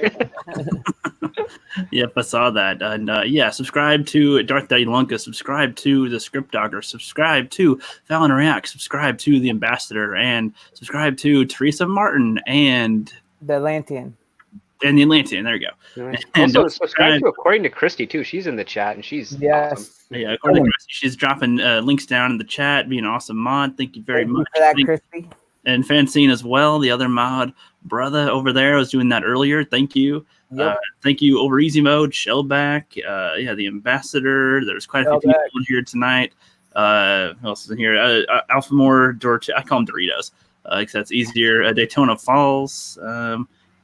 Yep, I saw that. And yeah, subscribe to Darth Daddy Lunka, subscribe to the Script Doctor, subscribe to Fallon React, subscribe to the Ambassador, and subscribe to Teresa Martin and the Atlantean. And the Atlantean, there you go. And also, subscribe to According to Christy too. She's in the chat and she's awesome. Yeah, according to Christy, she's dropping links down in the chat. Being an awesome mod. Thank you very much for that, Christy. And Fanzine as well. The other mod brother over there was doing that earlier. Thank you. Yep. Thank you over Easy Mode, Shellback. Yeah, the Ambassador. There's quite a few people in here tonight. Who else is in here? Alphamore, George. I call them Doritos because that's easier. Daytona Falls.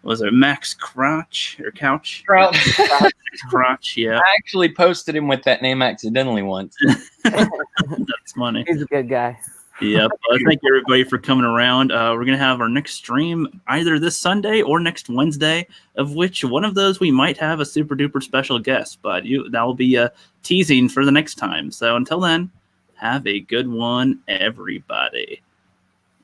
Was it Max Crotch or Couch? Crotch, yeah. I actually posted him with that name accidentally once. That's funny. He's a good guy. Yep. Thank you, everybody, for coming around. We're going to have our next stream either this Sunday or next Wednesday, of which one of those we might have a super duper special guest, but that will be teasing for the next time. So until then, have a good one, everybody.